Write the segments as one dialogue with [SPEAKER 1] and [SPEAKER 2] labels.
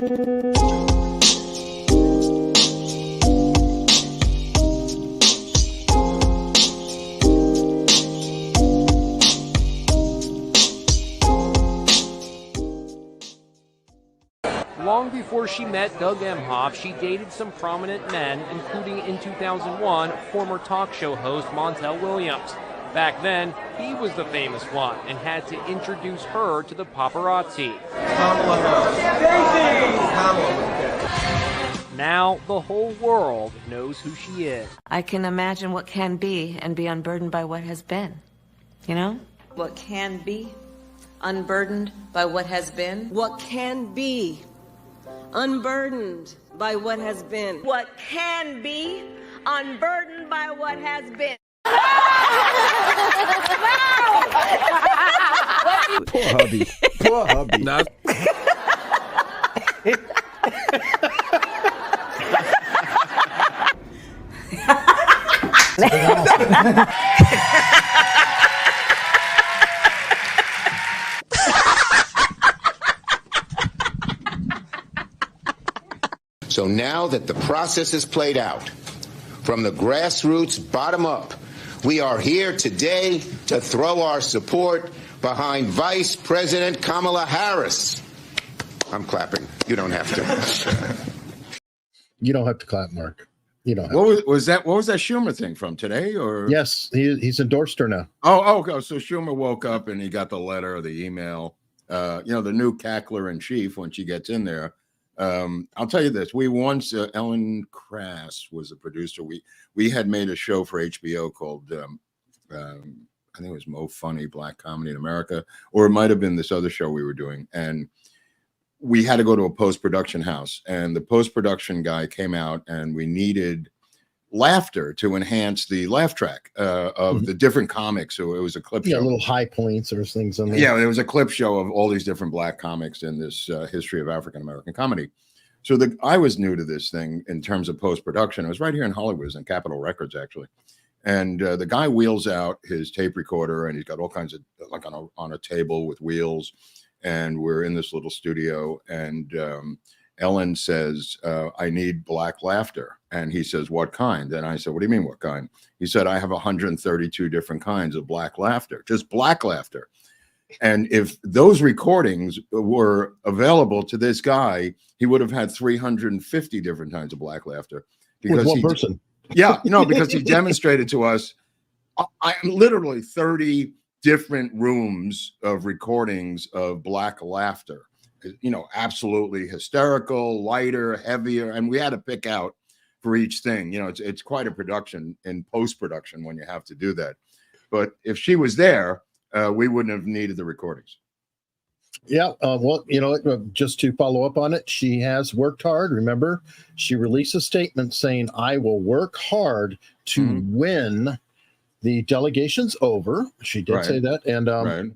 [SPEAKER 1] Long before she met Doug Emhoff, she dated some prominent men, including in 2001, former talk show host Montel Williams. Back then, he was the famous one and had to introduce her to the paparazzi.
[SPEAKER 2] Kamala Harris.
[SPEAKER 1] Now, the whole world knows who she is.
[SPEAKER 3] I can imagine what can be and be unburdened by what has been. You know? What can be, unburdened by what has been.
[SPEAKER 4] What can be, unburdened by what has been.
[SPEAKER 3] What can be, unburdened by what has been.
[SPEAKER 5] Poor hubby. Poor hubby.
[SPEAKER 6] Not-
[SPEAKER 7] So now that the process is played out, from the grassroots bottom up, we are here today to throw our support behind Vice President Kamala Harris. I'm clapping. You don't have to.
[SPEAKER 5] You don't have to clap, Mark. You don't have
[SPEAKER 6] What was that? What was that Schumer thing from today? Or
[SPEAKER 5] Yes, he's endorsed her now.
[SPEAKER 6] Oh, so Schumer woke up and he got the letter or the email. The new cackler in chief when she gets in there. I'll tell you this: we once Ellen Krass was a producer. We had made a show for HBO called I think it was Mo Funny Black Comedy in America, or it might have been this other show we were doing, and we had to go to a post-production house, and the post-production guy came out, and we needed laughter to enhance the laugh track of the different comics. So it was a clip show.
[SPEAKER 5] Little high points or things on there.
[SPEAKER 6] Yeah, there was a clip show of all these different black comics in this history of African-American comedy. So I was new to this thing in terms of post-production. It was right here in Hollywood, it was in Capitol Records, actually. And the guy wheels out his tape recorder, and he's got all kinds of, like on a table with wheels. And we're in this little studio, and Ellen says, I need black laughter. And he says, what kind? And I said, what do you mean, what kind? He said, I have 132 different kinds of black laughter, just black laughter. And if those recordings were available to this guy, he would have had 350 different kinds of black laughter.
[SPEAKER 5] Because with one person.
[SPEAKER 6] Yeah, because he demonstrated to us, I'm literally 30 different rooms of recordings of black laughter, absolutely hysterical, lighter, heavier. And we had to pick out for each thing. It's quite a production in post-production when you have to do that. But if she was there, we wouldn't have needed the recordings.
[SPEAKER 5] Yeah. Just to follow up on it, she has worked hard. Remember, she released a statement saying, I will work hard to win the delegations over. She did say that. And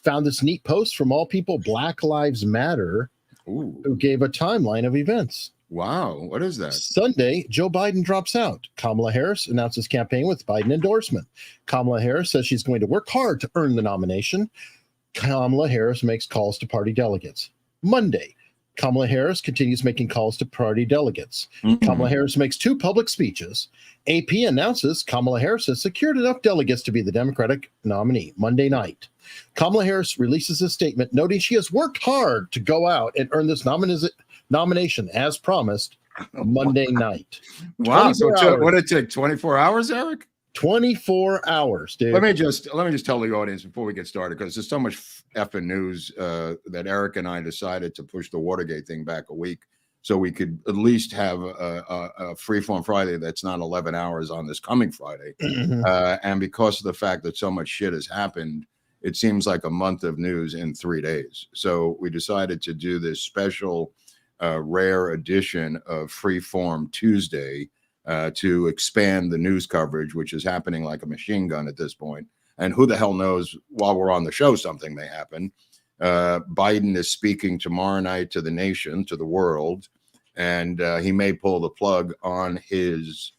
[SPEAKER 5] found this neat post from all people, Black Lives Matter, who gave a timeline of events.
[SPEAKER 6] Wow. What is that?
[SPEAKER 5] Sunday, Joe Biden drops out. Kamala Harris announces campaign with Biden endorsement. Kamala Harris says she's going to work hard to earn the nomination. Kamala Harris makes calls to party delegates. Monday, Kamala Harris continues making calls to party delegates. Kamala Harris makes 2 public speeches. AP announces Kamala Harris has secured enough delegates to be the Democratic nominee. Monday night, Kamala Harris releases a statement noting she has worked hard to go out and earn this nomination as promised. Monday night.
[SPEAKER 6] Wow. So what did it take? 24 hours, Eric?
[SPEAKER 5] 24 hours, dude.
[SPEAKER 6] Let me just tell the audience before we get started, because there's so much effing news that Eric and I decided to push the Watergate thing back a week so we could at least have a Freeform Friday that's not 11 hours on this coming Friday. And because of the fact that so much shit has happened, it seems like a month of news in 3 days. So we decided to do this special rare edition of Freeform Tuesday to expand the news coverage, which is happening like a machine gun at this point. And who the hell knows, while we're on the show, something may happen. Biden is speaking tomorrow night to the nation, to the world, and he may pull the plug on his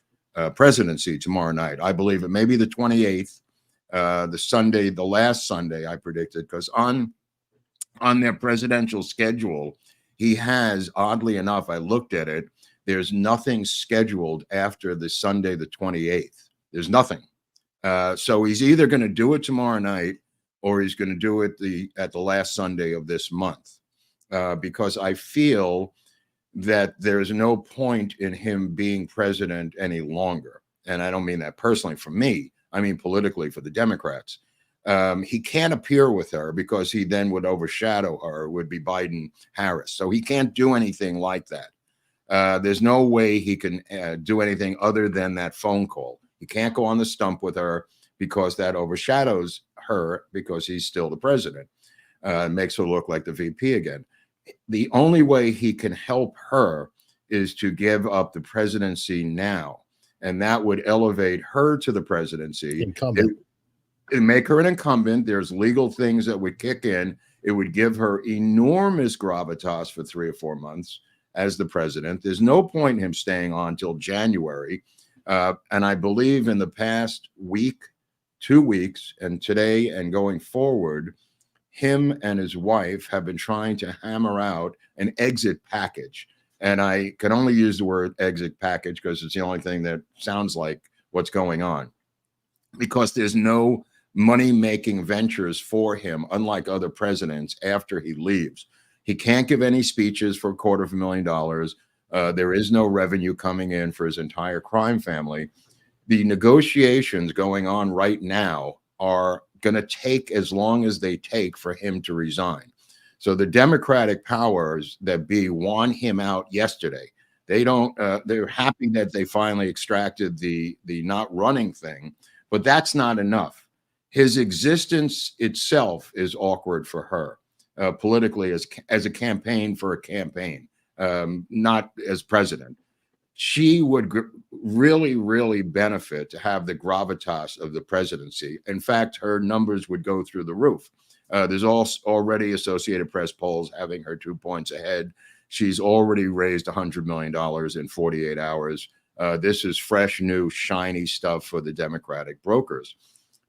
[SPEAKER 6] presidency tomorrow night. I believe it may be the 28th, the last Sunday I predicted, because on their presidential schedule, he has, oddly enough, I looked at it, there's nothing scheduled after the Sunday, the 28th. There's nothing. So he's either going to do it tomorrow night or he's going to do it at the last Sunday of this month, because I feel that there's no point in him being president any longer. And I don't mean that personally for me. I mean politically for the Democrats. He can't appear with her because he then would overshadow her, would be Biden Harris. So he can't do anything like that. There's no way he can do anything other than that phone call. He can't go on the stump with her because that overshadows her because he's still the president. Makes her look like the VP again. The only way he can help her is to give up the presidency now. And that would elevate her to the presidency.
[SPEAKER 5] Incumbent.
[SPEAKER 6] It'd make her an incumbent. There's legal things that would kick in. It would give her enormous gravitas for 3 or 4 months as the president. There's no point in him staying on till January. And I believe in the past week, 2 weeks, and today and going forward, him and his wife have been trying to hammer out an exit package. And I can only use the word exit package because it's the only thing that sounds like what's going on. Because there's no money-making ventures for him, unlike other presidents, after he leaves. He can't give any speeches for $250,000. There is no revenue coming in for his entire crime family. The negotiations going on right now are going to take as long as they take for him to resign. So the Democratic powers that be want him out yesterday. They don't. They're happy that they finally extracted the not running thing, but that's not enough. His existence itself is awkward for her politically as a campaign for a campaign, not as president. She would really, really benefit to have the gravitas of the presidency. In fact, her numbers would go through the roof. There's also already Associated Press polls having her 2 points ahead. She's already raised $100 million in 48 hours. This is fresh, new, shiny stuff for the Democratic brokers.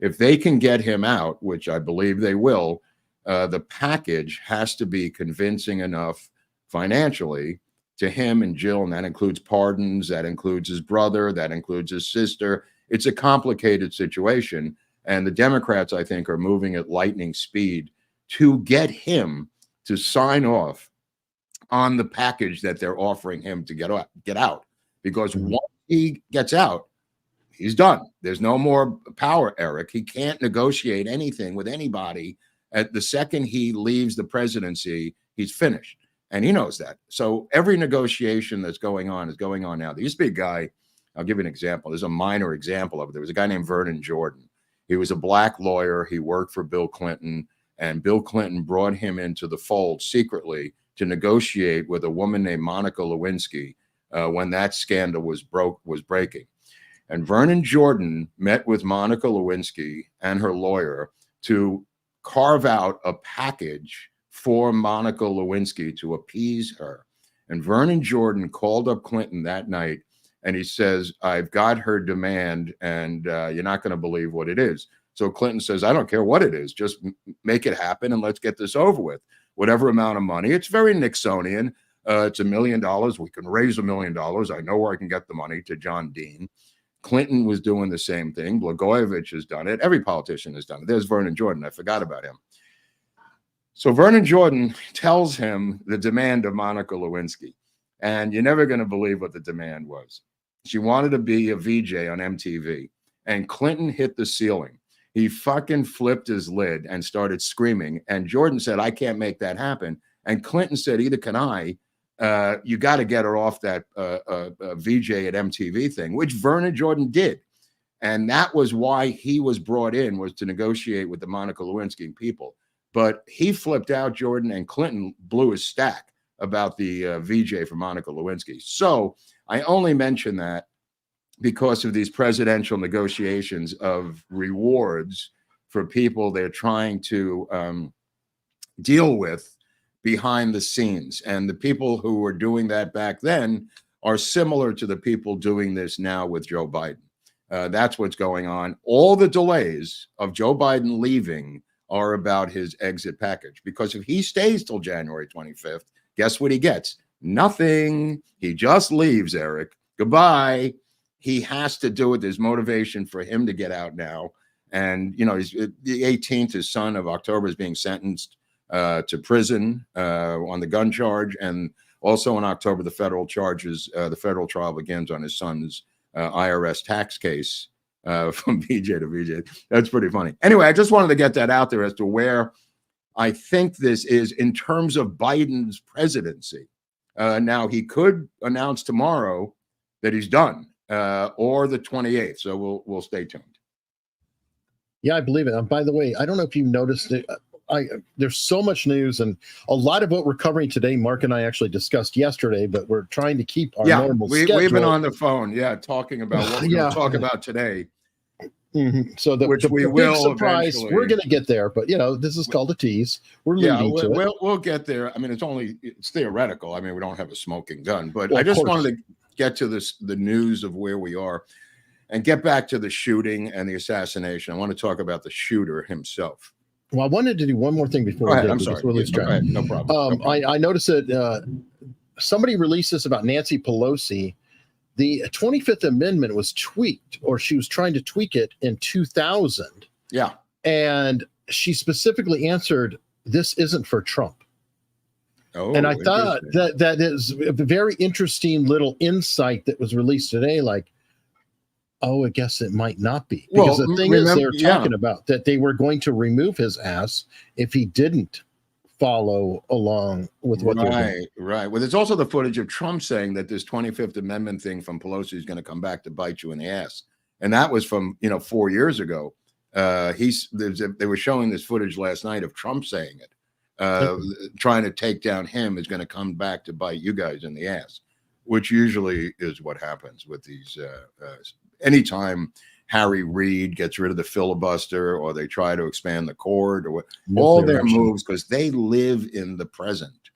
[SPEAKER 6] If they can get him out, which I believe they will, the package has to be convincing enough financially to him and Jill, and that includes pardons, that includes his brother, that includes his sister. It's a complicated situation, and the Democrats, I think, are moving at lightning speed to get him to sign off on the package that they're offering him to get out. Because once he gets out, he's done. There's no more power, Eric. He can't negotiate anything with anybody. At the second he leaves the presidency, he's finished. And he knows that. So every negotiation that's going on is going on now. There used to be a guy, I'll give you an example. There's a minor example of it. There was a guy named Vernon Jordan. He was a black lawyer. He worked for Bill Clinton, and Bill Clinton brought him into the fold secretly to negotiate with a woman named Monica Lewinsky when that scandal was breaking. And Vernon Jordan met with Monica Lewinsky and her lawyer to carve out a package for Monica Lewinsky to appease her. And Vernon Jordan called up Clinton that night and he says, I've got her demand and you're not going to believe what it is. So Clinton says, I don't care what it is. Just make it happen and let's get this over with. Whatever amount of money. It's very Nixonian. It's $1 million. We can raise $1 million. I know where I can get the money, to John Dean. Clinton was doing the same thing. Blagojevich has done it. Every politician has done it. There's Vernon Jordan. I forgot about him. So Vernon Jordan tells him the demand of Monica Lewinsky. And you're never going to believe what the demand was. She wanted to be a VJ on MTV. And Clinton hit the ceiling. He fucking flipped his lid and started screaming. And Jordan said, I can't make that happen. And Clinton said, either can I. You got to get her off that VJ at MTV thing, which Vernon Jordan did. And that was why he was brought in, was to negotiate with the Monica Lewinsky people. But he flipped out, Jordan, and Clinton blew his stack about the VJ for Monica Lewinsky. So I only mention that because of these presidential negotiations of rewards for people they're trying to deal with behind the scenes. And the people who were doing that back then are similar to the people doing this now with Joe Biden. That's what's going on. All the delays of Joe Biden leaving are about his exit package, because if he stays till January 25th, Guess what he gets? Nothing. He just leaves, Eric. Goodbye. He has to do it. There's motivation for him to get out now. And, he's the 18th, his son of October is being sentenced to prison on the gun charge. And also in October, the federal trial begins on his son's IRS tax case from BJ to BJ. That's pretty funny. Anyway, I just wanted to get that out there as to where I think this is in terms of Biden's presidency. Now, he could announce tomorrow that he's done or the 28th. So we'll stay tuned.
[SPEAKER 5] Yeah, I believe it. By the way, I don't know if you noticed it. There's so much news, and a lot of what we're covering today, Mark and I actually discussed yesterday, but we're trying to keep our normal schedule.
[SPEAKER 6] We've been on the phone, talking about what we're going to talk about today.
[SPEAKER 5] Mm-hmm. So the big surprise, we're going to get there, but this is called a tease. We're leading to it. We'll
[SPEAKER 6] get there. I mean, it's theoretical. I mean, we don't have a smoking gun, but I just wanted to get to the news of where we are and get back to the shooting and the assassination. I want to talk about the shooter himself.
[SPEAKER 5] Well, I wanted to do one more thing before
[SPEAKER 6] I'm sorry. No problem.
[SPEAKER 5] I noticed that somebody released this about Nancy Pelosi. The 25th Amendment was tweaked, or she was trying to tweak it in 2000.
[SPEAKER 6] Yeah.
[SPEAKER 5] And she specifically answered, this isn't for Trump.
[SPEAKER 6] Oh,
[SPEAKER 5] and I thought that is a very interesting little insight that was released today. Like, I guess it might not be. Because the thing is, they're talking about that they were going to remove his ass if he didn't follow along with what they're doing.
[SPEAKER 6] Right. Well, there's also the footage of Trump saying that this 25th Amendment thing from Pelosi is going to come back to bite you in the ass. And that was from, 4 years ago. They were showing this footage last night of Trump saying it. Trying to take down him is going to come back to bite you guys in the ass, which usually is what happens with these. Anytime Harry Reid gets rid of the filibuster, or they try to expand the court, or all their moves, because they live in the present.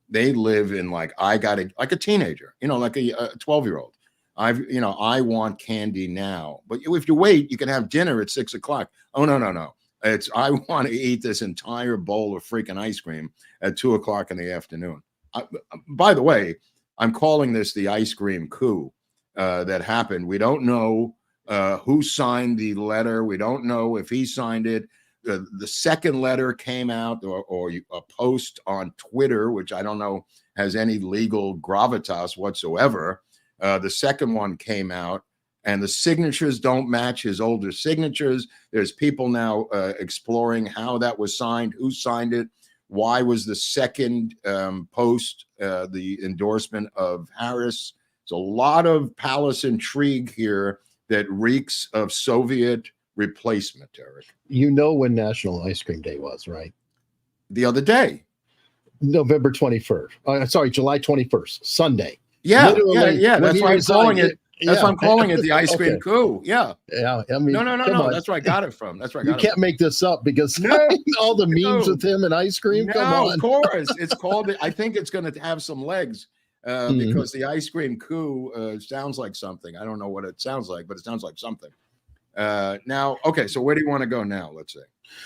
[SPEAKER 6] They live in like a teenager, like a 12-year-old. I want candy now, but if you wait, you can have dinner at 6 o'clock. Oh, no. I want to eat this entire bowl of freaking ice cream at 2 o'clock in the afternoon. By the way, I'm calling this the ice cream coup that happened. We don't know who signed the letter. We don't know if he signed it. The second letter came out, or a post on Twitter, which I don't know has any legal gravitas whatsoever. The second one came out, and the signatures don't match his older signatures. There's people now exploring how that was signed, who signed it, why was the second post the endorsement of Harris. There's a lot of palace intrigue here that reeks of Soviet replacement, Eric.
[SPEAKER 5] You know when National Ice Cream Day was, right?
[SPEAKER 6] The other day.
[SPEAKER 5] November 21st. Sorry, July 21st, Sunday.
[SPEAKER 6] Yeah. That's why I'm calling it. That's why I'm calling it the ice cream coup. Yeah.
[SPEAKER 5] Yeah. I mean,
[SPEAKER 6] no. That's where I got it from.
[SPEAKER 5] You can't make this up, because all the memes with him and ice cream.
[SPEAKER 6] No,
[SPEAKER 5] come on.
[SPEAKER 6] Of course. It's called. I think it's going to have some legs. Because the ice cream coup sounds like something. I don't know what it sounds like, but it sounds like something. Now, okay, so where do you want to go now? Let's say.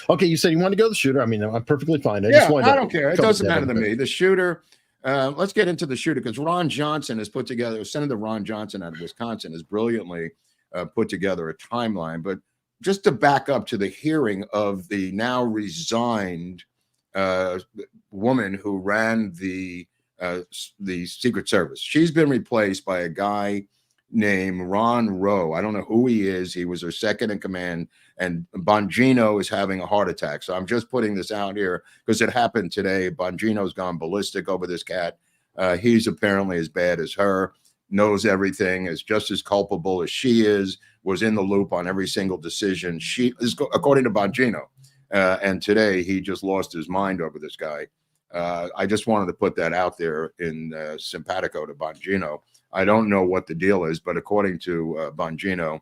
[SPEAKER 5] Okay, you said you want to go to the shooter. I mean, I'm perfectly fine.
[SPEAKER 6] I don't care. It doesn't matter to me. The shooter. Let's get into the shooter, because Ron Johnson has put together. Senator Ron Johnson out of Wisconsin has brilliantly put together a timeline. But just to back up to the hearing of the now resigned woman who ran the Secret Service. She's been replaced by a guy named Ron Rowe. I don't know who he is. He was her second in command, and Bongino is having a heart attack. So I'm just putting this out here because it happened today. Bongino's gone ballistic over this cat. He's apparently as bad as her, knows everything, is just as culpable as she is, was in the loop on every single decision. She is, according to Bongino. And today he just lost his mind over this guy. I just wanted to put that out there in simpatico to Bongino. I don't know what the deal is, but according to Bongino,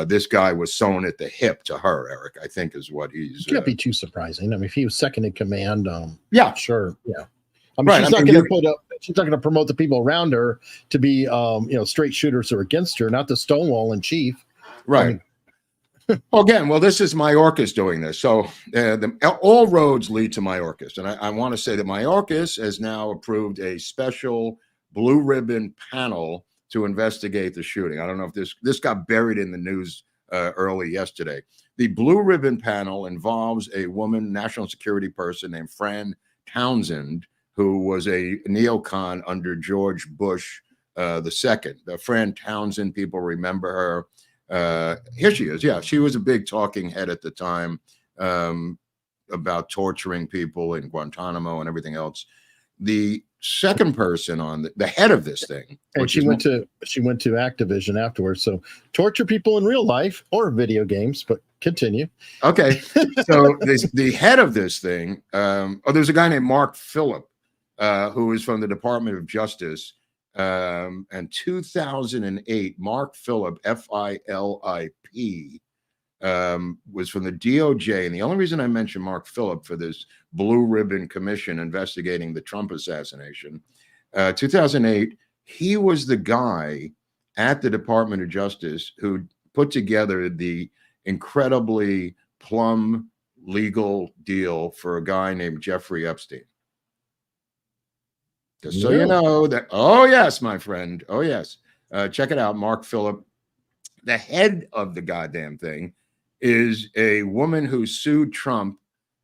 [SPEAKER 6] this guy was sewn at the hip to her, Eric, I think is what he's...
[SPEAKER 5] It can't be too surprising. I mean, if he was second in command,
[SPEAKER 6] yeah,
[SPEAKER 5] sure, yeah. I mean, she's not going to put up. She's not going to promote the people around her to be, straight shooters who are against her, not the Stonewall in chief.
[SPEAKER 6] Right.
[SPEAKER 5] I mean,
[SPEAKER 6] Well, again, well, this is Mayorkas doing this. So all roads lead to Mayorkas. And I want to say that Mayorkas has now approved a special blue ribbon panel to investigate the shooting. I don't know if this got buried in the news early yesterday. The blue ribbon panel involves a woman, national security person named Fran Townsend, who was a neocon under George Bush II. Fran Townsend, people remember her. Here she is. Yeah, she was a big talking head at the time about torturing people in Guantanamo and everything else. The second person on the head of this thing,
[SPEAKER 5] and she went to Activision afterwards. So torture people in real life or video games, but continue.
[SPEAKER 6] Okay, so the head of this thing. There's a guy named Mark Phillip, who is from the Department of Justice. And 2008, Mark Phillip, F-I-L-I-P, was from the DOJ. And the only reason I mention Mark Phillip for this blue ribbon commission investigating the Trump assassination, 2008, he was the guy at the Department of Justice who put together the incredibly plum legal deal for a guy named Jeffrey Epstein. Just so you know that, oh, yes, my friend. Oh, yes. Check it out. Mark Phillip. The head of the goddamn thing is a woman who sued Trump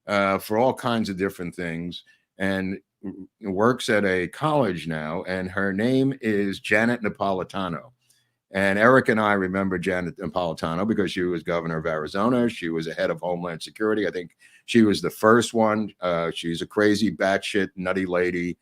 [SPEAKER 6] for all kinds of different things and works at a college now. And her name is Janet Napolitano. And Eric and I remember Janet Napolitano because she was governor of Arizona. She was a head of Homeland Security. I think she was the first one. She's a crazy, batshit, nutty lady.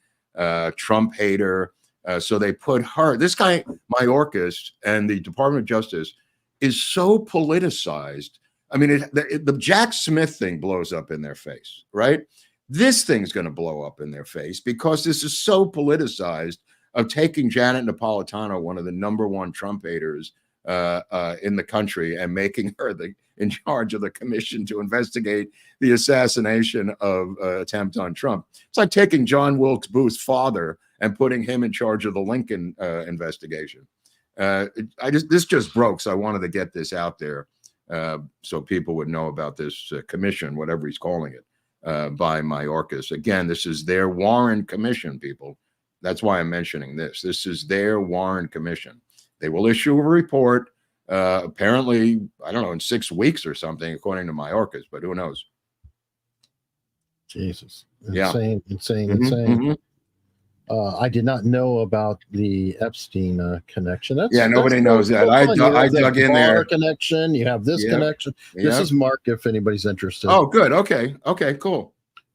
[SPEAKER 6] Trump hater. So they put her, this guy, Mayorkas, and the Department of Justice is so politicized. I mean, the Jack Smith thing blows up in their face, right? This thing's going to blow up in their face because this is so politicized of taking Janet Napolitano, one of the #1 Trump haters in the country, and making her in charge of the commission to investigate the assassination of attempt on Trump. It's like taking John Wilkes Booth's father and putting him in charge of the Lincoln investigation. This just broke, so I wanted to get this out there so people would know about this commission, whatever he's calling it, by Mayorkas. Again, this is their Warren Commission, people. That's why I'm mentioning this. This is their Warren Commission. They will issue a report. Apparently, I don't know, in 6 weeks or something, according to Mayorkas, but who knows?
[SPEAKER 5] Jesus.
[SPEAKER 6] Insane.
[SPEAKER 5] I did not know about the Epstein connection.
[SPEAKER 6] Nobody knows that. I dug in there.
[SPEAKER 5] Connection. You have this connection. This is Mark, if anybody's interested.
[SPEAKER 6] Oh, good. Okay, cool.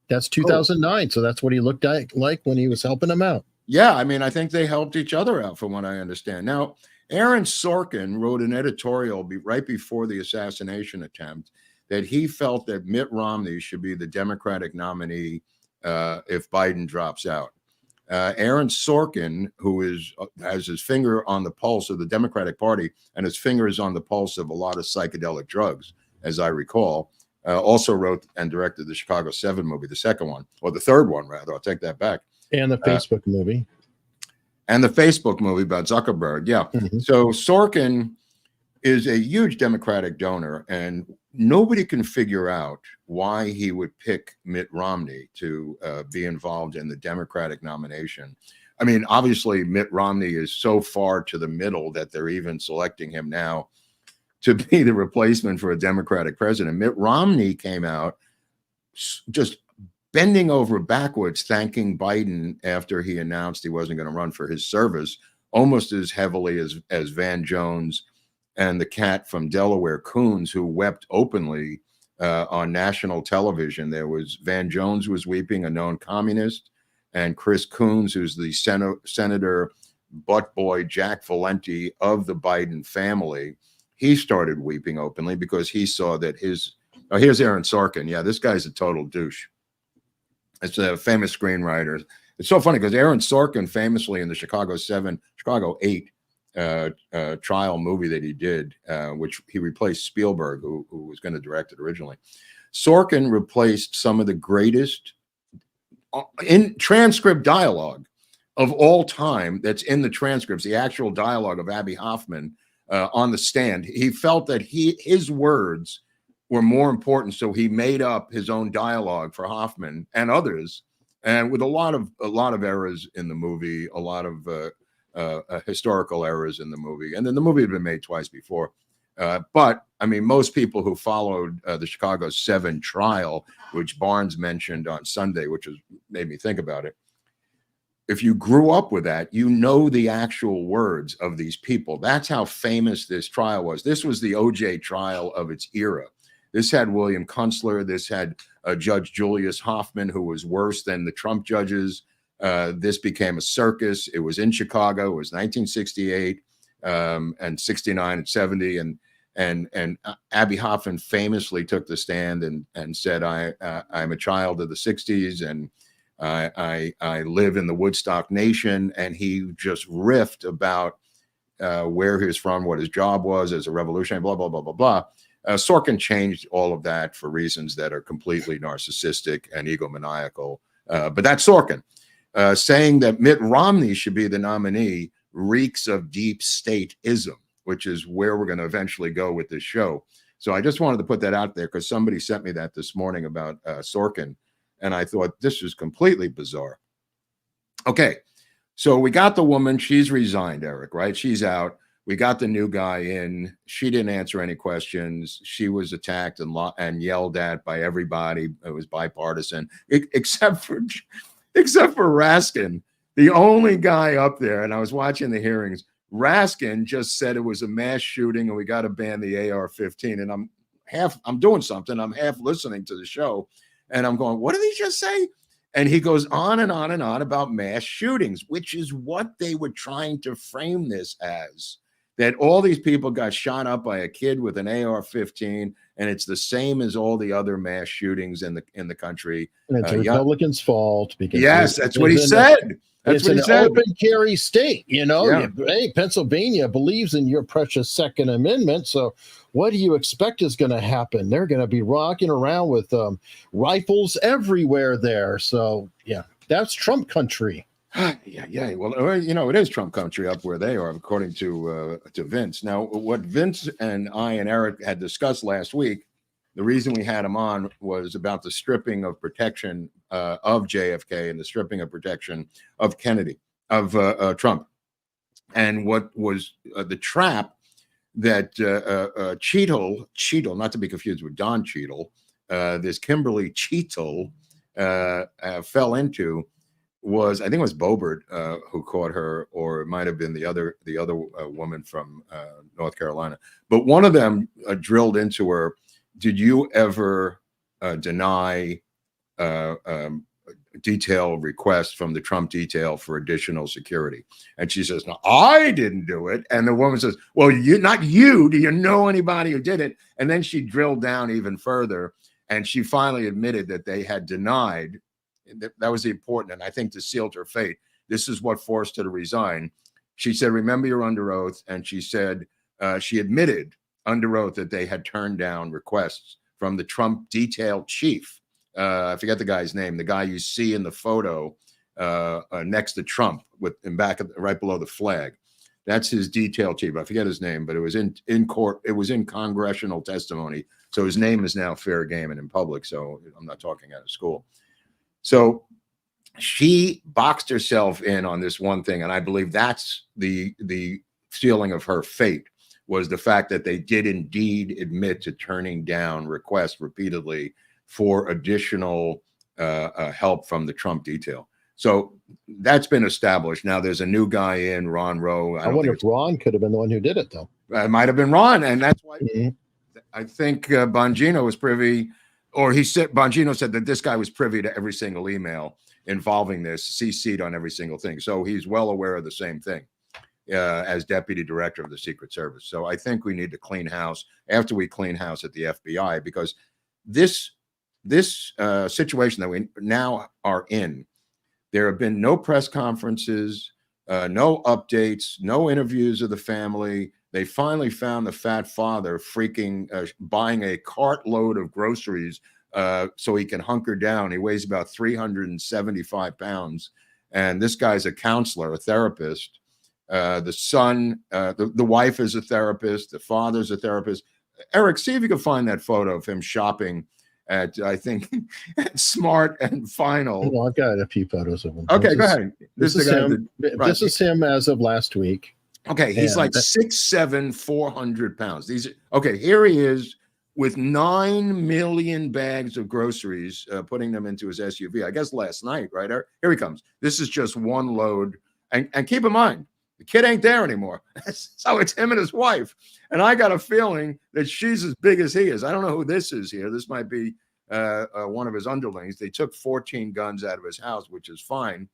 [SPEAKER 5] That's 2009. Cool. So that's what he looked like when he was helping him out.
[SPEAKER 6] Yeah, I mean, I think they helped each other out, from what I understand. Now, Aaron Sorkin wrote an editorial right before the assassination attempt that he felt that Mitt Romney should be the Democratic nominee if Biden drops out. Aaron Sorkin, who has his finger on the pulse of the Democratic Party, and his finger is on the pulse of a lot of psychedelic drugs, as I recall, also wrote and directed the Chicago 7 movie, the second one, or the third one, rather. I'll take that back.
[SPEAKER 5] And the Facebook movie.
[SPEAKER 6] And the Facebook movie about Zuckerberg. Yeah. Mm-hmm. So Sorkin is a huge Democratic donor, and nobody can figure out why he would pick Mitt Romney to be involved in the Democratic nomination. I mean, obviously, Mitt Romney is so far to the middle that they're even selecting him now to be the replacement for a Democratic president. Mitt Romney came out just bending over backwards, thanking Biden after he announced he wasn't going to run for his service, almost as heavily as Van Jones and the cat from Delaware, Coons, who wept openly on national television. There was Van Jones was weeping, a known communist, and Chris Coons, who's the Senator butt boy Jack Valenti of the Biden family. He started weeping openly because he saw that here's Aaron Sorkin. Yeah, this guy's a total douche. It's a famous screenwriter. It's so funny because Aaron Sorkin famously in the Chicago 8 trial movie that he did, which he replaced Spielberg, who was going to direct it originally. Sorkin replaced some of the greatest in transcript dialogue of all time that's in the transcripts, the actual dialogue of Abby Hoffman on the stand. He felt that his words were more important, so he made up his own dialogue for Hoffman and others, and with a lot of errors in the movie, a lot of historical errors in the movie, and then the movie had been made twice before. But I mean, most people who followed the Chicago 7 trial, which Barnes mentioned on Sunday, which made me think about it. If you grew up with that, you know the actual words of these people. That's how famous this trial was. This was the OJ trial of its era. This had William Kunstler. This had Judge Julius Hoffman, who was worse than the Trump judges. This became a circus. It was in Chicago. It was 1968 and 69 and 70. And Abby Hoffman famously took the stand and said, I'm a child of the 60s, and I live in the Woodstock Nation. And he just riffed about where he was from, what his job was as a revolutionary, blah, blah, blah, blah, blah. Sorkin changed all of that for reasons that are completely narcissistic and egomaniacal. But that's Sorkin. Saying that Mitt Romney should be the nominee reeks of deep stateism, which is where we're going to eventually go with this show. So I just wanted to put that out there because somebody sent me that this morning about Sorkin, and I thought this is completely bizarre. Okay, so we got the woman. She's resigned, Eric, right? She's out. We got the new guy in. She didn't answer any questions. She was attacked and yelled at by everybody. It was bipartisan, except for Raskin, the only guy up there. And I was watching the hearings. Raskin just said it was a mass shooting and we got to ban the AR-15. And I'm doing something. I'm half listening to the show, and I'm going, what did he just say? And he goes on and on and on about mass shootings, which is what they were trying to frame this as. That all these people got shot up by a kid with an AR-15, and it's the same as all the other mass shootings in the country.
[SPEAKER 5] And it's the Republicans' fault because
[SPEAKER 6] yes, that's what he said. That's what he said.
[SPEAKER 5] It's an open carry state, you know.
[SPEAKER 6] Yeah.
[SPEAKER 5] Hey, Pennsylvania believes in your precious Second Amendment, so what do you expect is going to happen? They're going to be rocking around with rifles everywhere there. So yeah, that's Trump country.
[SPEAKER 6] Yeah. Well, you know, it is Trump country up where they are, according to Vince. Now, what Vince and I and Eric had discussed last week, the reason we had him on was about the stripping of protection of JFK and the stripping of protection of Trump, and what was the trap that Cheadle, not to be confused with Don Cheadle, this Kimberly Cheadle fell into. Was I think it was Boebert who caught her, or it might have been the other woman from North Carolina. But one of them drilled into her. Did you ever deny detail requests from the Trump detail for additional security? And she says, no, I didn't do it. And the woman says, well, not you. Do you know anybody who did it? And then she drilled down even further, and she finally admitted that they had denied. That was the important, and I think this sealed her fate. This is what forced her to resign. She said, remember, you're under oath. And she said, she admitted under oath that they had turned down requests from the Trump detail chief. I forget the guy's name, the guy you see in the photo next to Trump right below the flag. That's his detail chief. I forget his name, but it was in court. It was in congressional testimony. So his name is now fair game and in public. So I'm not talking out of school. So she boxed herself in on this one thing, and I believe that's the feeling of her fate, was the fact that they did indeed admit to turning down requests repeatedly for additional help from the Trump detail. So that's been established. Now there's a new guy in, Ron Rowe.
[SPEAKER 5] I wonder if Ron could have been the one who did it, though.
[SPEAKER 6] It might have been Ron, and that's why I think Bongino was privy. Or Bongino said that this guy was privy to every single email involving this, CC'd on every single thing. So he's well aware of the same thing as deputy director of the Secret Service. So I think we need to clean house after we clean house at the FBI, because this situation that we now are in, there have been no press conferences, no updates, no interviews of the family. They finally found the fat father buying a cartload of groceries so he can hunker down. He weighs about 375 pounds. And this guy's a counselor, a therapist. The son, the wife is a therapist. The father's a therapist. Eric, see if you can find that photo of him shopping at, I think, Smart and Final.
[SPEAKER 5] Well, I've got a few photos of him.
[SPEAKER 6] Okay, go ahead.
[SPEAKER 5] This is
[SPEAKER 6] the guy
[SPEAKER 5] him.
[SPEAKER 6] right.
[SPEAKER 5] This is him as of last week.
[SPEAKER 6] Okay, he's like 6'7", 400 pounds. Okay, here he is with 9 million bags of groceries, putting them into his SUV. I guess last night, right? Here he comes. This is just one load. And keep in mind, the kid ain't there anymore. So it's him and his wife. And I got a feeling that she's as big as he is. I don't know who this is here. This might be one of his underlings. They took 14 guns out of his house, which is fine.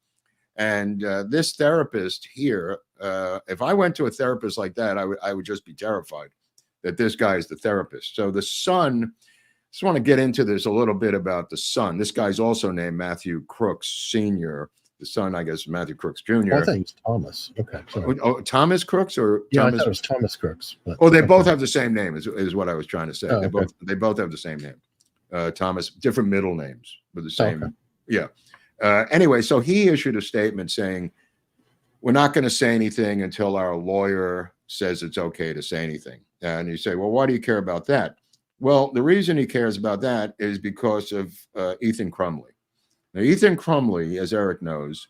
[SPEAKER 6] And this therapist here, if I went to a therapist like that, I would just be terrified that this guy is the therapist. So the son, just want to get into this a little bit about the son. This guy's also named Matthew Crooks Sr. The son, I guess, Matthew Crooks Jr.
[SPEAKER 5] I think it's Thomas. Okay. Sorry.
[SPEAKER 6] Oh, Thomas Crooks or
[SPEAKER 5] yeah,
[SPEAKER 6] Thomas?
[SPEAKER 5] I thought it was Thomas Crooks. But,
[SPEAKER 6] oh, they both have the same name, is what I was trying to say.
[SPEAKER 5] Oh,
[SPEAKER 6] They both have the same name. Thomas, different middle names, but the same.
[SPEAKER 5] Okay.
[SPEAKER 6] Yeah. Anyway, so he issued a statement saying, we're not going to say anything until our lawyer says it's okay to say anything. And you say, well, why do you care about that? Well, the reason he cares about that is because of Ethan Crumley. Now, Ethan Crumley, as Eric knows,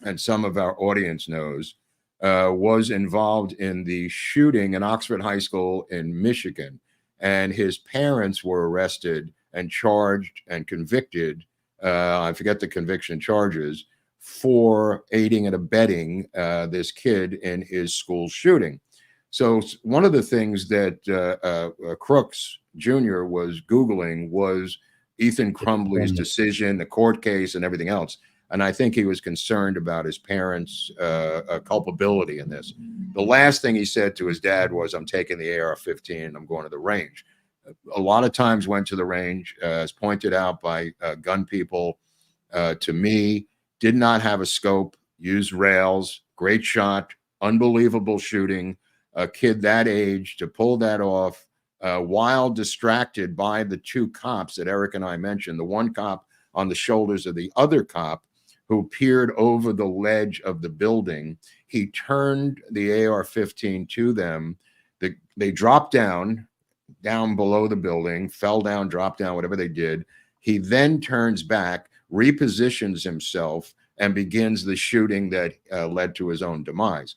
[SPEAKER 6] and some of our audience knows, was involved in the shooting in Oxford High School in Michigan. And his parents were arrested and charged and convicted. I forget the conviction charges for aiding and abetting this kid in his school shooting. So one of the things that Crooks Jr. was Googling was Ethan Crumley's decision, the court case, and everything else. And I think he was concerned about his parents' culpability in this. The last thing he said to his dad was, I'm taking the AR-15 and I'm going to the range. A lot of times went to the range, as pointed out by gun people to me, did not have a scope, used rails, great shot, unbelievable shooting. A kid that age to pull that off while distracted by the two cops that Eric and I mentioned, the one cop on the shoulders of the other cop who peered over the ledge of the building. He turned the AR-15 to them. They dropped down below the building, fell down, dropped down, whatever they did. He then turns back, repositions himself, and begins the shooting that led to his own demise.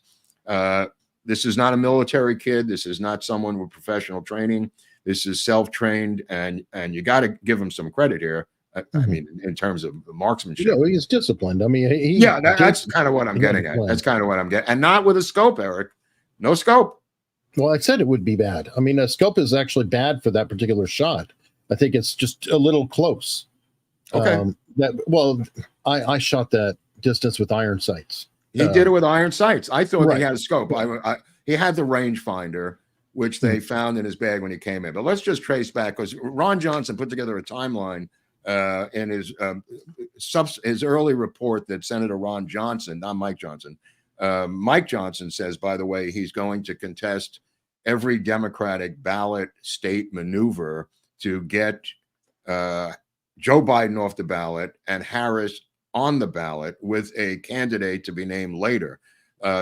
[SPEAKER 6] This is not a military kid. This is not someone with professional training. This is self-trained, and you got to give him some credit here. I mean, in terms of marksmanship.
[SPEAKER 5] You know, he's disciplined. I mean,
[SPEAKER 6] that's kind of what I'm getting at. That's kind of what I'm getting, and not with a scope, Eric. No scope.
[SPEAKER 5] Well, I said it would be bad. I mean, a scope is actually bad for that particular shot. I think it's just a little close.
[SPEAKER 6] Okay.
[SPEAKER 5] I shot that distance with iron sights.
[SPEAKER 6] He did it with iron sights. I thought
[SPEAKER 5] right.
[SPEAKER 6] he had a scope. He had the rangefinder, which they found in his bag when he came in. But let's just trace back, because Ron Johnson put together a timeline in his early report that Senator Ron Johnson, not Mike Johnson, Mike Johnson says, by the way, he's going to contest every Democratic ballot state maneuver to get Joe Biden off the ballot and Harris on the ballot with a candidate to be named later.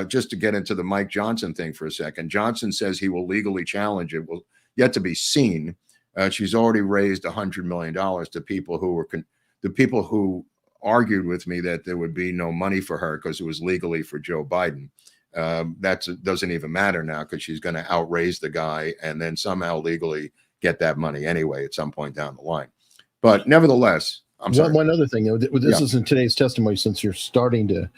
[SPEAKER 6] Just to get into the Mike Johnson thing for a second, Johnson says he will legally challenge it. Will yet to be seen. She's already raised $100 million to people who were the people who argued with me that there would be no money for her because it was legally for Joe Biden. That doesn't even matter now, because she's going to outraise the guy and then somehow legally get that money anyway at some point down the line. But nevertheless, I'm sorry.
[SPEAKER 5] One other thing, this is in today's testimony, since you're starting to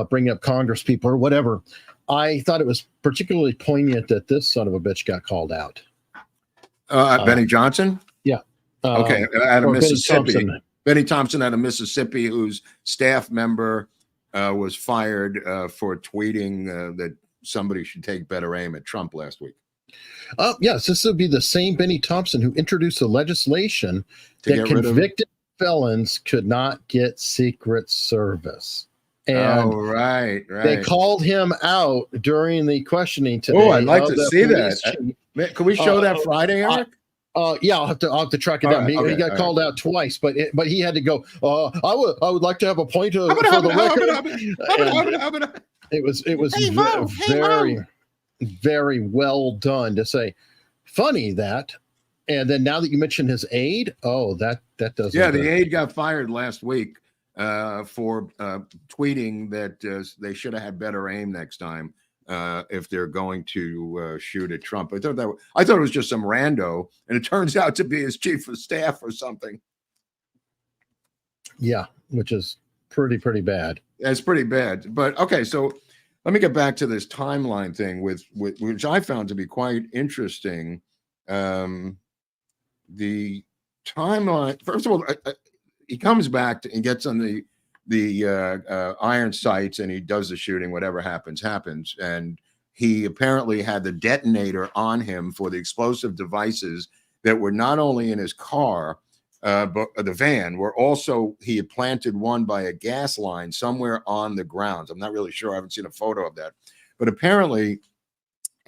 [SPEAKER 5] bring up Congress people or whatever. I thought it was particularly poignant that this son of a bitch got called out.
[SPEAKER 6] Benny Johnson?
[SPEAKER 5] Yeah.
[SPEAKER 6] Okay, out of Mississippi.
[SPEAKER 5] Benny
[SPEAKER 6] Thompson out of Mississippi, whose staff member was fired for tweeting that somebody should take better aim at Trump last week.
[SPEAKER 5] Yes, this would be the same Benny Thompson who introduced a legislation that convicted felons could not get Secret Service. And
[SPEAKER 6] right.
[SPEAKER 5] They called him out during the questioning today.
[SPEAKER 6] Oh, I'd like to see that. Can we show that Friday, Eric?
[SPEAKER 5] Yeah, I'll have to track it down. He got called out twice, but he had to go. I would like to have a point for the record. It was
[SPEAKER 6] Hey, Mo, hey,
[SPEAKER 5] very,
[SPEAKER 6] Mo.
[SPEAKER 5] very well done to say, funny that. And then now that you mentioned his aide, that doesn't.
[SPEAKER 6] Yeah, the aide got fired last week for tweeting that they should have had better aim next time if they're going to shoot at Trump. I thought it was just some rando, and it turns out to be his chief of staff or something.
[SPEAKER 5] Yeah, which is pretty bad.
[SPEAKER 6] It's pretty bad. But okay, so let me get back to this timeline thing with which I found to be quite interesting. The timeline. First of all, he comes back and gets on the iron sights, and he does the shooting. Whatever happens, happens. And he apparently had the detonator on him for the explosive devices that were not only in his car, but the van. Were also he had planted one by a gas line somewhere on the grounds. I'm not really sure. I haven't seen a photo of that. But apparently,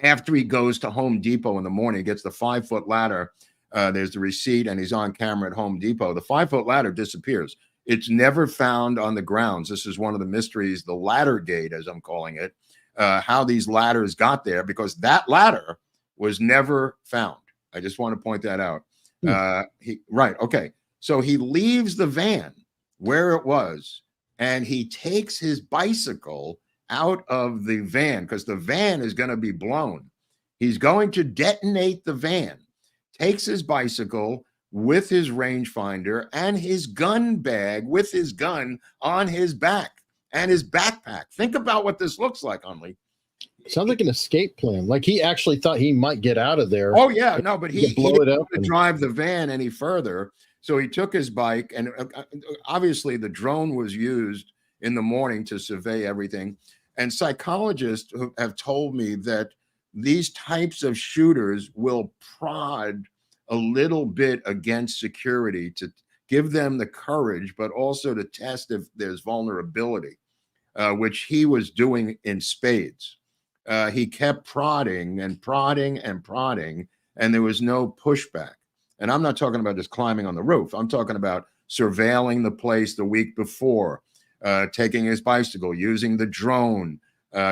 [SPEAKER 6] after he goes to Home Depot in the morning, he gets the 5-foot ladder. There's the receipt, and he's on camera at Home Depot. The 5-foot ladder disappears. It's never found on the grounds. This is one of the mysteries, the ladder gate, as I'm calling it, how these ladders got there, because that ladder was never found. I just want to point that out. Right. Okay. So he leaves the van where it was, and he takes his bicycle out of the van because the van is going to be blown. He's going to detonate the van. Takes his bicycle with his rangefinder and his gun bag with his gun on his back and his backpack. Think about what this looks like, Hunley.
[SPEAKER 5] Sounds like an escape plan. Like he actually thought he might get out of there.
[SPEAKER 6] Oh, yeah. No, but he
[SPEAKER 5] blow it up
[SPEAKER 6] didn't drive the van any further. So he took his bike, and obviously the drone was used in the morning to survey everything. And psychologists have told me that these types of shooters will prod a little bit against security to give them the courage, but also to test if there's vulnerability, which he was doing in spades. He kept prodding and prodding and prodding, and there was no pushback. And I'm not talking about just climbing on the roof. I'm talking about surveilling the place the week before, taking his bicycle, using the drone,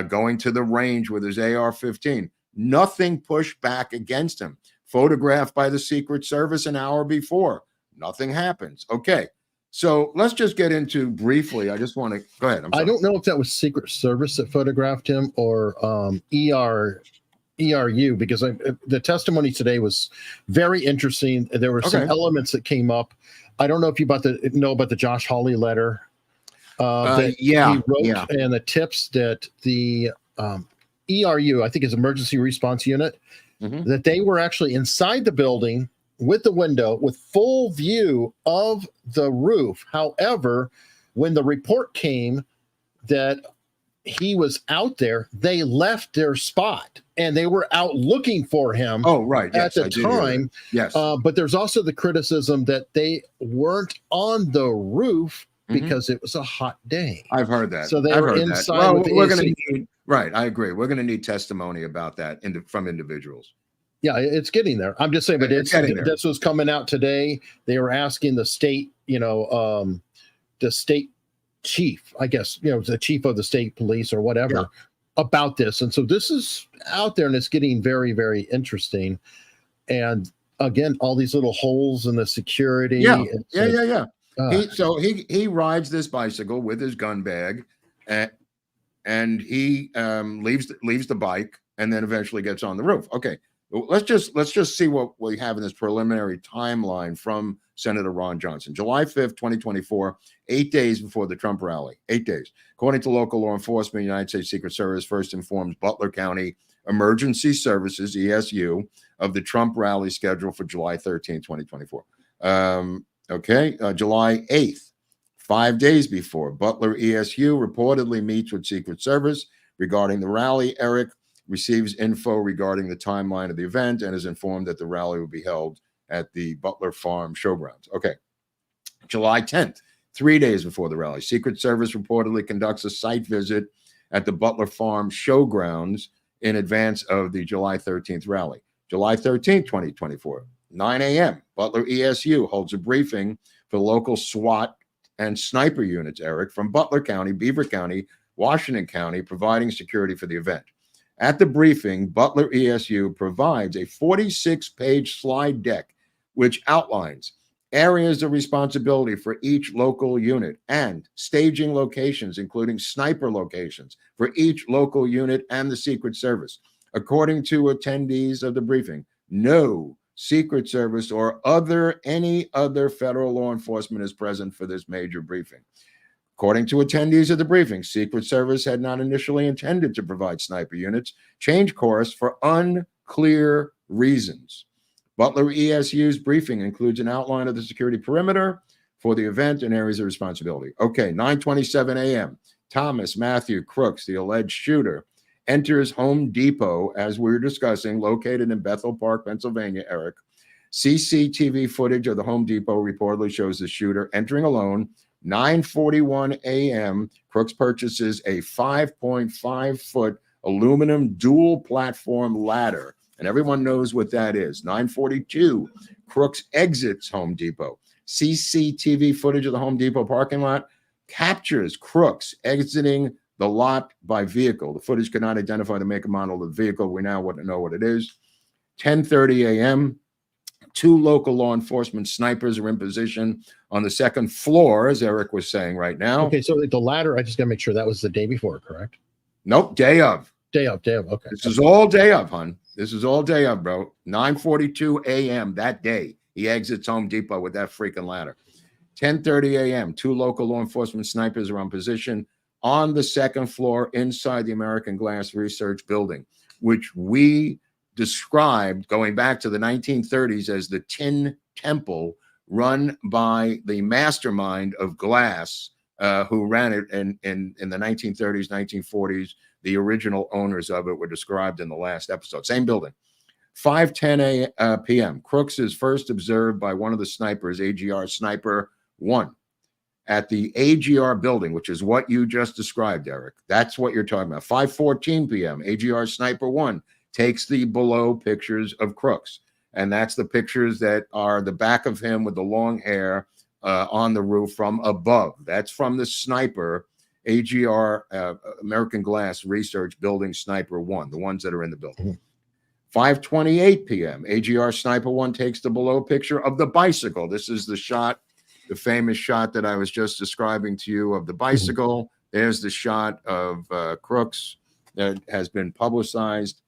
[SPEAKER 6] going to the range with his AR-15. Nothing pushed back against him. Photographed by the Secret Service an hour before. Nothing happens. Okay. So let's just get into briefly. I just want to go ahead.
[SPEAKER 5] I don't know if that was Secret Service that photographed him or ERU, because the testimony today was very interesting. There were some elements that came up. I don't know if you know about the Josh Hawley letter that he wrote, and the tips that the ERU, I think is Emergency Response Unit, that they were actually inside the building with the window with full view of the roof. However, when the report came that he was out there, they left their spot and they were out looking for him.
[SPEAKER 6] Oh, right.
[SPEAKER 5] Yes, at the time.
[SPEAKER 6] Yes.
[SPEAKER 5] But there's also the criticism that they weren't on the roof because it was a hot day.
[SPEAKER 6] I've heard that.
[SPEAKER 5] So they were inside.
[SPEAKER 6] Well,
[SPEAKER 5] with the
[SPEAKER 6] we're going
[SPEAKER 5] AC.
[SPEAKER 6] to need, right. I agree. We're going to need testimony about that from individuals.
[SPEAKER 5] Yeah, it's getting there. I'm just saying, but this was coming out today. They were asking the state, the state chief, I guess, the chief of the state police or whatever about this. And so this is out there and it's getting very, very interesting. And again, all these little holes in the security.
[SPEAKER 6] He rides this bicycle with his gun bag and he leaves the bike and then eventually gets on the roof. Okay. Let's just see what we have in this preliminary timeline from Senator Ron Johnson. July 5th, 2024, 8 days before the Trump rally. 8 days. According to local law enforcement, United States Secret Service first informs Butler County Emergency Services, ESU, of the Trump rally scheduled for July 13th, 2024. July 8th, 5 days before, Butler ESU reportedly meets with Secret Service regarding the rally. Eric receives info regarding the timeline of the event and is informed that the rally will be held at the Butler Farm Showgrounds. Okay. July 10th, 3 days before the rally, Secret Service reportedly conducts a site visit at the Butler Farm Showgrounds in advance of the July 13th rally. July 13th, 2024, 9 a.m., Butler ESU holds a briefing for local SWAT and sniper units, Eric, from Butler County, Beaver County, Washington County, providing security for the event. At the briefing, Butler ESU provides a 46-page slide deck which outlines areas of responsibility for each local unit and staging locations, including sniper locations for each local unit and the Secret Service. According to attendees of the briefing, no Secret Service or any other federal law enforcement is present for this major briefing. According to attendees of the briefing, Secret Service had not initially intended to provide sniper units, changed course for unclear reasons. Butler ESU's briefing includes an outline of the security perimeter for the event and areas of responsibility. Okay, 9:27 a.m. Thomas Matthew Crooks, the alleged shooter, enters Home Depot, as we were discussing, located in Bethel Park, Pennsylvania, Eric. CCTV footage of the Home Depot reportedly shows the shooter entering alone. 9:41 a.m., Crooks purchases a 5.5-foot aluminum dual platform ladder, and everyone knows what that is. 9:42, Crooks exits Home Depot. CCTV footage of the Home Depot parking lot captures Crooks exiting the lot by vehicle. The footage could not identify the make and model of the vehicle. We now want to know what it is. 10:30 a.m., 2 local law enforcement snipers are in position on the second floor, as Eric was saying right now.
[SPEAKER 5] Okay, so the ladder, I just got to make sure that was the day before, correct?
[SPEAKER 6] Nope, day of.
[SPEAKER 5] Day of. Okay.
[SPEAKER 6] This is all day of, hon. This is all day of, bro. 9:42 a.m. that day, he exits Home Depot with that freaking ladder. 10:30 a.m., 2 local law enforcement snipers are on position on the second floor inside the American Glass Research Building, which we described going back to the 1930s as the Tin Temple, run by the mastermind of Glass, who ran it in the 1930s, 1940s. The original owners of it were described in the last episode. Same building. 5:10 p.m. Crooks is first observed by one of the snipers, AGR Sniper 1, at the AGR building, which is what you just described, Eric. That's what you're talking about. 5:14 p.m. AGR Sniper 1 takes the below pictures of Crooks. And that's the pictures that are the back of him with the long hair on the roof from above. That's from the sniper, AGR, American Glass Research Building Sniper 1, the ones that are in the building. 5:28 p.m., AGR Sniper 1 takes the below picture of the bicycle. This is the shot, the famous shot that I was just describing to you of the bicycle. There's the shot of Crooks that has been publicized.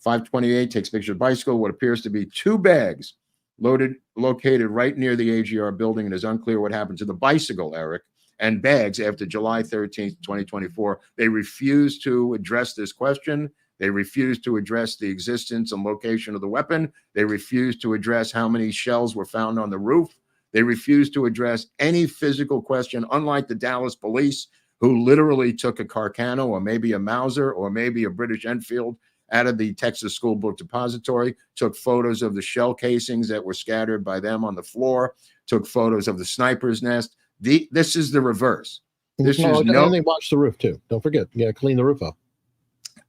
[SPEAKER 6] 5:28 takes a picture of the bicycle, what appears to be 2 bags located right near the AGR building. It is unclear what happened to the bicycle, Eric, and bags after July 13th, 2024. They refuse to address this question. They refuse to address the existence and location of the weapon. They refuse to address how many shells were found on the roof. They refuse to address any physical question, unlike the Dallas police, who literally took a Carcano or maybe a Mauser or maybe a British Enfield out of the Texas School Book Depository, took photos of the shell casings that were scattered by them on the floor, took photos of the sniper's nest. This is the reverse. This is
[SPEAKER 5] and they watched the roof too. Don't forget, you got to clean the roof up.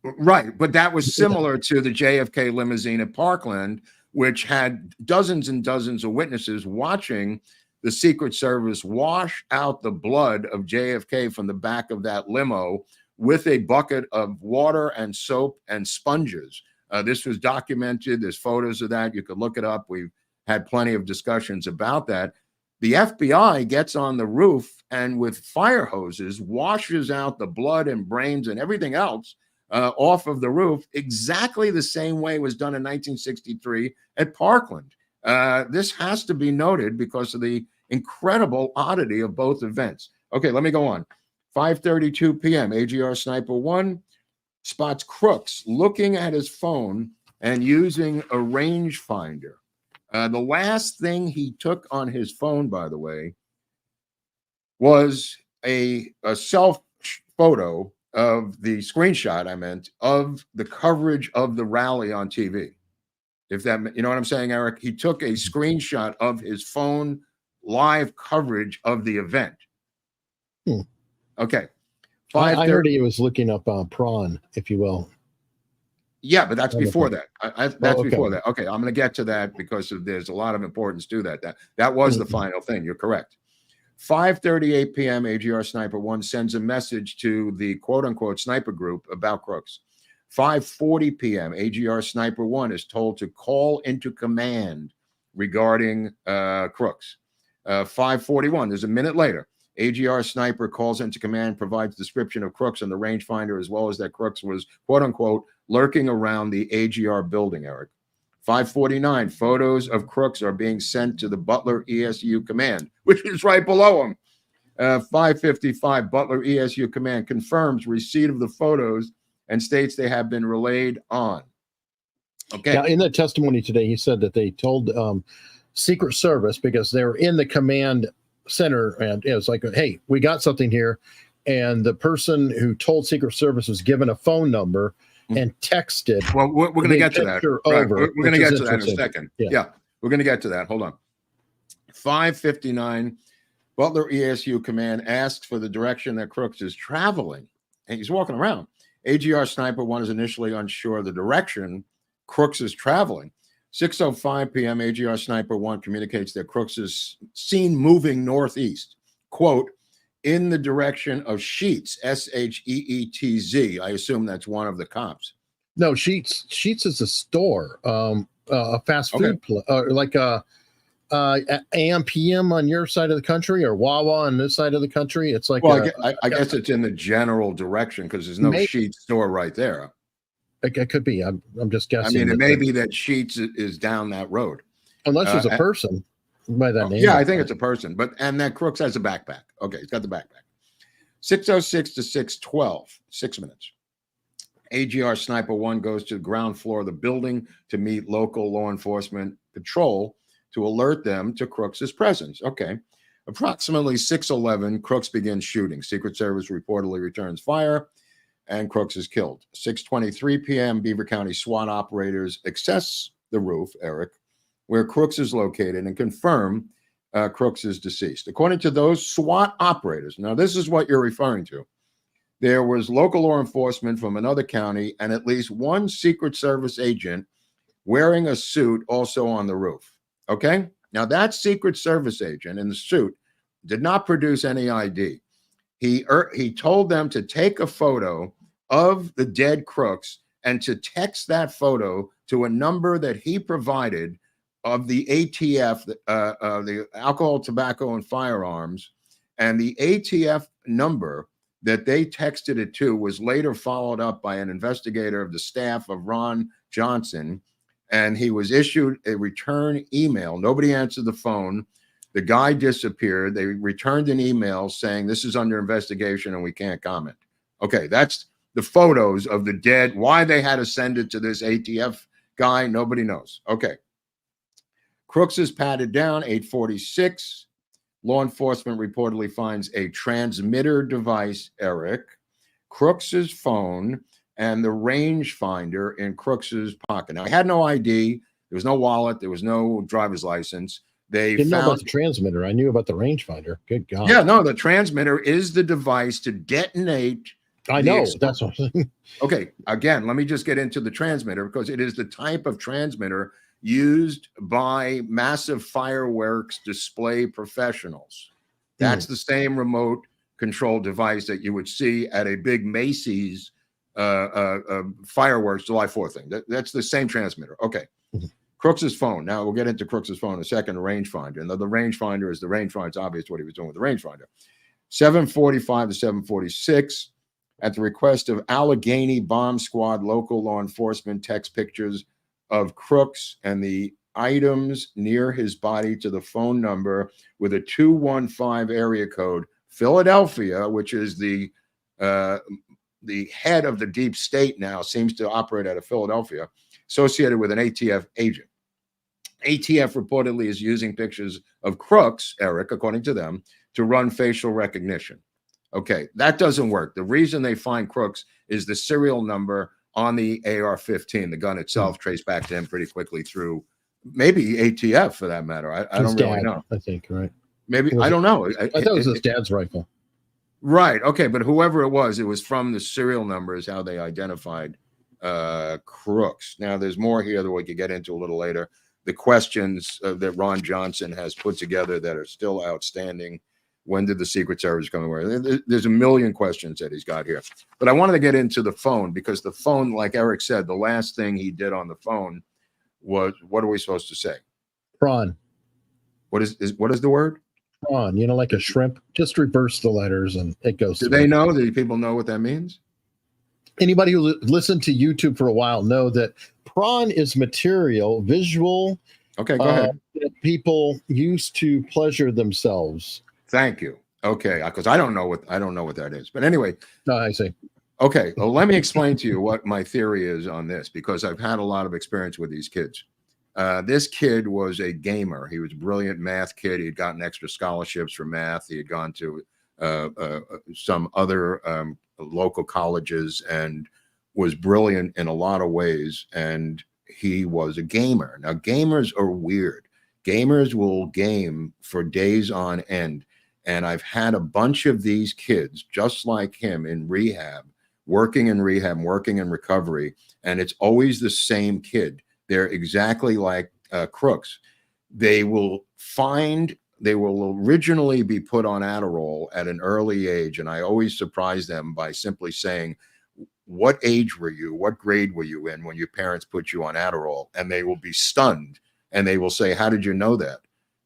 [SPEAKER 6] Right, but that was similar to the JFK limousine at Parkland, which had dozens and dozens of witnesses watching the Secret Service wash out the blood of JFK from the back of that limo with a bucket of water and soap and sponges. This was documented. There's photos of that. You could look it up. We've had plenty of discussions about that. The FBI gets on the roof and with fire hoses washes out the blood and brains and everything else off of the roof, exactly the same way it was done in 1963 at Parkland. This has to be noted because of the incredible oddity of both events. Okay, let me go on. 5:32 p.m., AGR Sniper 1 spots Crooks looking at his phone and using a rangefinder. The last thing he took on his phone, by the way, was a self photo of the screenshot, of the coverage of the rally on TV. If that, you know what I'm saying, Eric? He took a screenshot of his phone live coverage of the event. Okay.
[SPEAKER 5] I heard he was looking up prawn, if you will.
[SPEAKER 6] Yeah, but that's before that. That's
[SPEAKER 5] okay.
[SPEAKER 6] Before that. Okay, I'm going to get to that because there's a lot of importance to that. That was the final thing. You're correct. 5:38 p.m., AGR Sniper 1 sends a message to the quote-unquote sniper group about crooks. 5:40 p.m., AGR Sniper 1 is told to call into command regarding crooks. 5:41, there's a minute later, AGR Sniper calls into command, provides description of crooks on the rangefinder, as well as that crooks was, quote-unquote, lurking around the AGR building, Eric. 5:49, photos of crooks are being sent to the Butler ESU command, which is right below him. 5:55, Butler ESU command confirms receipt of the photos and states they have been relayed on. Okay.
[SPEAKER 5] Now, in the testimony today, he said that they told Secret Service, because they were in the command center, and it was like, hey, we got something here. And the person who told Secret Service was given a phone number and texted.
[SPEAKER 6] Well, we're going to get to that. Right. We're going to get to that in a second. Yeah, we're going to get to that. Hold on. 5:59, Butler ESU command asks for the direction that Crooks is traveling. And he's walking around. AGR Sniper 1 is initially unsure of the direction Crooks is traveling. 6:05 p.m., AGR Sniper 1 communicates that Crooks is seen moving northeast, quote, in the direction of Sheetz, Sheetz. I assume that's one of the cops.
[SPEAKER 5] No, Sheetz is a store, a fast food, like a AM PM on your side of the country, or Wawa on this side of the country. It's like,
[SPEAKER 6] well, I guess it's in the general direction, because there's no Sheetz store right there.
[SPEAKER 5] It could be. I'm just guessing.
[SPEAKER 6] I mean, it may be that Sheetz is down that road,
[SPEAKER 5] unless there's a person by that name.
[SPEAKER 6] Yeah, I think it's a person. And that Crooks has a backpack. Okay, he's got the backpack. 6:06 to 6:12, 6 minutes. AGR Sniper 1 goes to the ground floor of the building to meet local law enforcement patrol to alert them to Crooks's presence. Okay. Approximately 6:11, Crooks begins shooting. Secret Service reportedly returns fire, and Crooks is killed. 6:23 p.m., Beaver County SWAT operators access the roof, Eric, where Crooks is located, and confirm Crooks is deceased. According to those SWAT operators, now this is what you're referring to, there was local law enforcement from another county and at least one Secret Service agent wearing a suit also on the roof. Okay? Now that Secret Service agent in the suit did not produce any ID. He told them to take a photo of the dead Crooks and to text that photo to a number that he provided of the ATF, the Alcohol, Tobacco, and Firearms. And the ATF number that they texted it to was later followed up by an investigator of the staff of Ron Johnson. And he was issued a return email. Nobody answered the phone. The guy disappeared. They returned an email saying this is under investigation and we can't comment. Okay, that's the photos of the dead. Why they had to send it to this ATF guy, nobody knows. Okay. Crooks is patted down, 8:46. Law enforcement reportedly finds a transmitter device, Eric, Crooks's phone, and the rangefinder in Crooks's pocket. Now, he had no ID. There was no wallet. There was no driver's license. They
[SPEAKER 5] didn't know about the transmitter. I knew about the rangefinder. Good God.
[SPEAKER 6] Yeah, no, the transmitter is the device to detonate.
[SPEAKER 5] I know. That's what I'm saying.
[SPEAKER 6] Okay, again, let me just get into the transmitter, because it is the type of transmitter used by massive fireworks display professionals. That's the same remote control device that you would see at a big Macy's fireworks July 4th thing. That's the same transmitter. Okay. Crooks's phone. Now we'll get into Crooks's phone in a second. The rangefinder. And the rangefinder is the rangefinder. It's obvious what he was doing with the rangefinder. 7:45 to 7:46. At the request of Allegheny Bomb Squad, local law enforcement text pictures of Crooks and the items near his body to the phone number with a 215 area code, Philadelphia, which is the head of the deep state now, seems to operate out of Philadelphia, associated with an ATF agent. ATF reportedly is using pictures of Crooks, Eric, according to them, to run facial recognition. Okay, that doesn't work. The reason they find Crooks is the serial number on the AR-15. The gun itself traced back to him pretty quickly through maybe ATF, for that matter. I don't really know.
[SPEAKER 5] I think, right?
[SPEAKER 6] Maybe, I don't know.
[SPEAKER 5] I thought it was his dad's rifle.
[SPEAKER 6] Right. Okay, but whoever it was from the serial number is how they identified Crooks. Now, there's more here that we could get into a little later. The questions that Ron Johnson has put together that are still outstanding. 7:45 to 7:46. Crooks's phone. Now we'll get into Crooks's phone in a second. The rangefinder. 8:46. Law enforcement reportedly finds a transmitter device, Eric, Crooks's phone, and the rangefinder in Crooks's pocket. Now, he had no ID. There was no wallet. There was no driver's license. They found the photos of the dead Crooks When did the Secret Service come away? There's a million questions that he's got here. But I wanted to get into the phone because the phone, like Eric said, the last thing he did on the phone was, what are we supposed to say?
[SPEAKER 5] Prawn.
[SPEAKER 6] What is the word?
[SPEAKER 5] Prawn, like a shrimp. Just reverse the letters and it goes.
[SPEAKER 6] Do they know? Do people know what that means?
[SPEAKER 5] Anybody who listened to YouTube for a while know that prawn is material, visual.
[SPEAKER 6] Okay, go ahead.
[SPEAKER 5] That people use to pleasure themselves.
[SPEAKER 6] Thank you. Okay, because I don't know what that is. But anyway.
[SPEAKER 5] No, I see.
[SPEAKER 6] Okay, well, let me explain to you what my theory is on this, because I've had a lot of experience with these kids. This kid was a gamer. He was a brilliant math kid. He had gotten extra scholarships for math. He had gone to some other local colleges and was brilliant in a lot of ways. And he was a gamer. Now, gamers are weird. Gamers will game for days on end. And I've had a bunch of these kids, just like him, in rehab, working in recovery. And it's always the same kid. They're exactly like crooks. They will originally be put on Adderall at an early age. And I always surprise them by simply saying, what age were you? What grade were you in when your parents put you on Adderall? And they will be stunned. And they will say, how did you know that?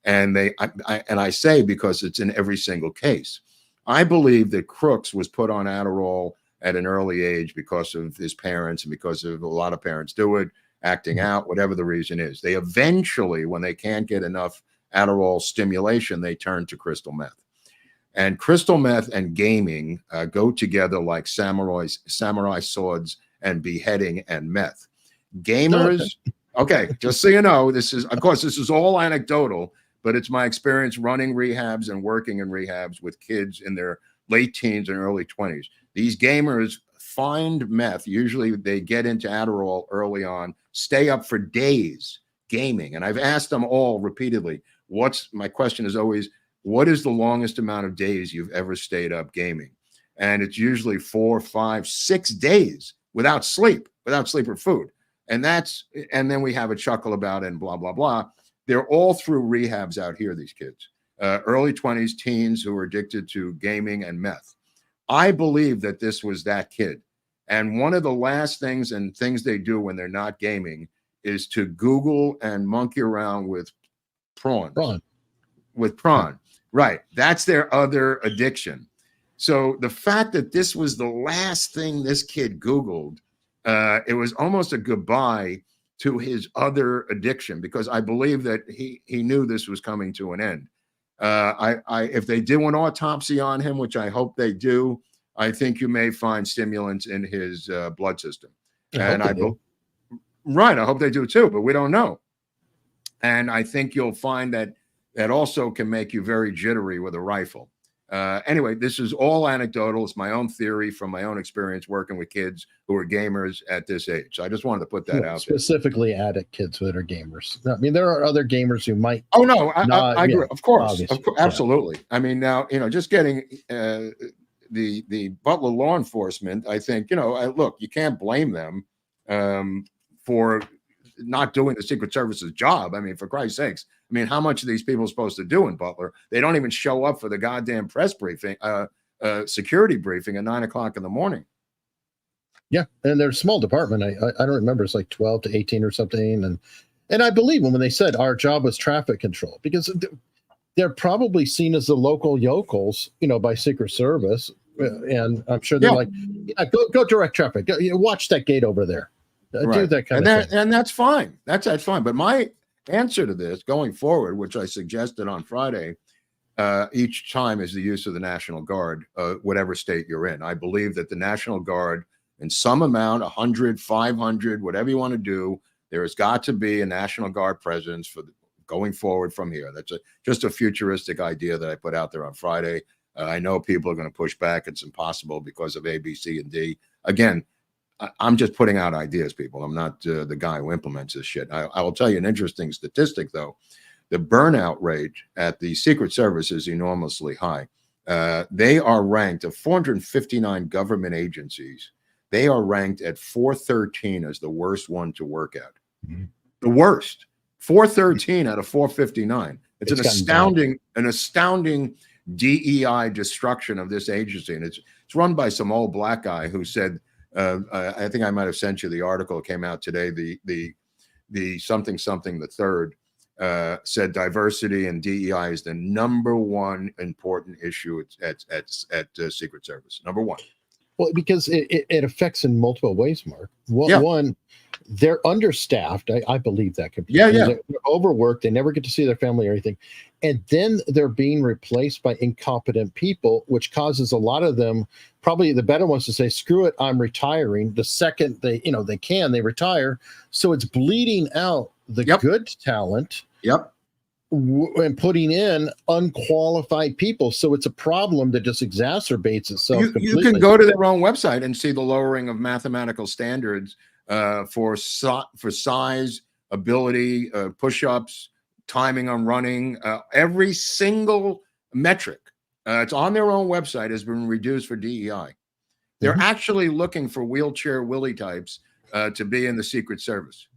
[SPEAKER 6] And I say, because it's in every single case. I believe that Crooks was put on Adderall at an early age because of his parents and because of a lot of parents do it, acting out, whatever the reason is. They eventually, when they can't get enough Adderall stimulation, they turn to crystal meth. And crystal meth and gaming go together like samurai swords and beheading and meth. Gamers, okay, just so you know, this is all anecdotal, but it's my experience running rehabs and working in rehabs with kids in their late teens and early 20s. These gamers find meth. Usually they get into Adderall early on, stay up for days gaming. And I've asked them all repeatedly, my question is always, what is the longest amount of days you've ever stayed up gaming? And it's usually 4, 5, 6 days without sleep or food. And then we have a chuckle about it and blah, blah, blah. They're all through rehabs out here, these kids, early 20s, teens who are addicted to gaming and meth. I believe that this was that kid. And one of the last things they do when they're not gaming is to Google and monkey around with prawn. Right. That's their other addiction. So the fact that this was the last thing this kid Googled, it was almost a goodbye to his other addiction, because I believe that he knew this was coming to an end. If they do an autopsy on him, which I hope they do, I think you may find stimulants in his blood system. I hope they do too, but we don't know. And I think you'll find that also can make you very jittery with a rifle. Anyway, this is all anecdotal. It's my own theory from my own experience working with kids who are gamers at this age. So I just wanted to put that out
[SPEAKER 5] specifically there. Addict kids that are gamers. I mean, there are other gamers who might.
[SPEAKER 6] Oh, no, I agree. Of course. Absolutely. Yeah. I mean, now, just getting the Butler law enforcement, I think, look, you can't blame them for not doing the Secret Service's job. I mean, for Christ's sakes. I mean, how much are these people supposed to do in Butler? They don't even show up for the goddamn press briefing, security briefing at 9 o'clock in the morning.
[SPEAKER 5] Yeah, and they're a small department. I don't remember. It's like 12 to 18 or something. And I believe them when they said our job was traffic control, because they're probably seen as the local yokels, by Secret Service. And I'm sure they're like, go direct traffic. Watch that gate over there. Do that kind of thing.
[SPEAKER 6] And that's fine. That's fine. But my answer to this going forward, which I suggested on Friday, each time, is the use of the National Guard, whatever state you're in. I believe that the National Guard, in some amount, 100, 500, whatever you want to do, there has got to be a National Guard presence for going forward from here. That's just a futuristic idea that I put out there on Friday. I know people are going to push back. It's impossible because of A, B, C, and D. Again, I'm just putting out ideas, people. I'm not the guy who implements this shit. I will tell you an interesting statistic, though. The burnout rate at the Secret Service is enormously high. They are ranked of 459 government agencies. They are ranked at 413 as the worst one to work at. Mm-hmm. The worst. 413 out of 459. It's an astounding DEI destruction of this agency. And it's run by some old black guy who said, I think I might have sent you the article. It came out today. The something the third said diversity and DEI is the number one important issue at Secret Service. Number one.
[SPEAKER 5] Well, because it affects in multiple ways, Mark. One, they're understaffed. I believe that completely. They're overworked. They never get to see their family or anything. And then they're being replaced by incompetent people, which causes a lot of them, probably the better ones, to say, screw it, I'm retiring. The second they retire. So it's bleeding out the good talent. And putting in unqualified people. So it's a problem that just exacerbates itself.
[SPEAKER 6] You can go to their own website and see the lowering of mathematical standards for size, ability, push-ups, timing on running. Every single metric, it's on their own website, has been reduced for DEI. They're actually looking for wheelchair Willie types to be in the Secret Service.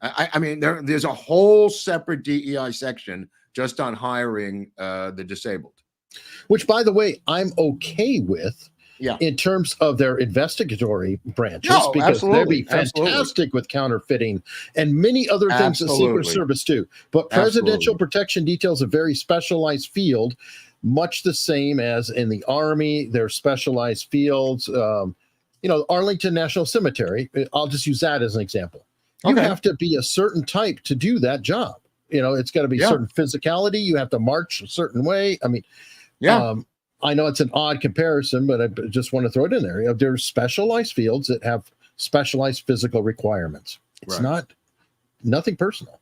[SPEAKER 6] I mean, there's a whole separate DEI section just on hiring the disabled.
[SPEAKER 5] Which, by the way, I'm okay with in terms of their investigatory branches, because they'd be fantastic with counterfeiting and many other things the Secret Service do. But presidential protection details a very specialized field, much the same as in the Army, their specialized fields. Arlington National Cemetery, I'll just use that as an example. You have to be a certain type to do that job. It's got to be certain physicality. You have to march a certain way. I mean, I know it's an odd comparison, but I just want to throw it in there. There's specialized fields that have specialized physical requirements. It's nothing personal.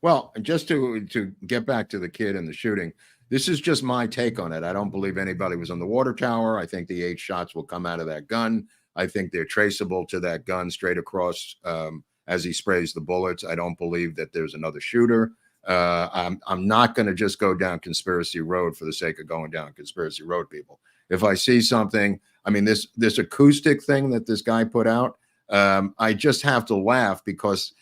[SPEAKER 6] Well, just to get back to the kid and the shooting, this is just my take on it. I don't believe anybody was on the water tower. I think the 8 shots will come out of that gun. I think they're traceable to that gun straight across as he sprays the bullets. I don't believe that there's another shooter. I'm not going to just go down conspiracy road for the sake of going down conspiracy road, people. If I see something, I mean, this acoustic thing that this guy put out, I just have to laugh, because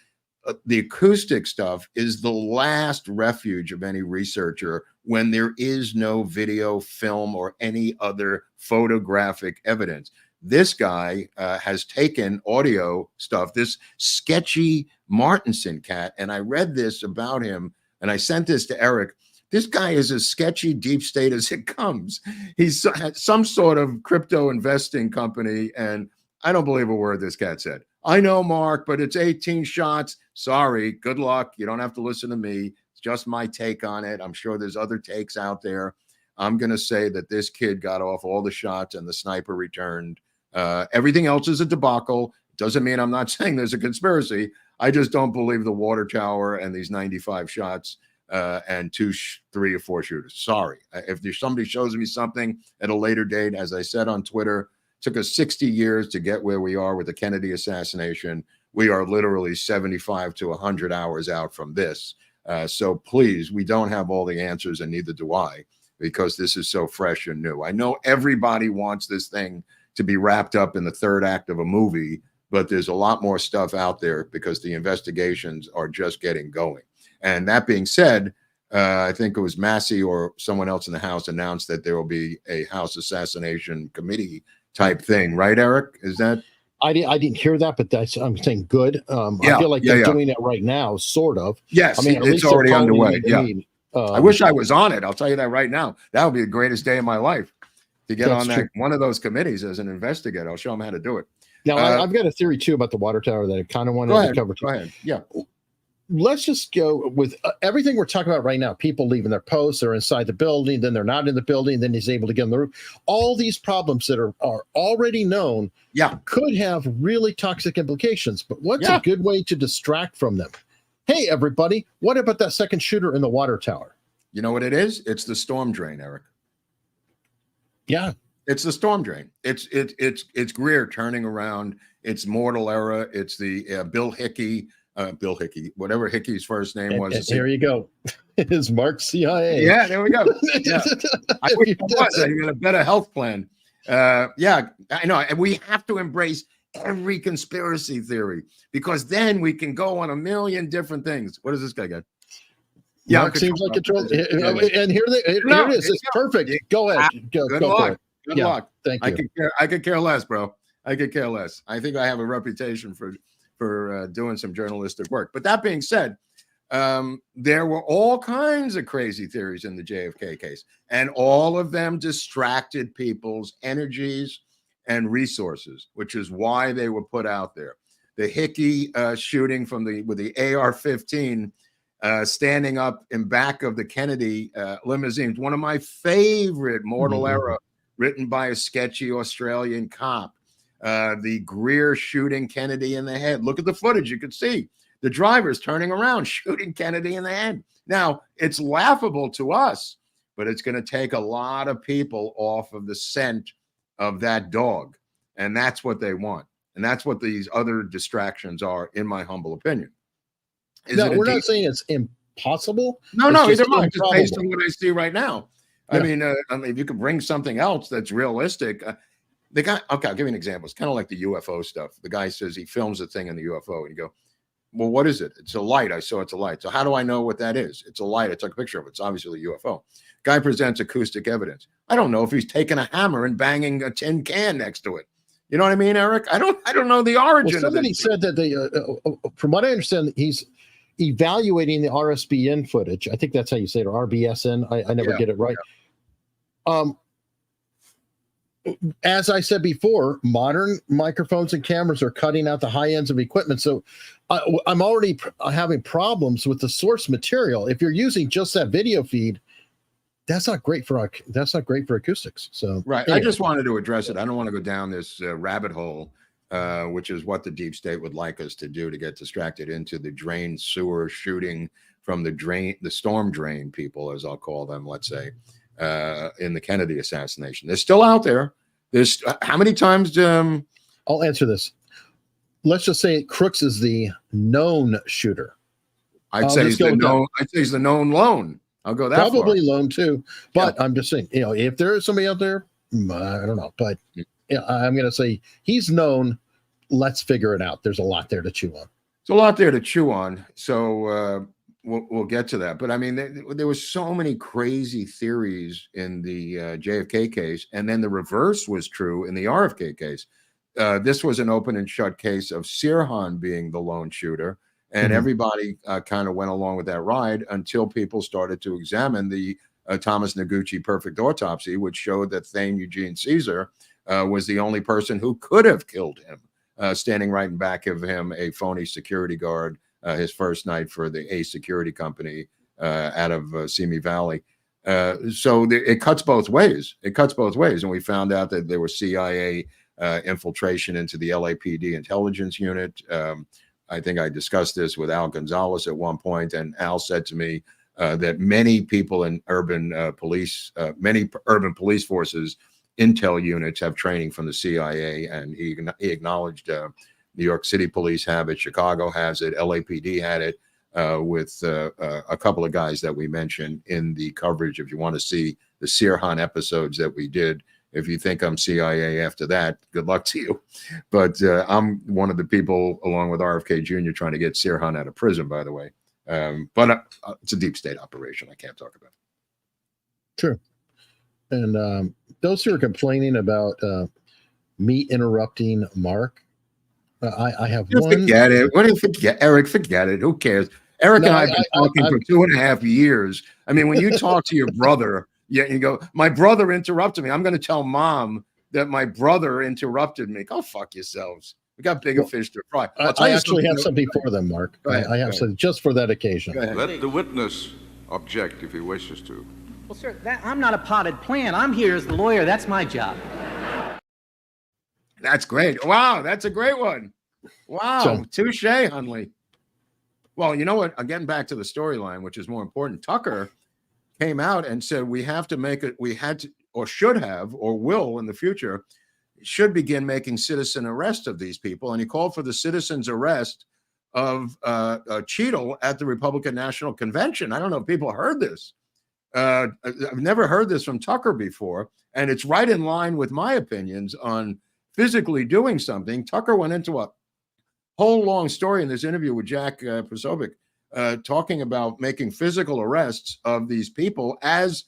[SPEAKER 6] the acoustic stuff is the last refuge of any researcher when there is no video, film, or any other photographic evidence. This guy has taken audio stuff, this sketchy Martinson cat, and I read this about him, and I sent this to Eric. This guy is as sketchy deep state as it comes. He's some sort of crypto investing company, and I don't believe a word this cat said. I know, Mark, but it's 18 shots. Sorry, good luck. You don't have to listen to me. It's just my take on it. I'm sure there's other takes out there. I'm going to say that this kid got off all the shots and the sniper returned. Everything else is a debacle. Doesn't mean I'm not saying there's a conspiracy. I just don't believe the water tower and these 95 shots and 2, 3, or 4 shooters. Sorry. If there's somebody shows me something at a later date, as I said on Twitter, took us 60 years to get where we are with the Kennedy assassination. We are literally 75 to 100 hours out from this. So please, we don't have all the answers, and neither do I, because this is so fresh and new. I know everybody wants this thing to be wrapped up in the third act of a movie, but there's a lot more stuff out there because the investigations are just getting going. And that being said, I think it was Massey or someone else in the House announced that there will be a House assassination committee type thing, right, Eric? Is that?
[SPEAKER 5] I didn't hear that, but I'm saying good. I feel like they're doing it right now, sort of.
[SPEAKER 6] Yes,
[SPEAKER 5] I mean,
[SPEAKER 6] it's already underway. I wish I was on it. I'll tell you that right now. That would be the greatest day of my life, to get on that one of those committees as an investigator. I'll show them how to do it.
[SPEAKER 5] Now, I've got a theory, too, about the water tower that I kind of wanted to cover.
[SPEAKER 6] Go ahead. Yeah.
[SPEAKER 5] Let's just go with everything we're talking about right now. People leaving their posts, they're inside the building, then they're not in the building, then he's able to get on the roof. All these problems that are already known could have really toxic implications. But what's a good way to distract from them? Hey, everybody, what about that second shooter in the water tower?
[SPEAKER 6] You know what it is? It's the storm drain, Eric.
[SPEAKER 5] Yeah.
[SPEAKER 6] It's the storm drain. It's Greer turning around. It's mortal era. It's the Bill Hickey, whatever Hickey's first name was.
[SPEAKER 5] And here you go. It is Mark CIA.
[SPEAKER 6] Yeah, there we go. Yeah. I wish it was. I got a better health plan. Yeah, I know. And we have to embrace every conspiracy theory, because then we can go on a million different things. What does this guy got? Yeah,
[SPEAKER 5] Mark seems like control. And here
[SPEAKER 6] No,
[SPEAKER 5] it is. It's perfect. Go ahead. Go
[SPEAKER 6] Good
[SPEAKER 5] for
[SPEAKER 6] luck.
[SPEAKER 5] it.
[SPEAKER 6] Good
[SPEAKER 5] Yeah,
[SPEAKER 6] luck.
[SPEAKER 5] thank you.
[SPEAKER 6] I could care less, bro. I could care less. I think I have a reputation for doing some journalistic work. But that being said, there were all kinds of crazy theories in the JFK case, and all of them distracted people's energies and resources, which is why they were put out there. The Hickey shooting with the AR-15 standing up in back of the Kennedy limousine, one of my favorite mortal era, written by a sketchy Australian cop. The Greer shooting Kennedy in the head. Look at the footage. You can see the drivers turning around, shooting Kennedy in the head. Now, it's laughable to us, but it's going to take a lot of people off of the scent of that dog. And that's what they want. And that's what these other distractions are, in my humble opinion.
[SPEAKER 5] We're not saying it's impossible.
[SPEAKER 6] No,
[SPEAKER 5] it's
[SPEAKER 6] either one. Just based on what I see right now.
[SPEAKER 5] Yeah.
[SPEAKER 6] I mean, if you could bring something else that's realistic. The guy, okay, I'll give you an example. It's kind of like the UFO stuff. The guy says he films a thing in the UFO, and you go, well, what is it? It's a light. I saw it's a light. So how do I know what that is? It's a light. I took a picture of it. It's obviously a UFO. Guy presents acoustic evidence. I don't know if he's taking a hammer and banging a tin can next to it. You know what I mean, Eric? I don't know the origin.
[SPEAKER 5] Well, somebody said that they, from what I understand, he's evaluating the RSBN footage. I think that's how you say it, or RBSN. I never get it right. Yeah. As I said before, modern microphones and cameras are cutting out the high ends of equipment. So I'm already having problems with the source material. If you're using just that video feed, that's not great for acoustics. So
[SPEAKER 6] right.
[SPEAKER 5] Anyway.
[SPEAKER 6] I just wanted to address it. I don't want to go down this rabbit hole, which is what the deep state would like us to do, to get distracted into the drain sewer shooting from the storm drain people, as I'll call them, let's say, in the Kennedy assassination. They're still out there. There's how many times?
[SPEAKER 5] I'll answer this. Let's just say Crooks is the known shooter.
[SPEAKER 6] I'd say he's the known lone. I'll go that
[SPEAKER 5] probably
[SPEAKER 6] far.
[SPEAKER 5] lone too. But I'm just saying, if there is somebody out there, I don't know. But I'm going to say he's known. Let's figure it out. There's a lot there to chew on.
[SPEAKER 6] There's a lot there to chew on. So we'll get to that. But I mean, there were so many crazy theories in the JFK case, and then the reverse was true in the RFK case. This was an open and shut case of Sirhan being the lone shooter, and everybody kind of went along with that ride until people started to examine the Thomas Noguchi perfect autopsy, which showed that Thane Eugene Caesar was the only person who could have killed him, standing right in back of him, a phony security guard, his first night for the A security company out of Simi Valley. So it cuts both ways. And we found out that there was CIA infiltration into the LAPD intelligence unit. I think I discussed this with Al Gonzalez at one point, and Al said to me that many people in urban police forces, intel units have training from the CIA, and he acknowledged New York City police have it, Chicago has it, LAPD had it, with a couple of guys that we mentioned in the coverage. If you want to see the Sirhan episodes that we did, if you think I'm CIA after that, good luck to you. But I'm one of the people, along with RFK Jr., trying to get Sirhan out of prison, by the way. But it's a deep state operation. I can't talk about it.
[SPEAKER 5] True. And those who are complaining about me interrupting Mark, I have one.
[SPEAKER 6] Forget it. What do you forget? Eric, forget it. Who cares? Eric and I have been talking for 2.5 years. I mean, when you talk to your brother, you go, my brother interrupted me. I'm going to tell mom that my brother interrupted me. Go fuck yourselves. We got bigger fish to fry.
[SPEAKER 5] I actually have something for them, Mark. I have something just for that occasion.
[SPEAKER 8] Let the witness object if he wishes to.
[SPEAKER 2] Well, sir, I'm not a potted plant. I'm here as the lawyer. That's my job.
[SPEAKER 6] That's great. Wow, that's a great one. Wow, touche, Hunley. Well, you know what? Getting back to the storyline, which is more important, Tucker came out and said we have to make it. We had to, or should have, or will in the future, should begin making citizen arrest of these people. And he called for the citizen's arrest of Cheadle at the Republican National Convention. I don't know if people heard this. I've never heard this from Tucker before, and it's right in line with my opinions on physically doing something. Tucker went into a whole long story in this interview with Jack Posobiec talking about making physical arrests of these people as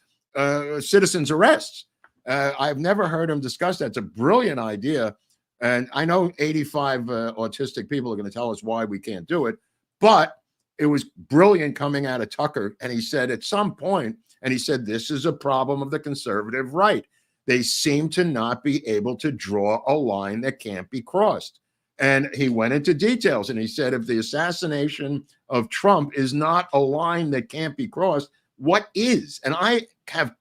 [SPEAKER 6] citizens' arrests. I've never heard him discuss that. It's a brilliant idea. And I know 85 autistic people are going to tell us why we can't do it, but it was brilliant coming out of Tucker. And he said at some point, and he said, this is a problem of the conservative right. They seem to not be able to draw a line that can't be crossed. And he went into details and he said, if the assassination of Trump is not a line that can't be crossed, what is? And I have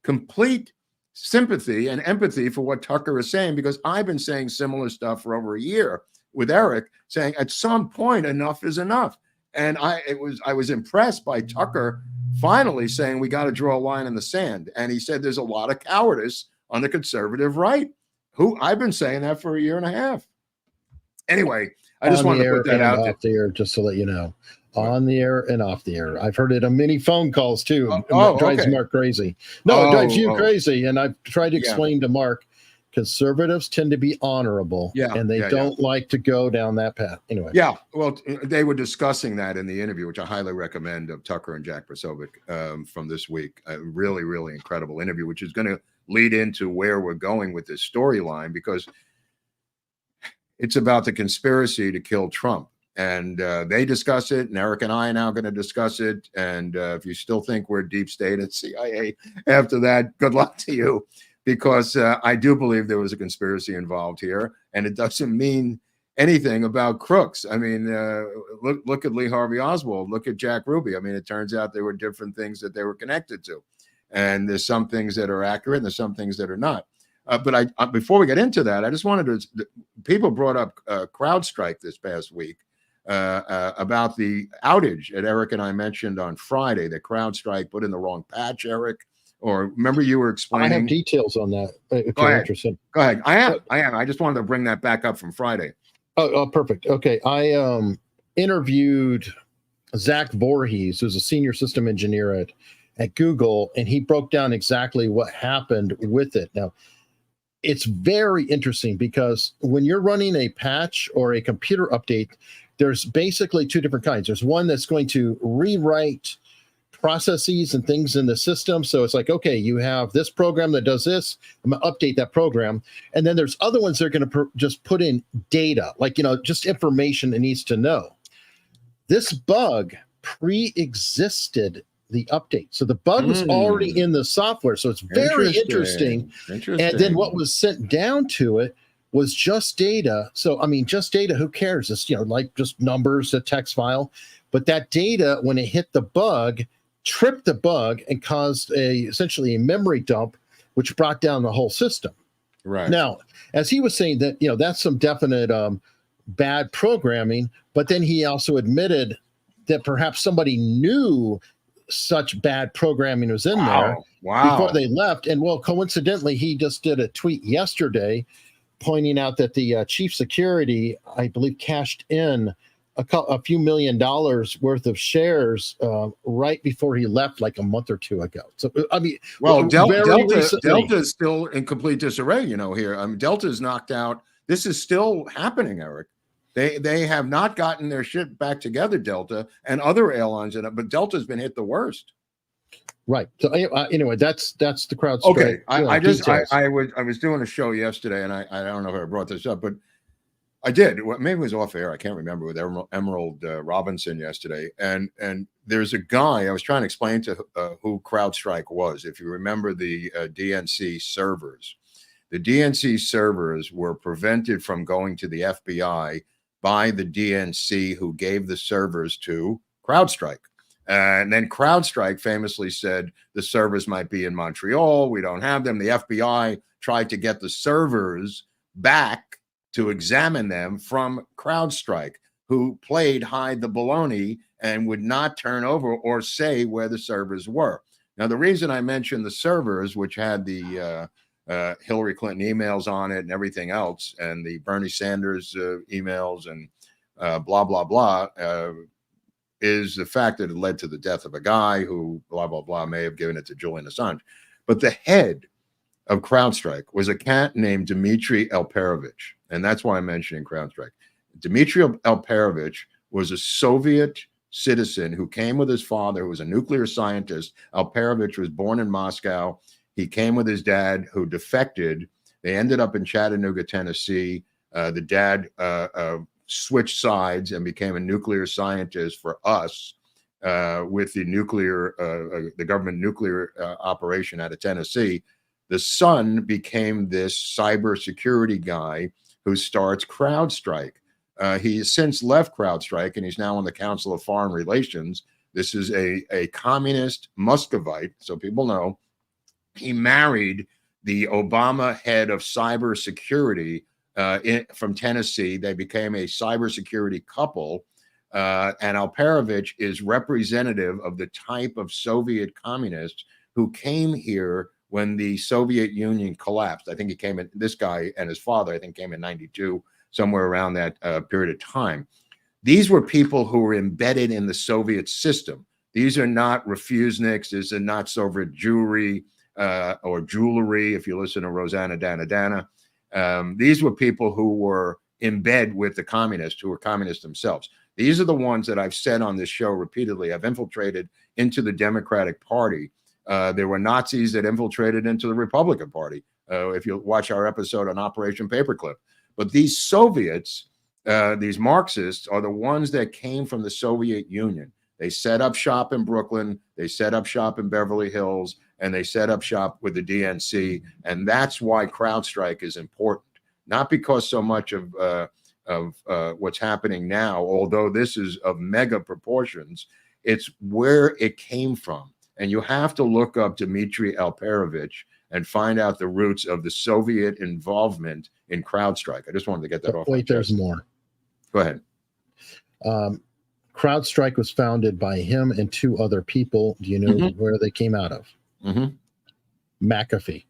[SPEAKER 6] complete sympathy and empathy for what Tucker is saying, because I've been saying similar stuff for over a year with Eric, saying at some point enough is enough. And I was impressed by Tucker finally saying we got to draw a line in the sand. And he said there's a lot of cowardice on the conservative right. I've been saying that for a year and a half. Anyway, I just wanted to put that out
[SPEAKER 5] there just to let you know. On the air and off the air. I've heard it on many phone calls too. It drives Mark crazy. No, it drives you crazy. And I've tried to explain to Mark, conservatives tend to be honorable, and they don't like to go down that path. Anyway.
[SPEAKER 6] Yeah, well, they were discussing that in the interview, which I highly recommend, of Tucker and Jack Posobiec from this week. A really, really incredible interview, which is going to lead into where we're going with this storyline, because it's about the conspiracy to kill Trump. And they discuss it, and Eric and I are now going to discuss it. And if you still think we're deep state at CIA after that, good luck to you, because I do believe there was a conspiracy involved here, and it doesn't mean anything about crooks. I mean, look at Lee Harvey Oswald, look at Jack Ruby. I mean, it turns out there were different things that they were connected to, and there's some things that are accurate, and there's some things that are not. But before we get into that, I just wanted to. People brought up CrowdStrike this past week. About the outage that Eric and I mentioned on Friday, that CrowdStrike put in the wrong patch, Eric. Or remember you were explaining.
[SPEAKER 5] I have details on that. If
[SPEAKER 6] Go
[SPEAKER 5] you're
[SPEAKER 6] ahead.
[SPEAKER 5] interested.
[SPEAKER 6] Go ahead. I am. I just wanted to bring that back up from Friday.
[SPEAKER 5] Oh, perfect. Okay. I interviewed Zach Voorhees, who's a senior system engineer at Google, and he broke down exactly what happened with it. Now, it's very interesting because when you're running a patch or a computer update, there's basically two different kinds. There's one that's going to rewrite processes and things in the system. So it's like, okay, you have this program that does this. I'm going to update that program. And then there's other ones that are going to just put in data, like, just information it needs to know. This bug pre-existed the update. So the bug was already in the software. So it's very interesting. And then what was sent down to it was just data. So, I mean, just data, who cares? It's, like just numbers, a text file. But that data, when it hit the bug, tripped the bug and caused essentially a memory dump, which brought down the whole system.
[SPEAKER 6] Right.
[SPEAKER 5] Now, as he was saying that, that's some definite bad programming, but then he also admitted that perhaps somebody knew such bad programming was in there before they left. And well, coincidentally, he just did a tweet yesterday pointing out that the chief security, I believe, cashed in a few $1 million worth of shares right before he left, like a month or two ago. So, I mean,
[SPEAKER 6] well, Delta is still in complete disarray, here. I mean, Delta is knocked out. This is still happening, Eric. They have not gotten their shit back together, Delta, and other airlines, but Delta's been hit the worst.
[SPEAKER 5] Right. So anyway, that's the CrowdStrike.
[SPEAKER 6] Okay. I was doing a show yesterday, and I don't know if I brought this up, but I did. Maybe it was off air. I can't remember, with Emerald Robinson yesterday. And there's a guy, I was trying to explain to who CrowdStrike was. If you remember the DNC servers, the DNC servers were prevented from going to the FBI by the DNC, who gave the servers to CrowdStrike. And then CrowdStrike famously said the servers might be in Montreal. We don't have them. The FBI tried to get the servers back to examine them from CrowdStrike, who played hide the baloney and would not turn over or say where the servers were. Now, the reason I mentioned the servers, which had the Hillary Clinton emails on it and everything else, and the Bernie Sanders emails and blah, blah, blah, is the fact that it led to the death of a guy who, blah, blah, blah, may have given it to Julian Assange. But the head of CrowdStrike was a cat named Dmitry Alperovich. And that's why I'm mentioning CrowdStrike. Dmitry Alperovich was a Soviet citizen who came with his father, who was a nuclear scientist. Alperovich was born in Moscow. He came with his dad, who defected. They ended up in Chattanooga, Tennessee. The dad switched sides and became a nuclear scientist for us with the government nuclear operation out of Tennessee. The son became this cybersecurity guy who starts CrowdStrike. He has since left CrowdStrike, and he's now on the Council of Foreign Relations. This is a communist Muscovite, so people know. He married the Obama head of cybersecurity from Tennessee. They became a cybersecurity couple, and Alperovich is representative of the type of Soviet communists who came here when the Soviet Union collapsed. I think he came in, this guy and his father, I think, came in 92, somewhere around that period of time. These were people who were embedded in the Soviet system. These are not refuseniks. These are not Soviet jewelry or jewelry, if you listen to Rosanna Dana. These were people who were in bed with the communists, who were communists themselves. These are the ones that I've said on this show repeatedly have infiltrated into the Democratic Party. There were Nazis that infiltrated into the Republican Party, if you watch our episode on Operation Paperclip. But these Soviets, these Marxists, are the ones that came from the Soviet Union. They set up shop in Brooklyn, they set up shop in Beverly Hills, and they set up shop with the DNC. And that's why CrowdStrike is important. Not because so much of what's happening now, although this is of mega proportions, it's where it came from. And you have to look up Dmitry Alperovich and find out the roots of the Soviet involvement in CrowdStrike. I just wanted to get that off.
[SPEAKER 5] Wait, there's more.
[SPEAKER 6] Go ahead.
[SPEAKER 5] CrowdStrike was founded by him and two other people. Do you know where they came out of? McAfee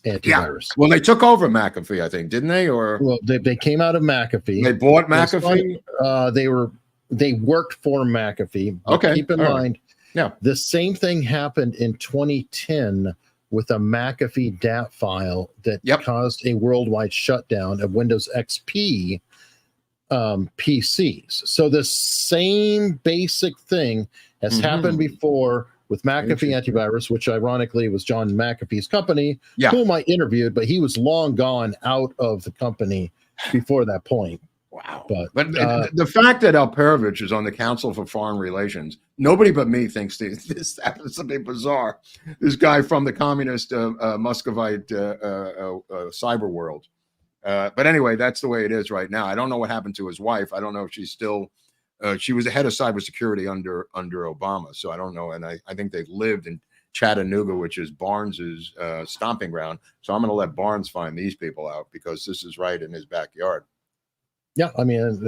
[SPEAKER 5] antivirus.
[SPEAKER 6] Yeah. Well, they took over McAfee, I think, didn't they? Or
[SPEAKER 5] well, they came out of McAfee.
[SPEAKER 6] They bought McAfee.
[SPEAKER 5] They worked for McAfee. But
[SPEAKER 6] okay.
[SPEAKER 5] Keep in mind,
[SPEAKER 6] yeah,
[SPEAKER 5] the same thing happened in 2010 with a McAfee DAT file that caused a worldwide shutdown of Windows XP PCs. So the same basic thing has happened before with McAfee antivirus, which ironically was John McAfee's company, whom I interviewed, but he was long gone out of the company before that point.
[SPEAKER 6] Wow. But the fact that Alperovich is on the Council for Foreign Relations, nobody but me thinks this is something bizarre. This guy from the communist Muscovite cyber world. But anyway, that's the way it is right now. I don't know what happened to his wife. I don't know if she's still, she was the head of cybersecurity under Obama. So I don't know. And I think they've lived in Chattanooga, which is Barnes's stomping ground. So I'm going to let Barnes find these people out because this is right in his backyard.
[SPEAKER 5] Yeah, I mean,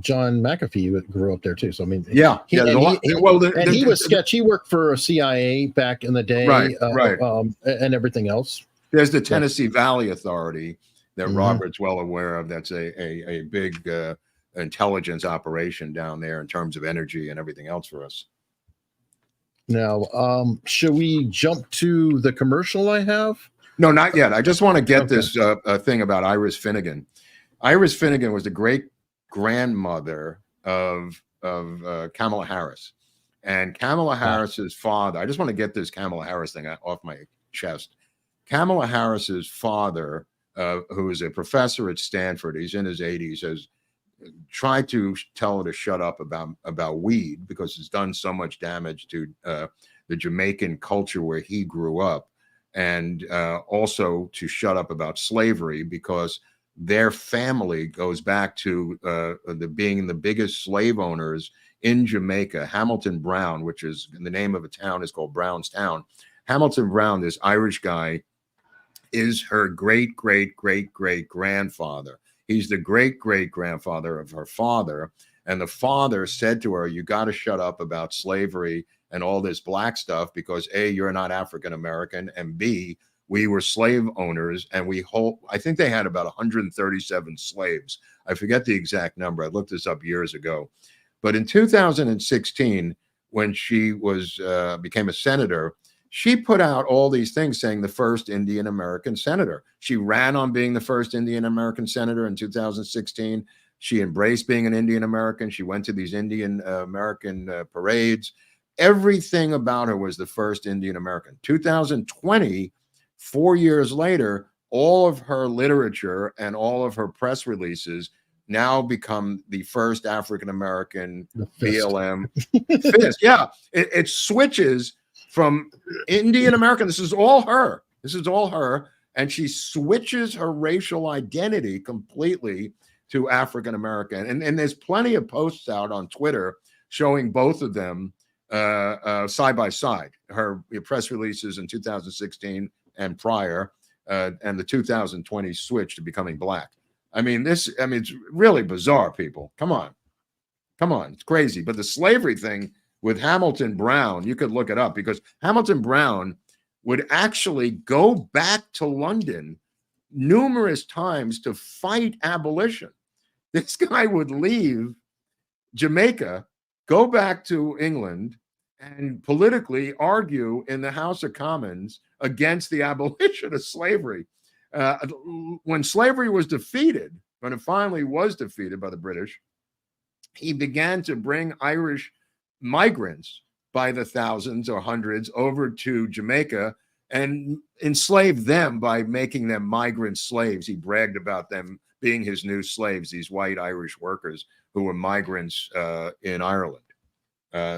[SPEAKER 5] John McAfee grew up there too. So I mean,
[SPEAKER 6] he
[SPEAKER 5] was sketch. He worked for CIA back in the day,
[SPEAKER 6] right.
[SPEAKER 5] And everything else.
[SPEAKER 6] There's the Tennessee Valley Authority that Robert's well aware of. That's a big intelligence operation down there in terms of energy and everything else for us.
[SPEAKER 5] Now, should we jump to the commercial I have?
[SPEAKER 6] No, not yet. I just want to get this thing about Iris Finnegan. Iris Finnegan was the great grandmother of Kamala Harris, and Kamala Harris's father. I just want to get this Kamala Harris thing off my chest. Kamala Harris's father, who is a professor at Stanford, he's in his 80s, has tried to tell her to shut up about weed because it's done so much damage to the Jamaican culture where he grew up, and also to shut up about slavery because their family goes back to being the biggest slave owners in Jamaica. Hamilton Brown, which is the name of a town, is called Brownstown. Hamilton Brown, this Irish guy, is her great grandfather. He's the great grandfather of her father. And the father said to her, you got to shut up about slavery and all this black stuff because A, you're not African American, and B, we were slave owners, and I think they had about 137 slaves. I forget the exact number. I looked this up years ago. But in 2016, when she became a senator, she put out all these things saying the first Indian American senator. She ran on being the first Indian American senator in 2016. She embraced being an Indian American. She went to these Indian American parades. Everything about her was the first Indian American. 2020, 4 years later, all of her literature and all of her press releases now become the first African American BLM fist. Yeah, it switches from Indian American. This is all her. This is all her. And she switches her racial identity completely to African American. And there's plenty of posts out on Twitter showing both of them side by side. Her press releases in 2016 and prior, and the 2020 switch to becoming black. I mean, it's really bizarre, people. Come on. It's crazy. But the slavery thing with Hamilton Brown, you could look it up, because Hamilton Brown would actually go back to London numerous times to fight abolition. This guy would leave Jamaica, go back to England, and politically argue in the House of Commons against the abolition of slavery. When slavery was defeated, when it finally was defeated by the British, he began to bring Irish migrants by the thousands or hundreds over to Jamaica and enslaved them by making them migrant slaves. He bragged about them being his new slaves, these white Irish workers who were migrants in Ireland.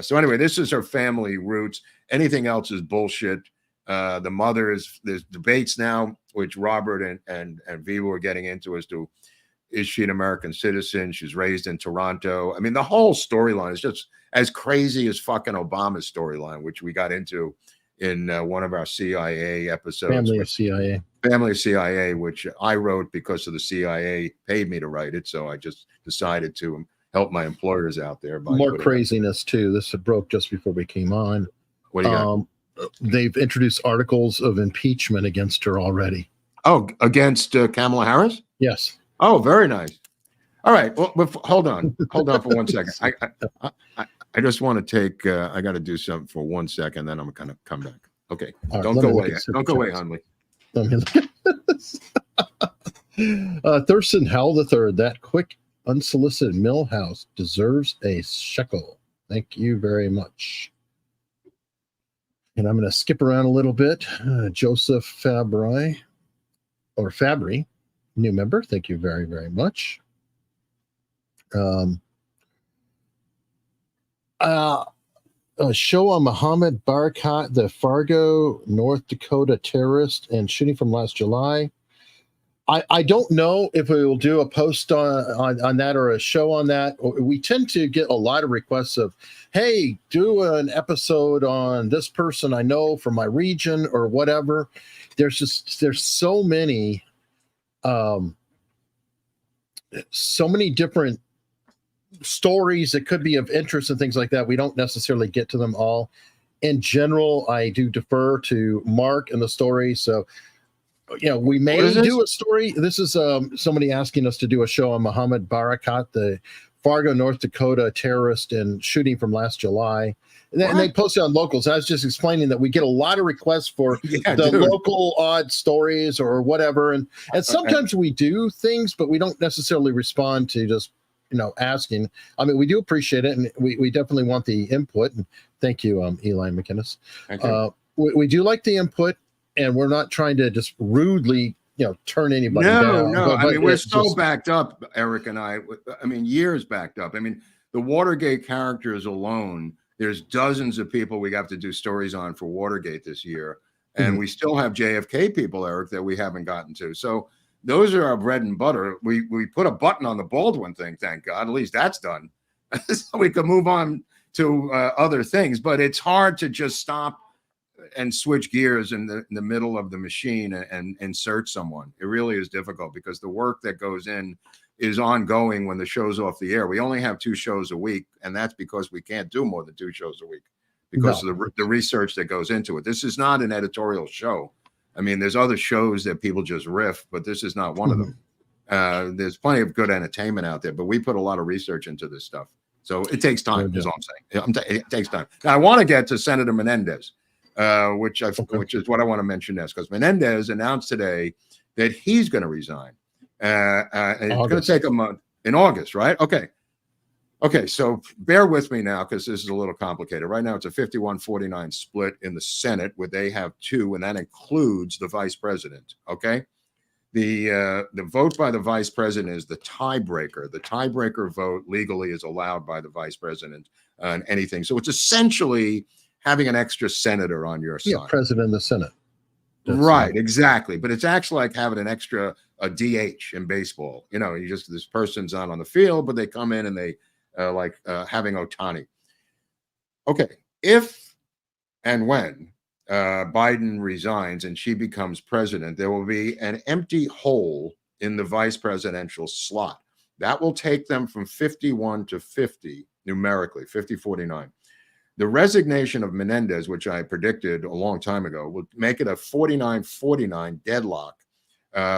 [SPEAKER 6] So anyway, this is her family roots. Anything else is bullshit. The mother there's debates now, which Robert and Viva are getting into, as to, is she an American citizen? She's raised in Toronto. I mean, the whole storyline is just as crazy as fucking Obama's storyline, which we got into in one of our CIA episodes.
[SPEAKER 5] Family of CIA, which I wrote because of the CIA paid me to write it. So I just decided to help my employers out there. More craziness too. This broke just before we came on.
[SPEAKER 6] What do you got?
[SPEAKER 5] They've introduced articles of impeachment against her already.
[SPEAKER 6] Oh, against Kamala Harris?
[SPEAKER 5] Yes.
[SPEAKER 6] Oh, very nice. All right. Well, hold on for 1 second. I just want to take. I got to do something for 1 second, then I'm going to come back. Okay.
[SPEAKER 5] Right,
[SPEAKER 6] don't go away. Don't go away, Hunley.
[SPEAKER 5] Let me look at this. Thurston Howell III, that quick, unsolicited Millhouse deserves a shekel. Thank you very much. And I'm going to skip around a little bit. Joseph Fabry, new member. Thank you very, very much. A show on Mohammed Barakat, the Fargo, North Dakota terrorist and shooting from last July. I don't know if we will do a post on that or a show on that. We tend to get a lot of requests of, hey, do an episode on this person I know from my region or whatever. There's so many different stories that could be of interest and things like that. We don't necessarily get to them all. In general, I do defer to Mark and the story. So, we may do a story. This is somebody asking us to do a show on Mohammed Barakat, the Fargo, North Dakota terrorist and shooting from last July. And they posted on Locals. I was just explaining that we get a lot of requests for local odd stories or whatever. And sometimes we do things, but we don't necessarily respond to just, asking. I mean, we do appreciate it. And we definitely want the input. And thank you, Eli McInnes. We do like the input. And we're not trying to just rudely, turn anybody down.
[SPEAKER 6] No. I mean, we're so backed up, Eric and I. I mean, years backed up. I mean, the Watergate characters alone, there's dozens of people we have to do stories on for Watergate this year. And we still have JFK people, Eric, that we haven't gotten to. So those are our bread and butter. We put a button on the Baldwin thing, thank God. At least that's done. So we can move on to other things. But it's hard to just stop and switch gears in the middle of the machine and insert someone. It really is difficult because the work that goes in is ongoing when the show's off the air. We only have 2 shows a week, and that's because we can't do more than 2 shows a week because of the research that goes into it. This is not an editorial show. I mean, there's other shows that people just riff, but this is not one of them. There's plenty of good entertainment out there, but we put a lot of research into this stuff. So it takes time, is all I'm saying. It takes time. Now, I want to get to Senator Menendez. Which is what I want to mention next, because Menendez announced today that he's going to resign. It's going to take a month. in August, right? Okay. Okay, so bear with me now because this is a little complicated. Right now, it's a 51-49 split in the Senate, where they have 2, and that includes the vice president. Okay, the vote by the vice president is the tiebreaker. The tiebreaker vote legally is allowed by the vice president on anything. So it's essentially having an extra senator on your side.
[SPEAKER 5] Yeah, president of the Senate.
[SPEAKER 6] Right, exactly. But it's actually like having an extra DH in baseball. You know, you just this person's not on the field, but they come in and they. Having Ohtani. Okay, if and when Biden resigns and she becomes president, there will be an empty hole in the vice presidential slot. That will take them from 51 to 50 numerically, 50-49. The resignation of Menendez, which I predicted a long time ago, will make it a 49-49 deadlock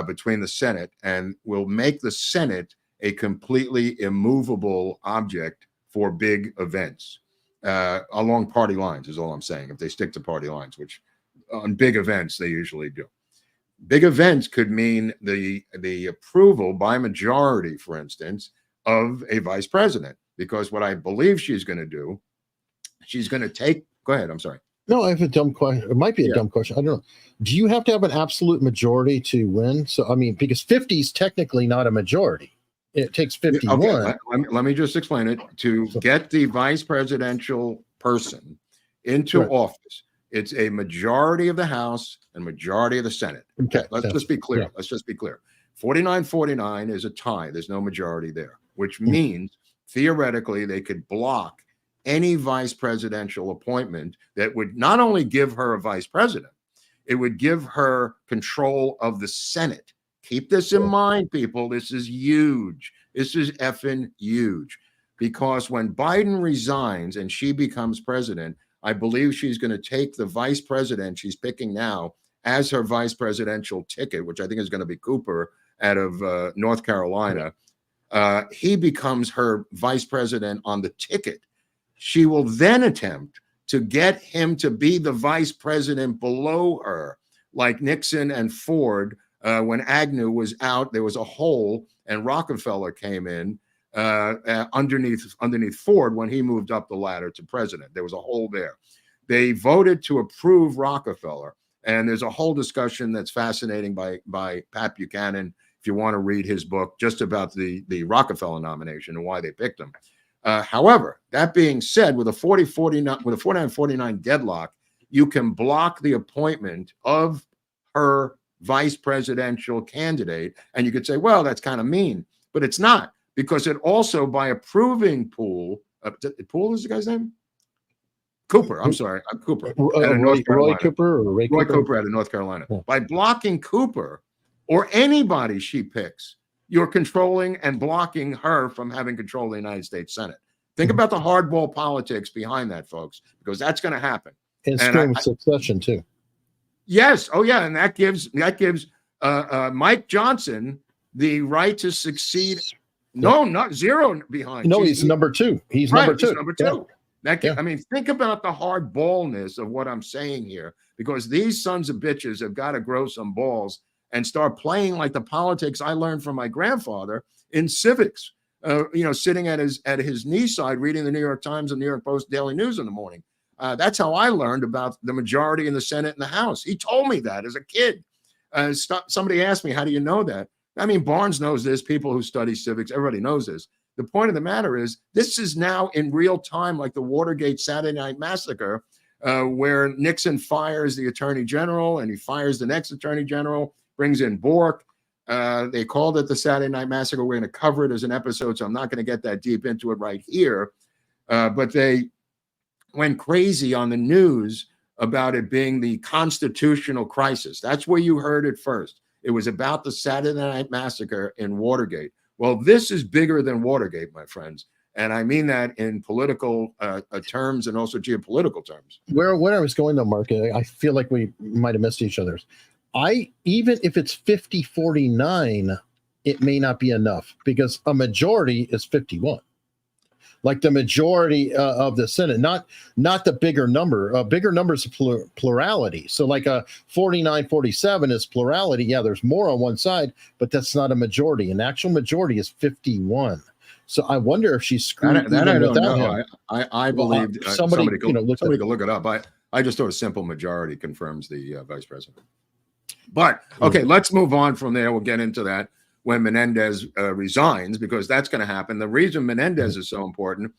[SPEAKER 6] between the Senate, and will make the Senate a completely immovable object for big events along party lines is all I'm saying. If they stick to party lines, which on big events they usually do. Big events could mean the approval by majority, for instance, of a vice president, because what I believe she's going to do, she's going to take. Go ahead. I'm sorry.
[SPEAKER 5] No, I have a dumb question. It might be a dumb question. I don't know. Do you have to have an absolute majority to win? So I mean, because 50 is technically not a majority. It takes 51.
[SPEAKER 6] Okay, let me just explain it. To get the vice presidential person into office, it's a majority of the House and majority of the Senate.
[SPEAKER 5] Okay,
[SPEAKER 6] let's just be clear. Let's just be clear. 49-49 is a tie. There's no majority there, which means theoretically they could block any vice presidential appointment that would not only give her a vice president, it would give her control of the Senate. Keep this in mind, people. This is huge. This is effing huge. Because when Biden resigns and she becomes president, I believe she's going to take the vice president she's picking now as her vice presidential ticket, which I think is going to be Cooper out of North Carolina. He becomes her vice president on the ticket. She will then attempt to get him to be the vice president below her, like Nixon and Ford. When Agnew was out, there was a hole, and Rockefeller came in underneath Ford when he moved up the ladder to president. There was a hole there. They voted to approve Rockefeller, and there's a whole discussion that's fascinating by Pat Buchanan, if you want to read his book, just about the Rockefeller nomination and why they picked him. However, that being said, with a 49-49 deadlock, you can block the appointment of her vice presidential candidate, and you could say, well, that's kind of mean, but it's not, because it also, by approving Poole is the guy's name? Cooper. I'm sorry, Cooper.
[SPEAKER 5] Roy Cooper or Ray
[SPEAKER 6] Roy
[SPEAKER 5] Cooper?
[SPEAKER 6] Cooper out of North Carolina.
[SPEAKER 5] Yeah.
[SPEAKER 6] By blocking Cooper or anybody she picks, you're controlling and blocking her from having control of the United States Senate. Think about the hardball politics behind that, folks, because that's going to happen.
[SPEAKER 5] And stream succession too.
[SPEAKER 6] Yes. Oh, yeah. And that gives Mike Johnson the right to succeed. No, not zero behind.
[SPEAKER 5] No, he's number 2. He's
[SPEAKER 6] right,
[SPEAKER 5] number 2.
[SPEAKER 6] He's number 2. I mean, think about the hardballness of what I'm saying here, because these sons of bitches have got to grow some balls and start playing like the politics I learned from my grandfather in civics. Sitting at his knee side, reading the New York Times and New York Post Daily News in the morning. That's how I learned about the majority in the Senate and the House. He told me that as a kid. Somebody asked me, how do you know that? I mean, Barnes knows this. People who study civics, everybody knows this. The point of the matter is, this is now in real time, like the Watergate Saturday Night Massacre, where Nixon fires the attorney general and he fires the next attorney general, brings in Bork. They called it the Saturday Night Massacre. We're going to cover it as an episode, so I'm not going to get that deep into it right here. But they went crazy on the news about it being the constitutional crisis. That's where you heard it first. It was about the Saturday Night Massacre in Watergate. Well, this is bigger than Watergate, my friends. And I mean that in political terms and also geopolitical terms.
[SPEAKER 5] Where I was going though, Mark, I feel like we might have missed each other's. Even if it's 50-49, it may not be enough, because a majority is 51. like the majority of the Senate, not the bigger number. Bigger numbers of plurality. So like a 49-47 is plurality. Yeah, there's more on one side, but that's not a majority. An actual majority is 51. So I wonder if she's screwed
[SPEAKER 6] That I don't
[SPEAKER 5] without
[SPEAKER 6] know.
[SPEAKER 5] him.
[SPEAKER 6] I believe
[SPEAKER 5] somebody
[SPEAKER 6] can
[SPEAKER 5] look
[SPEAKER 6] look it up. I just thought a simple majority confirms the vice president. But okay, let's move on from there. We'll get into that when Menendez resigns, because that's going to happen. The reason Menendez is so important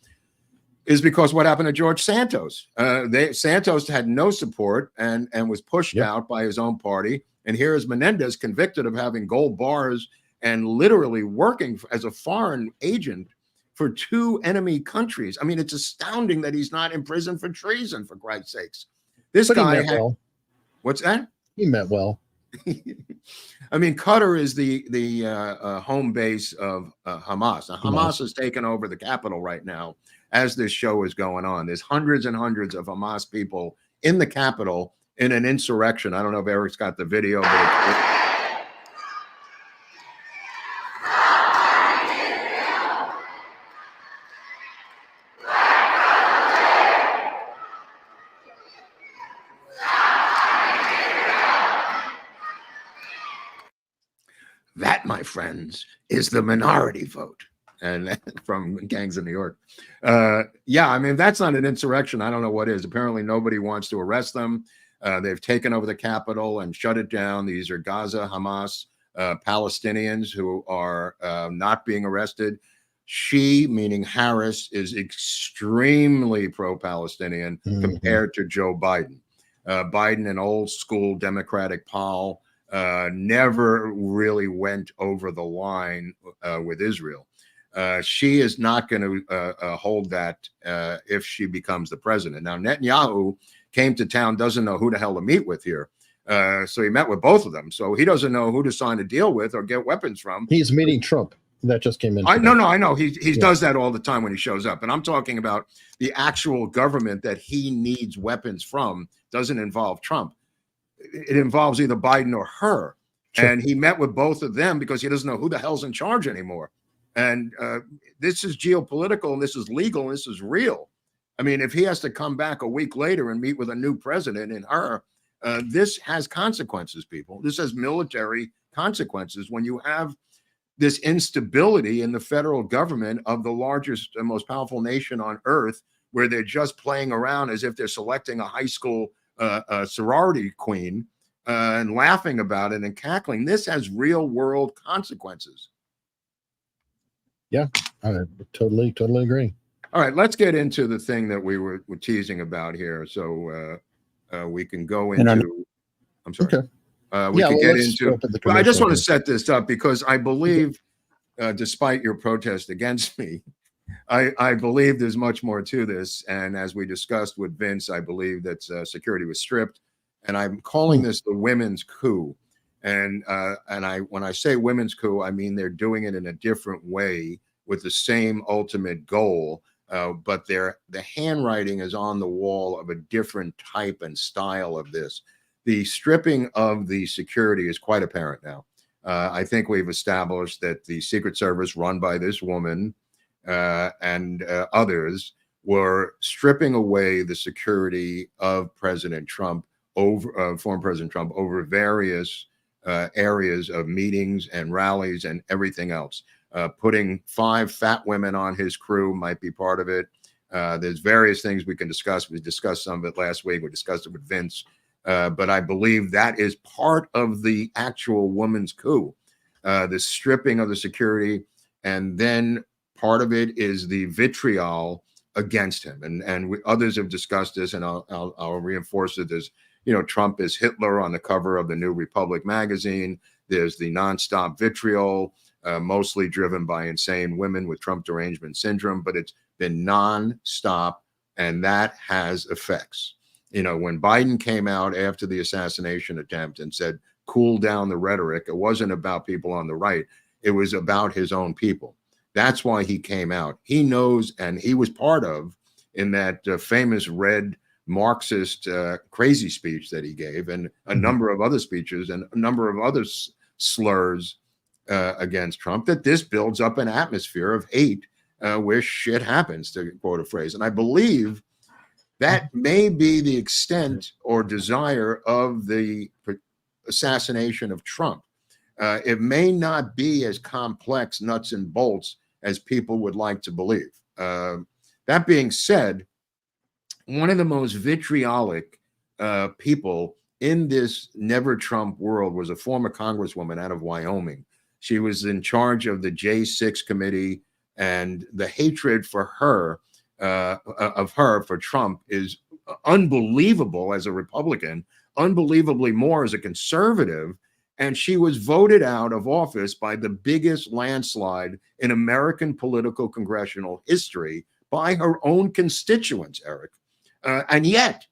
[SPEAKER 6] is because what happened to George Santos. Santos had no support and was pushed out by his own party. And here is Menendez convicted of having gold bars and literally working as a foreign agent for 2 enemy countries. I mean, it's astounding that he's not in prison for treason, for Christ's sakes. This guy
[SPEAKER 5] well.
[SPEAKER 6] What's that?
[SPEAKER 5] He meant well.
[SPEAKER 6] I mean, Qatar is the home base of Hamas. Now, Hamas has taken over the capital right now as this show is going on. There's hundreds and hundreds of Hamas people in the capital in an insurrection. I don't know if Eric's got the video, but that, my friends, is the minority vote. And from Gangs of New York. Yeah, I mean, that's not an insurrection. I don't know what is. Apparently, nobody wants to arrest them. They've taken over the capital and shut it down. These are Gaza, Hamas, Palestinians who are not being arrested. She, meaning Harris, is extremely pro-Palestinian compared to Joe Biden. Biden, an old school Democratic pol, never really went over the line with Israel. She is not going to hold that if she becomes the president. Now, Netanyahu came to town, doesn't know who the hell to meet with here. So he met with both of them. So he doesn't know who to sign a deal with or get weapons from.
[SPEAKER 5] He's meeting Trump. That just came in.
[SPEAKER 6] I know. He does that all the time when he shows up. And I'm talking about the actual government that he needs weapons from doesn't involve Trump. It involves either Biden or her. Sure. And he met with both of them because he doesn't know who the hell's in charge anymore. And this is geopolitical, and this is legal, and this is real. I mean, if he has to come back a week later and meet with a new president and her, this has consequences, people. This has military consequences when you have this instability in the federal government of the largest and most powerful nation on earth, where they're just playing around as if they're selecting a high school sorority queen and laughing about it and cackling. This has real world consequences.
[SPEAKER 5] Yeah, I totally agree.
[SPEAKER 6] All right, let's get into the thing that we were teasing about here, so we can go into. I'm sorry. Okay. We can get into. Well, I just want to set this up because I believe, despite your protest against me, I believe there's much more to this. And as we discussed with Vince, I believe that security was stripped, and I'm calling this the women's coup. And when I say women's coup, I mean they're doing it in a different way with the same ultimate goal, but the handwriting is on the wall of a different type and style of this. The stripping of the security is quite apparent now. I think we've established that the Secret Service, run by this woman and others, were stripping away the security of President Trump over former President Trump over various areas of meetings and rallies and everything else. Putting 5 fat women on his crew might be part of it. There's various things we can discuss. We discussed some of it last week. We discussed it with Vince. But I believe that is part of the actual woman's coup, the stripping of the security. And then part of it is the vitriol against him. And others have discussed this, and I'll reinforce it. There's, Trump is Hitler on the cover of the New Republic magazine. There's the nonstop vitriol, mostly driven by insane women with Trump derangement syndrome, but it's been nonstop, and that has effects. When Biden came out after the assassination attempt and said, cool down the rhetoric, it wasn't about people on the right. It was about his own people. That's why he came out. He knows, and he was part of, in that famous red Marxist crazy speech that he gave, and a number of other speeches and a number of other slurs against Trump, that this builds up an atmosphere of hate where shit happens, to quote a phrase. And I believe that may be the extent or desire of the assassination of Trump. It may not be as complex nuts and bolts as people would like to believe. That being said, one of the most vitriolic people in this never Trump world was a former congresswoman out of Wyoming. She was in charge of the J6 committee, and the hatred for her, for Trump, is unbelievable as a Republican, unbelievably more as a conservative. And she was voted out of office by the biggest landslide in American political congressional history by her own constituents, Eric. And yet,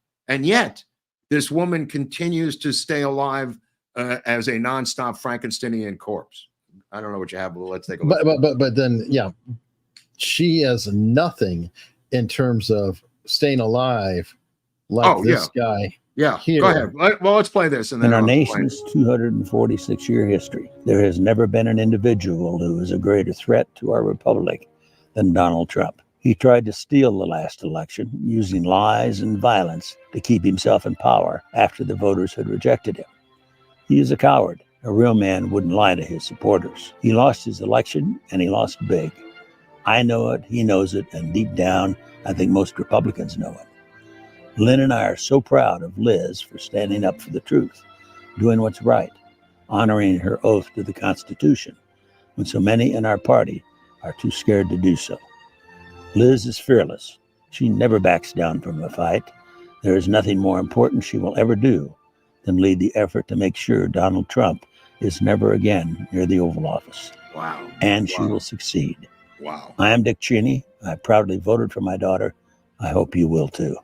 [SPEAKER 6] this woman continues to stay alive as a nonstop Frankensteinian corpse. I don't know what you have, but let's take a look.
[SPEAKER 5] But then, yeah, she has nothing in terms of staying alive like this guy.
[SPEAKER 6] Yeah,
[SPEAKER 5] here.
[SPEAKER 6] Go ahead. Well, let's play this. And then
[SPEAKER 9] in our nation's 246-year history, there has never been an individual who is a greater threat to our republic than Donald Trump. He tried to steal the last election using lies and violence to keep himself in power after the voters had rejected him. He is a coward. A real man wouldn't lie to his supporters. He lost his election, and he lost big. I know it, he knows it, and deep down, I think most Republicans know it. Lynn and I are so proud of Liz for standing up for the truth, doing what's right, honoring her oath to the Constitution, when so many in our party are too scared to do so. Liz is fearless. She never backs down from a fight. There is nothing more important she will ever do than lead the effort to make sure Donald Trump is never again near the Oval Office.
[SPEAKER 6] Wow.
[SPEAKER 9] And she will succeed.
[SPEAKER 6] Wow.
[SPEAKER 9] I am Dick Cheney. I proudly voted for my daughter. I hope you will too.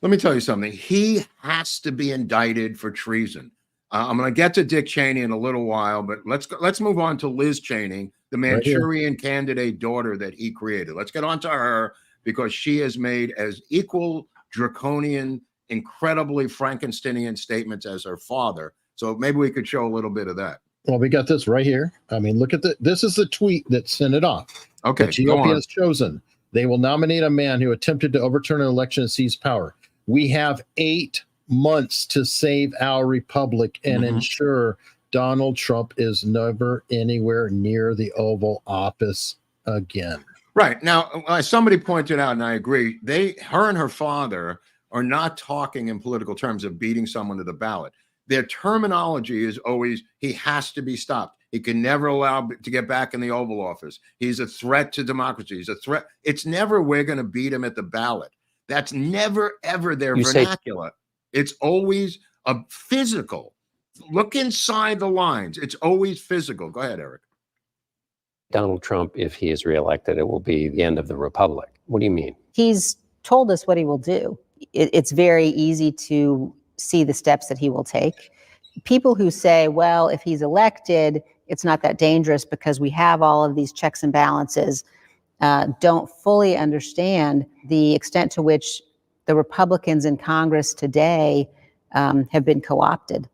[SPEAKER 6] Let me tell you something. He has to be indicted for treason. I'm going to get to Dick Cheney in a little while, but let's move on to Liz Cheney, the Manchurian candidate daughter that he created. Let's get on to her, because she has made as equal draconian, incredibly Frankensteinian statements as her father. So maybe we could show a little bit of that.
[SPEAKER 5] Well, we got this right here. I mean, look at this is the tweet that sent it off.
[SPEAKER 6] Okay,
[SPEAKER 5] the GOP has chosen. They will nominate a man who attempted to overturn an election and seize power. We have 8 months to save our republic and ensure Donald Trump is never anywhere near the Oval Office again.
[SPEAKER 6] Right. Now, somebody pointed out, and I agree, her and her father are not talking in political terms of beating someone to the ballot. Their terminology is always, he has to be stopped. He can never allow to get back in the Oval Office. He's a threat to democracy. He's a threat. It's never, we're going to beat him at the ballot. That's never, ever their vernacular. It's always a physical. Look inside the lines. It's always physical. Go ahead, Eric.
[SPEAKER 10] Donald Trump, if he is reelected, it will be the end of the republic. What do you mean?
[SPEAKER 11] He's told us what he will do. It's very easy to see the steps that he will take. People who say, well, if he's elected, it's not that dangerous because we have all of these checks and balances, don't fully understand the extent to which the Republicans in Congress today have been co-opted.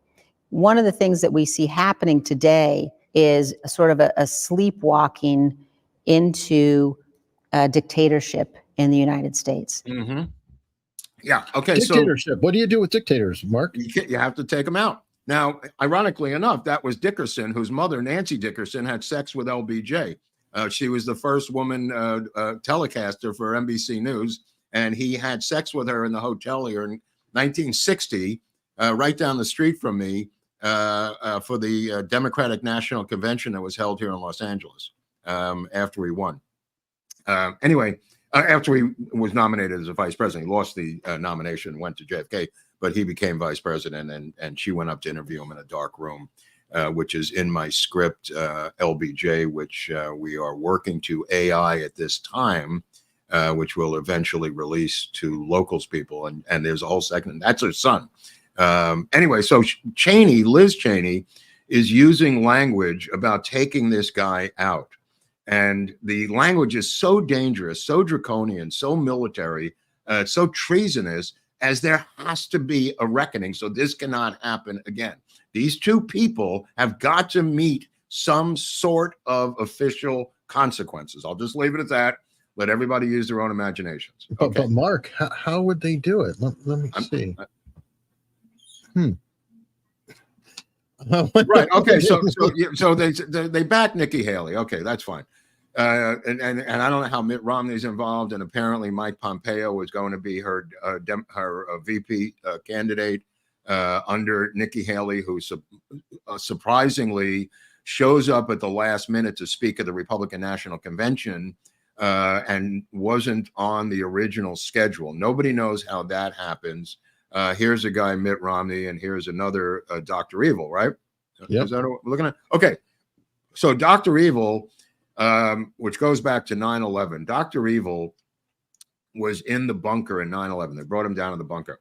[SPEAKER 11] One of the things that we see happening today is a sort of a sleepwalking into dictatorship in the United States.
[SPEAKER 6] Mm-hmm. Yeah. Okay.
[SPEAKER 5] Dictatorship. So what do you do with dictators, Mark?
[SPEAKER 6] You have to take them out. Now, ironically enough, that was Dickerson, whose mother, Nancy Dickerson, had sex with LBJ. She was the first woman telecaster for NBC News, and he had sex with her in the hotel here in 1960, right down the street from me, for the Democratic National Convention that was held here in Los Angeles after he won. After he was nominated as a vice president. He lost the nomination, went to JFK, but he became vice president, and she went up to interview him in a dark room, which is in my script, LBJ, which we are working to AI at this time, which will eventually release to locals people. And there's a whole second, that's her son. So Liz Cheney is using language about taking this guy out. And the language is so dangerous, so draconian, so military, so treasonous, as there has to be a reckoning. So this cannot happen again. These two people have got to meet some sort of official consequences. I'll just leave it at that. Let everybody use their own imaginations.
[SPEAKER 5] Okay. But Mark, how would they do it? Let me see.
[SPEAKER 6] Right. Okay. So they back Nikki Haley. Okay, that's fine. And I don't know how Mitt Romney's involved, and apparently Mike Pompeo is going to be her VP candidate under Nikki Haley, who surprisingly shows up at the last minute to speak at the Republican National Convention and wasn't on the original schedule. Nobody knows how that happens. Here's a guy, Mitt Romney, and here's another Dr. Evil, right?
[SPEAKER 5] Yep.
[SPEAKER 6] Is that what we're looking at? Okay. So Dr. Evil, which goes back to 9/11. Dr. Evil was in the bunker in 9/11. They brought him down to the bunker.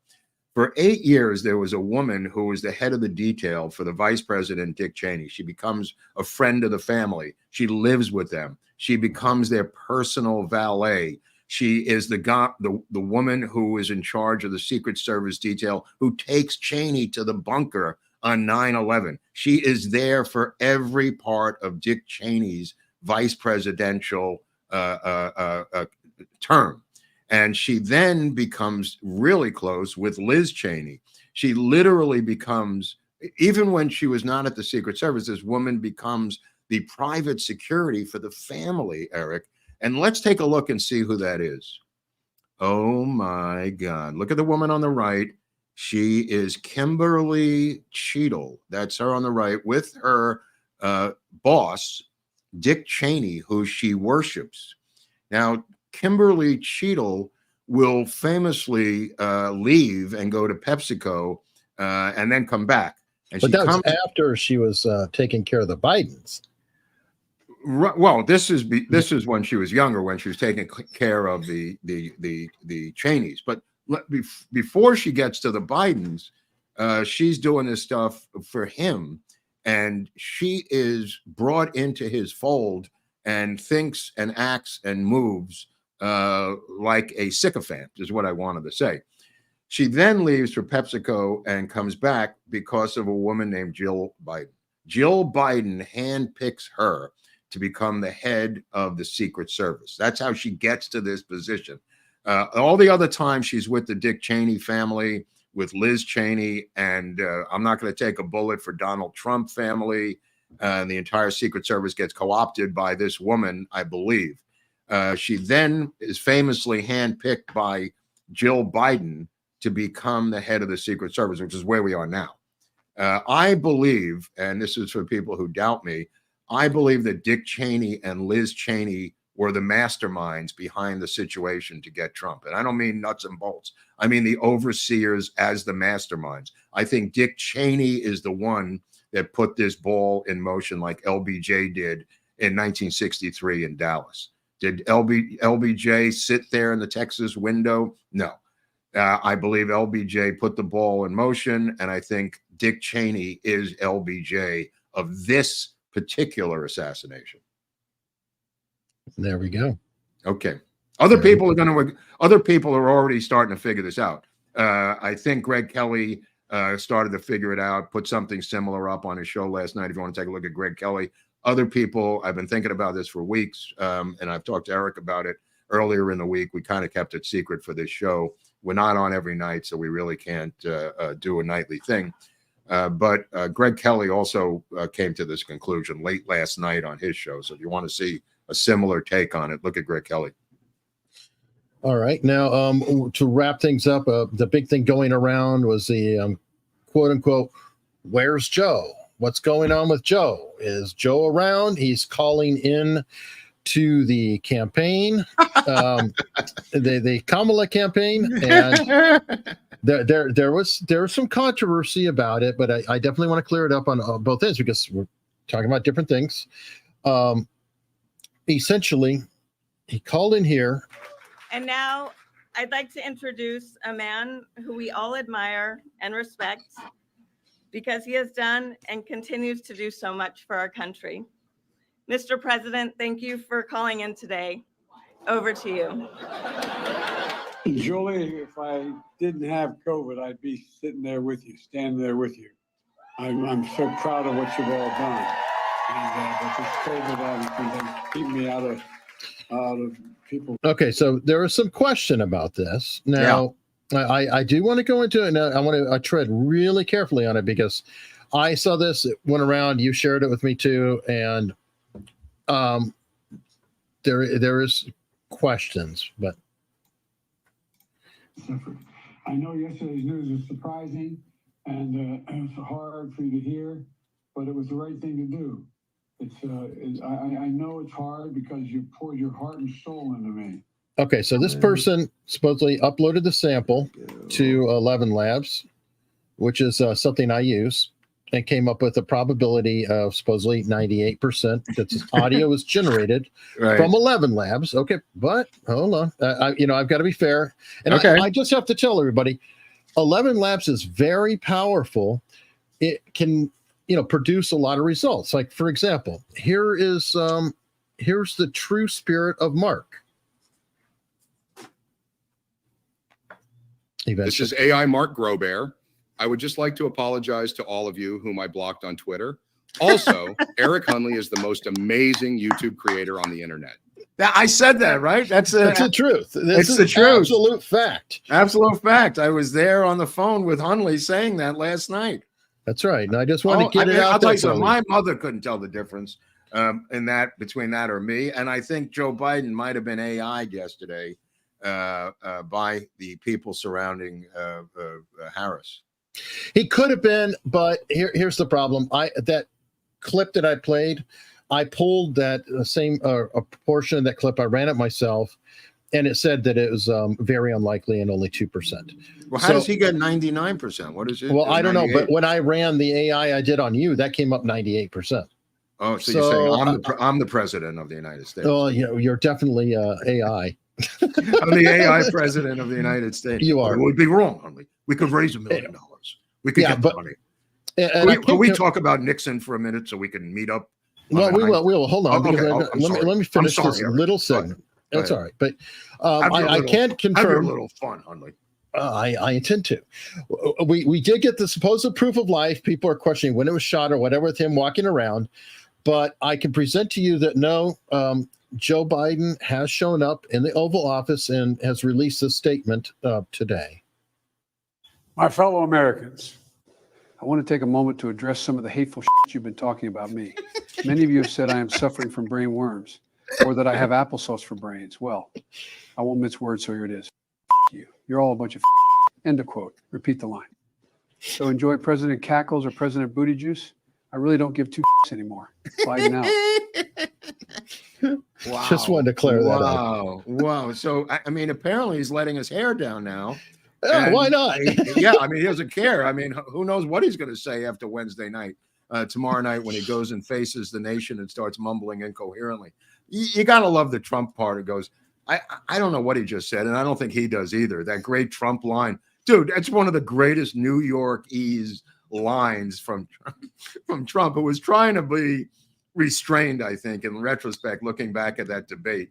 [SPEAKER 6] For 8 years, there was a woman who was the head of the detail for the vice president, Dick Cheney. She becomes a friend of the family. She lives with them. She becomes their personal valet. She is the woman who is in charge of the Secret Service detail who takes Cheney to the bunker on 9/11. She is there for every part of Dick Cheney's vice presidential term. And she then becomes really close with Liz Cheney. She literally becomes, even when she was not at the Secret Service, this woman becomes the private security for the family, Eric. And let's take a look and see who that is. Oh my God. Look at the woman on the right. She is Kimberly Cheadle. That's her on the right with her boss, Dick Cheney, who she worships. Now, Kimberly Cheadle will famously leave and go to PepsiCo and then come back. And
[SPEAKER 5] but that was after she was taking care of the Bidens.
[SPEAKER 6] Well, this is when she was younger, when she was taking care of the Cheneys. But before she gets to the Bidens, she's doing this stuff for him, and she is brought into his fold and thinks and acts and moves like a sycophant, is what I wanted to say. She then leaves for PepsiCo and comes back because of a woman named Jill Biden. Jill Biden handpicks her to become the head of the Secret Service. That's how she gets to this position. All the other time she's with the Dick Cheney family, with Liz Cheney, and I'm not going to take a bullet for Donald Trump family. The entire Secret Service gets co-opted by this woman, I believe. She then is famously handpicked by Jill Biden to become the head of the Secret Service, which is where we are now. I believe, and this is for people who doubt me, I believe that Dick Cheney and Liz Cheney were the masterminds behind the situation to get Trump. And I don't mean nuts and bolts. I mean the overseers as the masterminds. I think Dick Cheney is the one that put this ball in motion like LBJ did in 1963 in Dallas. Did LBJ sit there in the Texas window? No. I believe LBJ put the ball in motion, and I think Dick Cheney is LBJ of this particular assassination.
[SPEAKER 5] There we go.
[SPEAKER 6] Okay. Other people are already starting to figure this out. I think Greg Kelly started to figure it out, put something similar up on his show last night. If you want to take a look at Greg Kelly, other people, I've been thinking about this for weeks, and I've talked to Eric about it earlier in the week. We kind of kept it secret for this show. We're not on every night, so we really can't do a nightly thing. But Greg Kelly also came to this conclusion late last night on his show. So if you want to see a similar take on it, look at Greg Kelly.
[SPEAKER 5] All right. Now, to wrap things up, the big thing going around was the quote unquote, where's Joe? What's going on with Joe? Is Joe around? He's calling in to the campaign, the Kamala campaign. And there was some controversy about it, but I definitely want to clear it up on both ends because we're talking about different things. Essentially, he called in here.
[SPEAKER 12] And now I'd like to introduce a man who we all admire and respect because he has done and continues to do so much for our country. Mr. President, thank you for calling in today. Over to you.
[SPEAKER 13] Julie, if I didn't have COVID, I'd be sitting there with you, standing there with you. I'm so proud of what you've all done. but this COVID has keep me out of people.
[SPEAKER 5] Okay, so there was some question about this. Now, I do want to go into it, and I want to tread really carefully on it because I saw this, it went around, you shared it with me too, and there is questions, but
[SPEAKER 13] I know yesterday's news was surprising and it was hard for you to hear, but it was the right thing to do. I know it's hard because you poured your heart and soul into me.
[SPEAKER 5] okay, so this person supposedly uploaded the sample to 11 Labs, which is something I use, and came up with a probability of supposedly 98% that this audio was generated from 11 Labs. Okay, but hold on. I've got to be fair. And I just have to tell everybody, 11 Labs is very powerful. It can, produce a lot of results. Like, for example, here's the true spirit of Mark.
[SPEAKER 6] This is AI Mark Groubert. I would just like to apologize to all of you whom I blocked on Twitter. Also, Eric Hunley is the most amazing YouTube creator on the internet.
[SPEAKER 14] I said that, right? That's the
[SPEAKER 5] truth.
[SPEAKER 14] It's the truth.
[SPEAKER 5] Absolute fact.
[SPEAKER 14] Absolute fact. I was there on the phone with Hunley saying that last night.
[SPEAKER 5] That's right. And I just want to get it out.
[SPEAKER 6] I'll tell you something. My mother couldn't tell the difference between that or me. And I think Joe Biden might have been AI'd yesterday by the people surrounding Harris.
[SPEAKER 5] He could have been, but here's the problem. That clip that I played, I pulled that same a portion of that clip. I ran it myself, and it said that it was very unlikely and only 2%.
[SPEAKER 6] Well, how does he get 99%? What is it?
[SPEAKER 5] Well, I don't know, but when I ran the AI I did on you, that came up 98%.
[SPEAKER 6] Oh, so you're saying I'm the president of the United States?
[SPEAKER 5] Oh, you're definitely AI.
[SPEAKER 6] I'm the AI president of the United States.
[SPEAKER 5] You are.
[SPEAKER 6] It would be wrong, Hunley. We could raise $1 million. We could get the money. Can we talk about Nixon for a minute so we can meet up?
[SPEAKER 5] Well, we will. Hold on. Let me finish this little segment. That's all right. But I can't confirm.
[SPEAKER 6] Have a little fun, Hunley.
[SPEAKER 5] I intend to. We did get the supposed proof of life. People are questioning when it was shot or whatever with him walking around. But I can present to you that no, Joe Biden has shown up in the Oval Office and has released a statement today.
[SPEAKER 13] My fellow Americans, I want to take a moment to address some of the hateful shit you've been talking about me. Many of you have said I am suffering from brain worms or that I have applesauce for brains. Well, I won't mince words, so here it is. You. You're all a bunch of end of quote. Repeat the line. So enjoy President Cackles or President Booty Juice. I really don't give two anymore. Biden out.
[SPEAKER 5] Wow. Just wanted to clear that up.
[SPEAKER 6] Wow. So, I mean, apparently he's letting his hair down now.
[SPEAKER 5] Yeah, why not?
[SPEAKER 6] He doesn't care. I mean, who knows what he's going to say after Wednesday night, tomorrow night when he goes and faces the nation and starts mumbling incoherently. You got to love the Trump part. It goes, I don't know what he just said, and I don't think he does either. That great Trump line. Dude, that's one of the greatest New Yorkese lines from Trump, who was trying to be restrained, I think, in retrospect, looking back at that debate.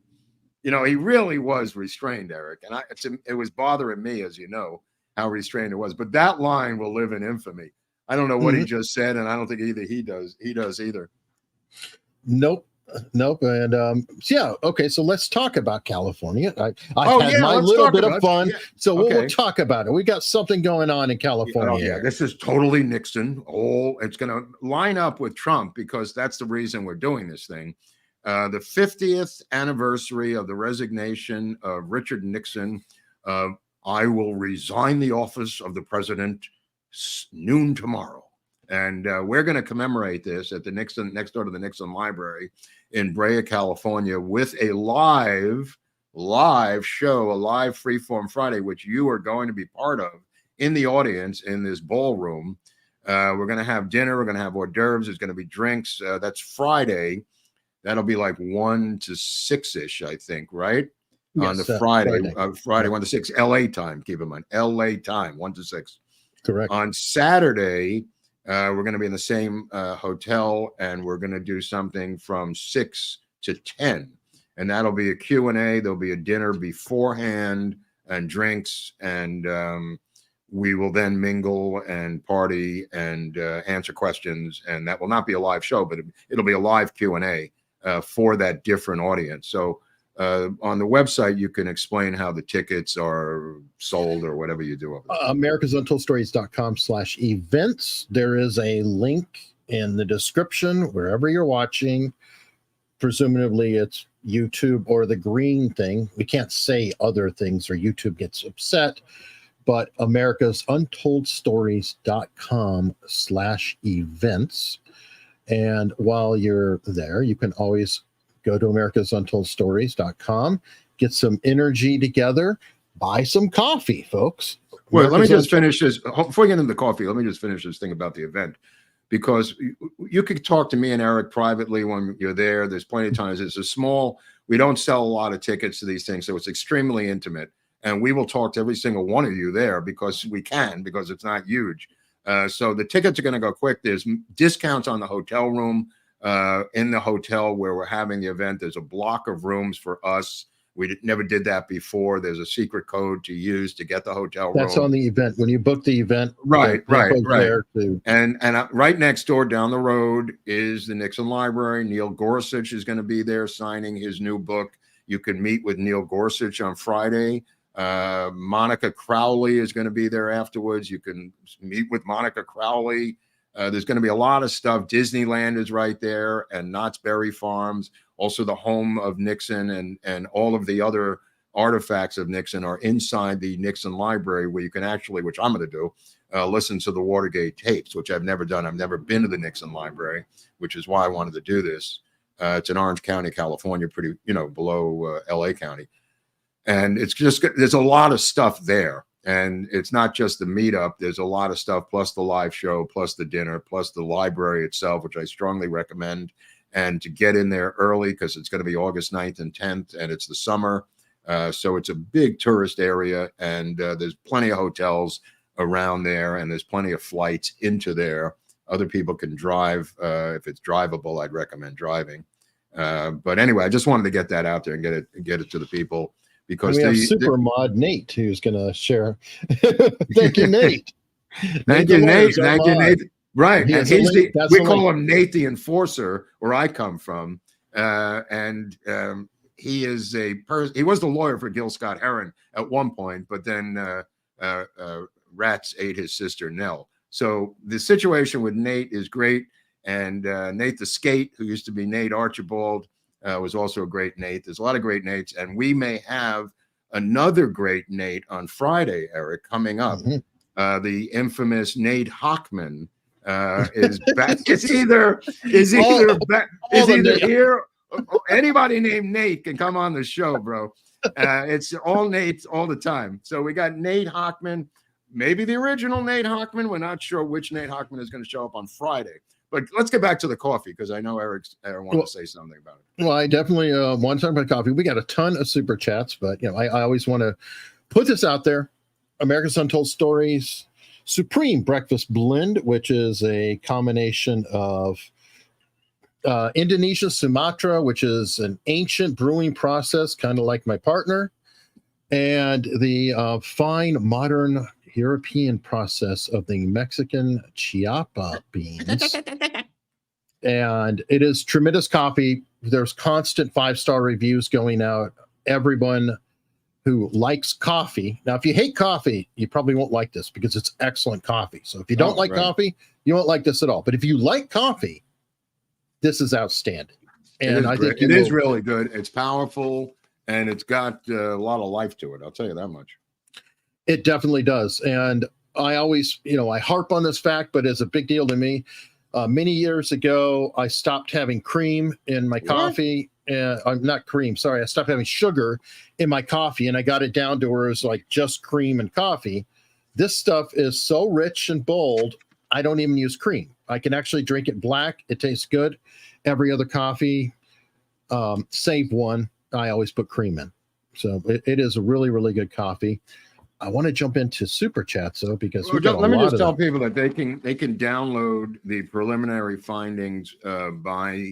[SPEAKER 6] He really was restrained, Eric. And it was bothering me, as you know, how restrained it was. But that line will live in infamy. I don't know what he just said, and I don't think either he does either.
[SPEAKER 5] Nope. And okay. So let's talk about California. I had my little bit of fun. Yeah. So we'll talk about it. We got something going on in California.
[SPEAKER 6] This is totally Nixon. It's going to line up with Trump because that's the reason we're doing this thing. The 50th anniversary of the resignation of Richard Nixon. I will resign the office of the president noon tomorrow. And we're going to commemorate this at the Nixon, next door to the Nixon Library in Brea, California, with a live show, a live Freeform Friday, which you are going to be part of in the audience in this ballroom. We're going to have dinner. We're going to have hors d'oeuvres. There's going to be drinks. That's Friday. That'll be like 1 to 6-ish, I think, right? Yes, on the Friday 1 to 6, LA time. Keep in mind, LA time, 1 to 6.
[SPEAKER 5] Correct.
[SPEAKER 6] On Saturday, we're going to be in the same hotel, and we're going to do something from 6 to 10, and that'll be a Q&A. There'll be a dinner beforehand and drinks, and we will then mingle and party and answer questions, and that will not be a live show, but it'll be a live Q&A for that different audience. So on the website, you can explain how the tickets are sold or whatever you do over there.
[SPEAKER 5] americasuntoldstories.com/events. There is a link in the description wherever you're watching. Presumably it's YouTube or the green thing. We can't say other things or YouTube gets upset, but americasuntoldstories.com/events. And while you're there, you can always go to americasuntoldstories.com, get some energy together, buy some coffee, folks.
[SPEAKER 6] Well, let me just finish this. Before we get into the coffee, let me just finish this thing about the event, because you could talk to me and Eric privately when you're there. There's plenty of times. It's a small, we don't sell a lot of tickets to these things, so it's extremely intimate. And we will talk to every single one of you there because we can, because it's not huge. So the tickets are going to go quick. There's discounts on the hotel room. In the hotel where we're having the event, there's a block of rooms for us. We never did that before. There's a secret code to use to get the hotel room.
[SPEAKER 5] That's on the event. When you book the event,
[SPEAKER 6] right.
[SPEAKER 5] There too.
[SPEAKER 6] And right next door down the road is the Nixon Library. Neil Gorsuch is going to be there signing his new book. You can meet with Neil Gorsuch on Friday. Monica Crowley is going to be there afterwards. You can meet with Monica Crowley. There's going to be a lot of stuff. Disneyland is right there, and Knott's Berry Farms, also the home of Nixon, and all of the other artifacts of Nixon are inside the Nixon Library, where you can actually, which I'm going to do, listen to the Watergate tapes, which I've never done. I've never been to the Nixon Library, which is why I wanted to do this. It's in Orange County, California, pretty, below LA County. And it's just, there's a lot of stuff there. And it's not just the meetup. There's a lot of stuff, plus the live show, plus the dinner, plus the library itself, which I strongly recommend. And to get in there early, because it's going to be August 9th and 10th, and it's the summer. So it's a big tourist area, and there's plenty of hotels around there, and there's plenty of flights into there. Other people can drive. If it's drivable, I'd recommend driving. But anyway, I just wanted to get that out there and get it to the people. Because
[SPEAKER 5] we have Supermod Nate who's going to share. Thank you, Nate.
[SPEAKER 6] Thank you, Nate. Thank you, Nate. Right, and we call him Nate the Enforcer, where I come from, and he is he was the lawyer for Gil Scott Heron at one point, but then rats ate his sister Nell. So the situation with Nate is great, and Nate the Skate, who used to be Nate Archibald, was also a great Nate. There's a lot of great Nates, and we may have another great Nate on Friday, Eric, coming up. Mm-hmm. The infamous Nate Hockman is back. Is either here. Anybody named Nate can come on the show, bro. It's all Nates all the time. So we got Nate Hockman, maybe the original Nate Hockman. We're not sure which Nate Hockman is going to show up on Friday. But let's get back to the coffee, because I know Eric wants to say something about it.
[SPEAKER 5] Well, I definitely want to talk about coffee. We got a ton of super chats, but I always want to put this out there. America's Untold Stories Supreme Breakfast Blend, which is a combination of Indonesia Sumatra, which is an ancient brewing process, kind of like my partner, and the fine modern European process of the Mexican Chiapa beans. And it is tremendous coffee. There's constant 5-star reviews going out. Everyone who likes coffee. Now, if you hate coffee, you probably won't like this, because it's excellent coffee. So if you don't like coffee, you won't like this at all. But if you like coffee, this is outstanding. And I think
[SPEAKER 6] it is really good. It's powerful, and it's got a lot of life to it. I'll tell you that much.
[SPEAKER 5] It definitely does. And I always, I harp on this fact, but it's a big deal to me. Many years ago, I stopped having cream in my coffee. Not cream, sorry. I stopped having sugar in my coffee, and I got it down to where it was like just cream and coffee. This stuff is so rich and bold, I don't even use cream. I can actually drink it black. It tastes good. Every other coffee, save one, I always put cream in. So it is a really, really good coffee. I want to jump into super chats though, because
[SPEAKER 6] let me just tell people that they can download the preliminary findings by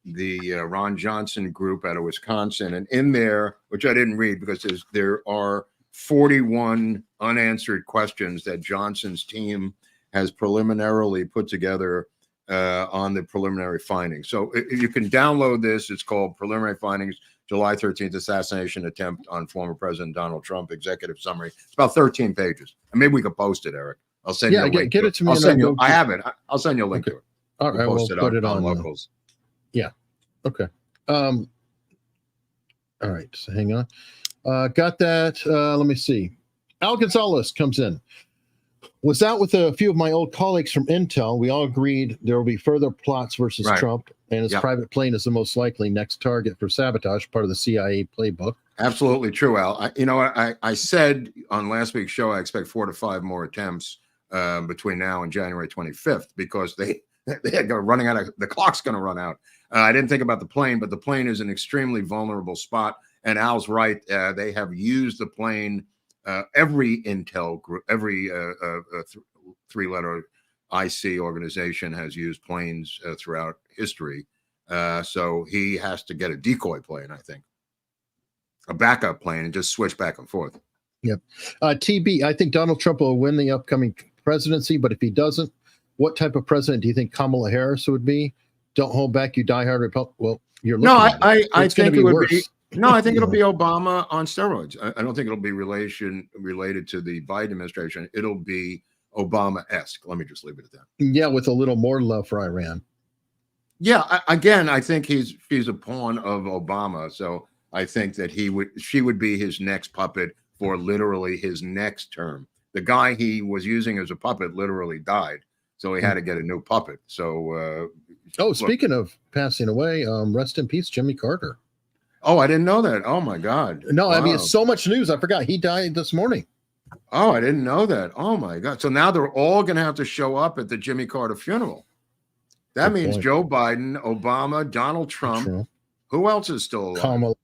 [SPEAKER 6] the Ron Johnson group out of Wisconsin, and in there, which I didn't read because there are 41 unanswered questions that Johnson's team has preliminarily put together on the preliminary findings. So you can download this. It's called Preliminary Findings, July 13th Assassination Attempt on Former President Donald Trump, Executive Summary. It's about 13 pages. And maybe we could post it, Eric. I'll send you a link.
[SPEAKER 5] Get it to me.
[SPEAKER 6] I'll send you. I have it. I'll send you a link to it.
[SPEAKER 5] All right,
[SPEAKER 6] we'll post
[SPEAKER 5] we'll put it on
[SPEAKER 6] locals.
[SPEAKER 5] Yeah. Okay. All right. So hang on. Got that. Let me see. Al Gonzalez comes in. Was out with a few of my old colleagues from Intel. We all agreed there will be further plots versus Trump, and his private plane is the most likely next target for sabotage, part of the CIA playbook.
[SPEAKER 6] Absolutely true, Al. I said on last week's show I expect 4 to 5 more attempts between now and January 25th because they are running out of the clock's going to run out. I didn't think about the plane, but the plane is an extremely vulnerable spot. And Al's right. They have used the plane. Every Intel group, every 3-letter IC organization has used planes throughout history. So he has to get a decoy plane, I think, a backup plane, and just switch back and forth.
[SPEAKER 5] Yep. TB, I think Donald Trump will win the upcoming presidency, but if he doesn't, what type of president do you think Kamala Harris would be? Don't hold back, you diehard Republican. Well, you're looking at it.
[SPEAKER 6] I think it would be. No, I think it'll
[SPEAKER 5] be
[SPEAKER 6] be Obama on steroids. I don't think it'll be related to the Biden administration. It'll be Obama-esque. Let me just leave it at that.
[SPEAKER 5] Yeah, with a little more love for Iran.
[SPEAKER 6] Yeah, again, I think she's a pawn of Obama. So I think that she would be his next puppet for literally his next term. The guy he was using as a puppet literally died, so he had to get a new puppet. So,
[SPEAKER 5] speaking of passing away, rest in peace, Jimmy Carter.
[SPEAKER 6] Oh, I didn't know that. Oh my God.
[SPEAKER 5] No, wow. I mean, it's so much news. I forgot he died this morning.
[SPEAKER 6] Oh, I didn't know that. Oh my God. So now they're all going to have to show up at the Jimmy Carter funeral. That means Joe Biden, Obama, Donald Trump. Who else is still alive?
[SPEAKER 5] Kamala.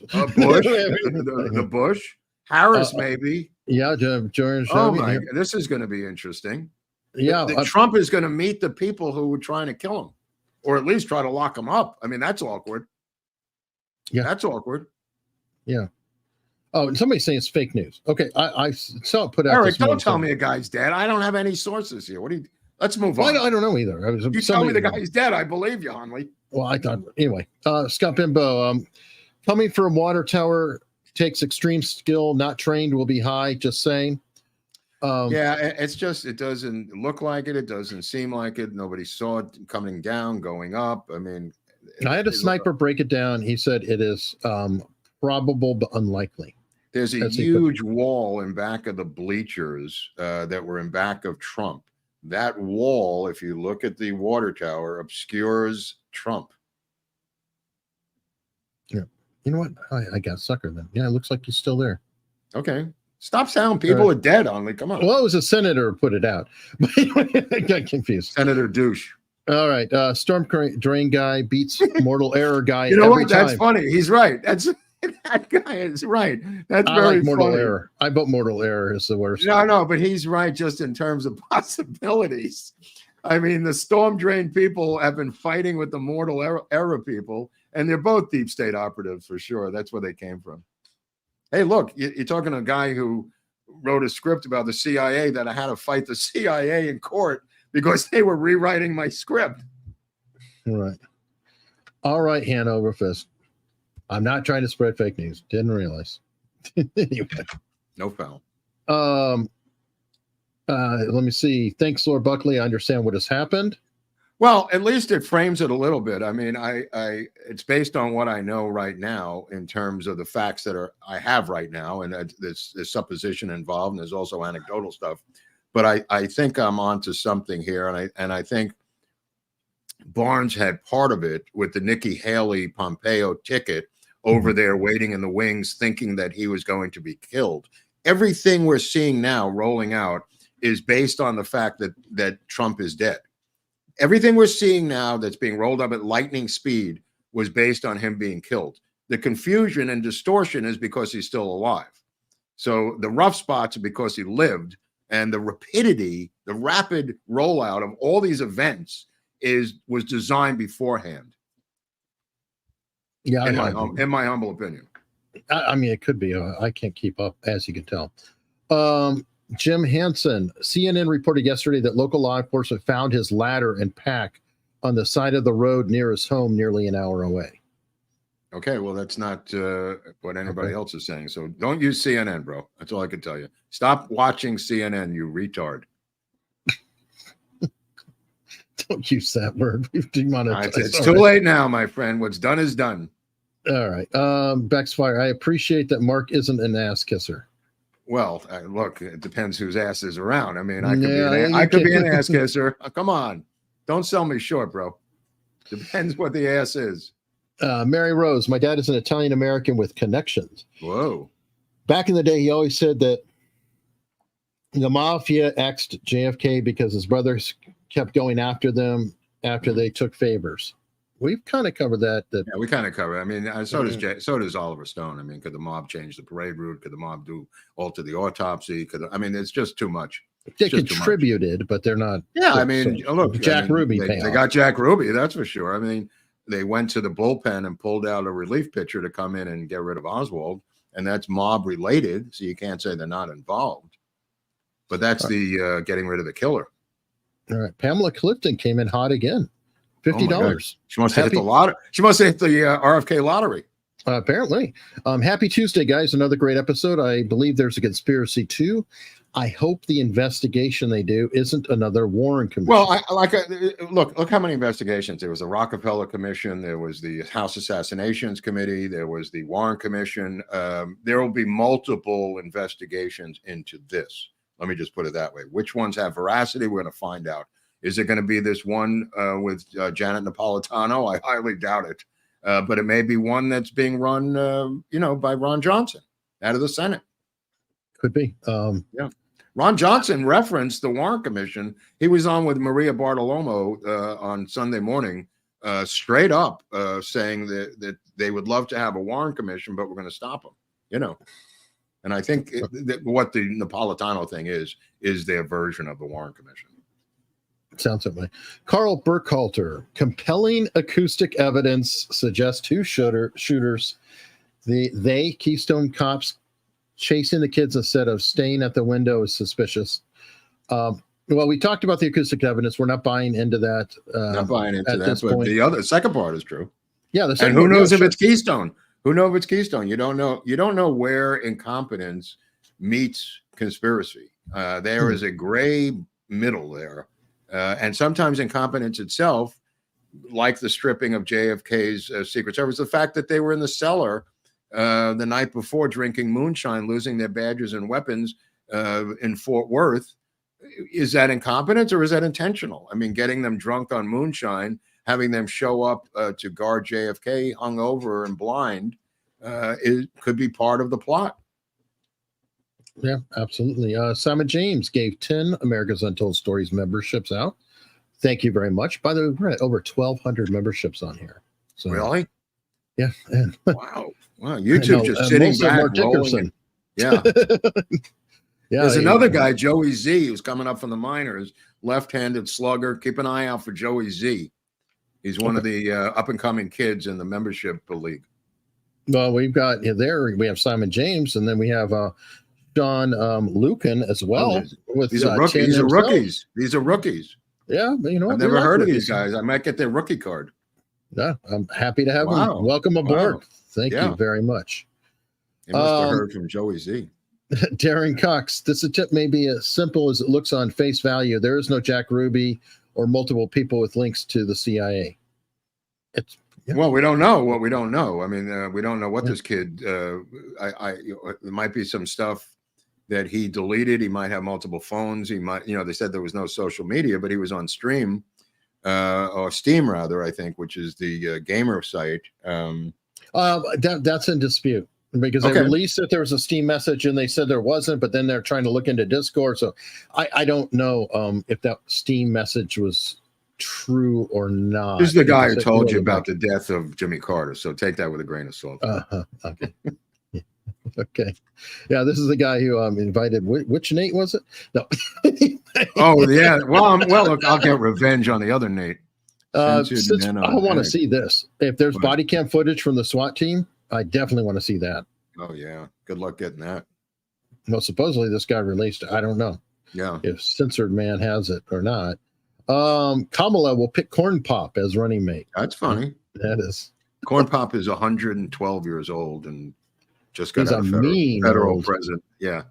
[SPEAKER 6] Bush, the Bush, Harris, maybe.
[SPEAKER 5] Yeah, George.
[SPEAKER 6] Oh my God. This is going to be interesting.
[SPEAKER 5] Yeah.
[SPEAKER 6] Trump is going to meet the people who were trying to kill him, or at least try to lock him up. I mean, that's awkward.
[SPEAKER 5] Yeah,
[SPEAKER 6] that's awkward.
[SPEAKER 5] Yeah. Oh, and somebody's saying it's fake news. Okay, I saw it put out.
[SPEAKER 6] Eric, don't tell me a guy's dead. I don't have any sources here. What do you? Let's move on.
[SPEAKER 5] I don't know either.
[SPEAKER 6] You tell me the guy's dead. I believe you, Hunley.
[SPEAKER 5] Well, I thought anyway. Scott Bimbo, coming from water tower takes extreme skill. Not trained will be high. Just saying.
[SPEAKER 6] Yeah, it's just it doesn't look like it. It doesn't seem like it. Nobody saw it coming down, going up. I mean.
[SPEAKER 5] I had a sniper break it down. He said it is probable but unlikely.
[SPEAKER 6] There's a huge wall in back of the bleachers that were in back of Trump. That wall, if you look at the water tower, obscures Trump.
[SPEAKER 5] Yeah. You know what? I got sucker then. Yeah, it looks like he's still there.
[SPEAKER 6] Okay. Stop sounding. People are dead, Hunley. Come on.
[SPEAKER 5] Well, it was a senator who put it out. I got confused.
[SPEAKER 6] Senator Douche.
[SPEAKER 5] All right. Storm drain guy beats mortal error guy.
[SPEAKER 6] You know what? That's funny. He's right. That guy is right. That's very
[SPEAKER 5] like mortal
[SPEAKER 6] funny.
[SPEAKER 5] Error. I bet mortal error is the worst.
[SPEAKER 6] No, but he's right just in terms of possibilities. I mean, the storm drain people have been fighting with the mortal error people, and they're both deep state operatives for sure. That's where they came from. Hey, look, you're talking to a guy who wrote a script about the CIA that I had to fight the CIA in court because they were rewriting my script.
[SPEAKER 5] Right. All right, Hanover Fist. I'm not trying to spread fake news. Didn't realize. Anyway.
[SPEAKER 6] No foul.
[SPEAKER 5] Let me see. Thanks, Lord Buckley. I understand what has happened.
[SPEAKER 6] Well, at least it frames it a little bit. I mean, it's based on what I know right now in terms of the facts that I have right now, and there's supposition involved, and there's also anecdotal stuff. But I think I'm onto something here, and I think Barnes had part of it with the Nikki Haley Pompeo ticket over there waiting in the wings, thinking that he was going to be killed. Everything we're seeing now rolling out is based on the fact that Trump is dead. Everything we're seeing now that's being rolled up at lightning speed was based on him being killed. The confusion and distortion is because he's still alive. So the rough spots are because he lived, and the rapidity, the rapid rollout of all these events was designed beforehand.
[SPEAKER 5] Yeah,
[SPEAKER 6] in my humble opinion.
[SPEAKER 5] I mean, it could be. I can't keep up, as you can tell. Jim Hansen, CNN reported yesterday that local law enforcement found his ladder and pack on the side of the road near his home, nearly an hour away.
[SPEAKER 6] Okay, well, that's not what anybody else is saying. So don't use CNN, bro. That's all I can tell you. Stop watching CNN, you retard.
[SPEAKER 5] Don't use that word. We've demonetized.
[SPEAKER 6] It's too late now, my friend. What's done is done.
[SPEAKER 5] All right. Bex Fire, I appreciate that Mark isn't an ass kisser.
[SPEAKER 6] Well, look, it depends whose ass is around. I mean, I could be an ass kisser. Come on. Don't sell me short, bro. Depends what the ass is.
[SPEAKER 5] Mary Rose, my dad is an Italian American with connections.
[SPEAKER 6] Whoa.
[SPEAKER 5] Back in the day, he always said that the mafia axed JFK because his brothers kept going after them after they took favors. We've kind of covered that.
[SPEAKER 6] Yeah, we kind of cover it. I mean, so does Oliver Stone. I mean, could the mob change the parade route? Could the mob alter the autopsy? I mean, it's just too much.
[SPEAKER 5] They contributed, but they're not.
[SPEAKER 6] Yeah, I mean, look,
[SPEAKER 5] Jack Ruby.
[SPEAKER 6] They got Jack Ruby, that's for sure. I mean, they went to the bullpen and pulled out a relief pitcher to come in and get rid of Oswald, and that's mob related, so you can't say they're not involved. But that's the getting rid of the killer.
[SPEAKER 5] All right, Pamela Clifton came in hot again. $50.
[SPEAKER 6] She must have hit the lottery. She must have hit the RFK lottery.
[SPEAKER 5] Apparently. Happy Tuesday, guys. Another great episode. I believe there's a conspiracy too. I hope the investigation they do isn't another Warren Commission.
[SPEAKER 6] Well, look how many investigations. There was the Rockefeller Commission. There was the House Assassinations Committee. There was the Warren Commission. There will be multiple investigations into this. Let me just put it that way. Which ones have veracity? We're going to find out. Is it going to be this one with Janet Napolitano? I highly doubt it. But it may be one that's being run, by Ron Johnson out of the Senate.
[SPEAKER 5] Could be.
[SPEAKER 6] Yeah. Ron Johnson referenced the Warren Commission. He was on with Maria Bartiromo on Sunday morning, straight up saying that they would love to have a Warren Commission, but we're going to stop them, And I think what the Napolitano thing is their version of the Warren Commission.
[SPEAKER 5] Sounds that way. Carl Burkhalter, compelling acoustic evidence suggests two shooters. They Keystone cops chasing the kids instead of staying at the window is suspicious. Well, we talked about the acoustic evidence. We're not buying into that.
[SPEAKER 6] Not buying into that. But the second part is true.
[SPEAKER 5] Yeah, the second
[SPEAKER 6] and who
[SPEAKER 5] part,
[SPEAKER 6] knows if it's Keystone? Who knows if it's Keystone? You don't know. You don't know where incompetence meets conspiracy. There is a gray middle there. And sometimes incompetence itself, like the stripping of JFK's Secret Service, the fact that they were in the cellar the night before drinking moonshine, losing their badges and weapons in Fort Worth, is that incompetence or is that intentional? I mean, getting them drunk on moonshine, having them show up to guard JFK hungover and blind, could be part of the plot.
[SPEAKER 5] Yeah, absolutely. Simon James gave 10 America's Untold Stories memberships out. Thank you very much. By the way, we're at over 1,200 memberships on here. So,
[SPEAKER 6] really?
[SPEAKER 5] Yeah.
[SPEAKER 6] Wow. YouTube just sitting back, rolling. Yeah. There's another guy, Joey Z, who's coming up from the minors, left-handed slugger. Keep an eye out for Joey Z. He's one of the up-and-coming kids in the membership league.
[SPEAKER 5] Well, we've got we have Simon James, and then we have John Lucan as well.
[SPEAKER 6] These are rookies. These are rookies.
[SPEAKER 5] Yeah,
[SPEAKER 6] I've never heard of these guys. I might get their rookie card.
[SPEAKER 5] Yeah, I'm happy to have them. Welcome aboard. Wow. Thank you very much.
[SPEAKER 6] You must have heard from Joey Z.
[SPEAKER 5] Darren Cox, this attempt may be as simple as it looks on face value. There is no Jack Ruby or multiple people with links to the CIA.
[SPEAKER 6] Well, we don't know what we don't know. I mean, we don't know what this kid. There might be some stuff that he deleted. He might have multiple phones. He might, they said there was no social media, but he was on Stream or Steam rather, I think, which is the gamer site.
[SPEAKER 5] That's in dispute because they released that there was a Steam message and they said there wasn't, but then they're trying to look into Discord. So I don't know if that Steam message was true or not.
[SPEAKER 6] This is the guy who told you about the death of Jimmy Carter. So take that with a grain of salt.
[SPEAKER 5] Okay. Okay. Yeah, this is the guy who invited. Which Nate was it? No.
[SPEAKER 6] Oh yeah. Well, look, I'll get revenge on the other Nate.
[SPEAKER 5] I want to see this. If there's body cam footage from the SWAT team, I definitely want to see that.
[SPEAKER 6] Oh yeah. Good luck getting that.
[SPEAKER 5] Well, supposedly this guy released it. I don't know.
[SPEAKER 6] Yeah.
[SPEAKER 5] If Censored Man has it or not. Kamala will pick Corn Pop as running mate.
[SPEAKER 6] That's funny.
[SPEAKER 5] That is.
[SPEAKER 6] Corn Pop is 112 years old and just got
[SPEAKER 5] He's
[SPEAKER 6] out of federal president. Yeah.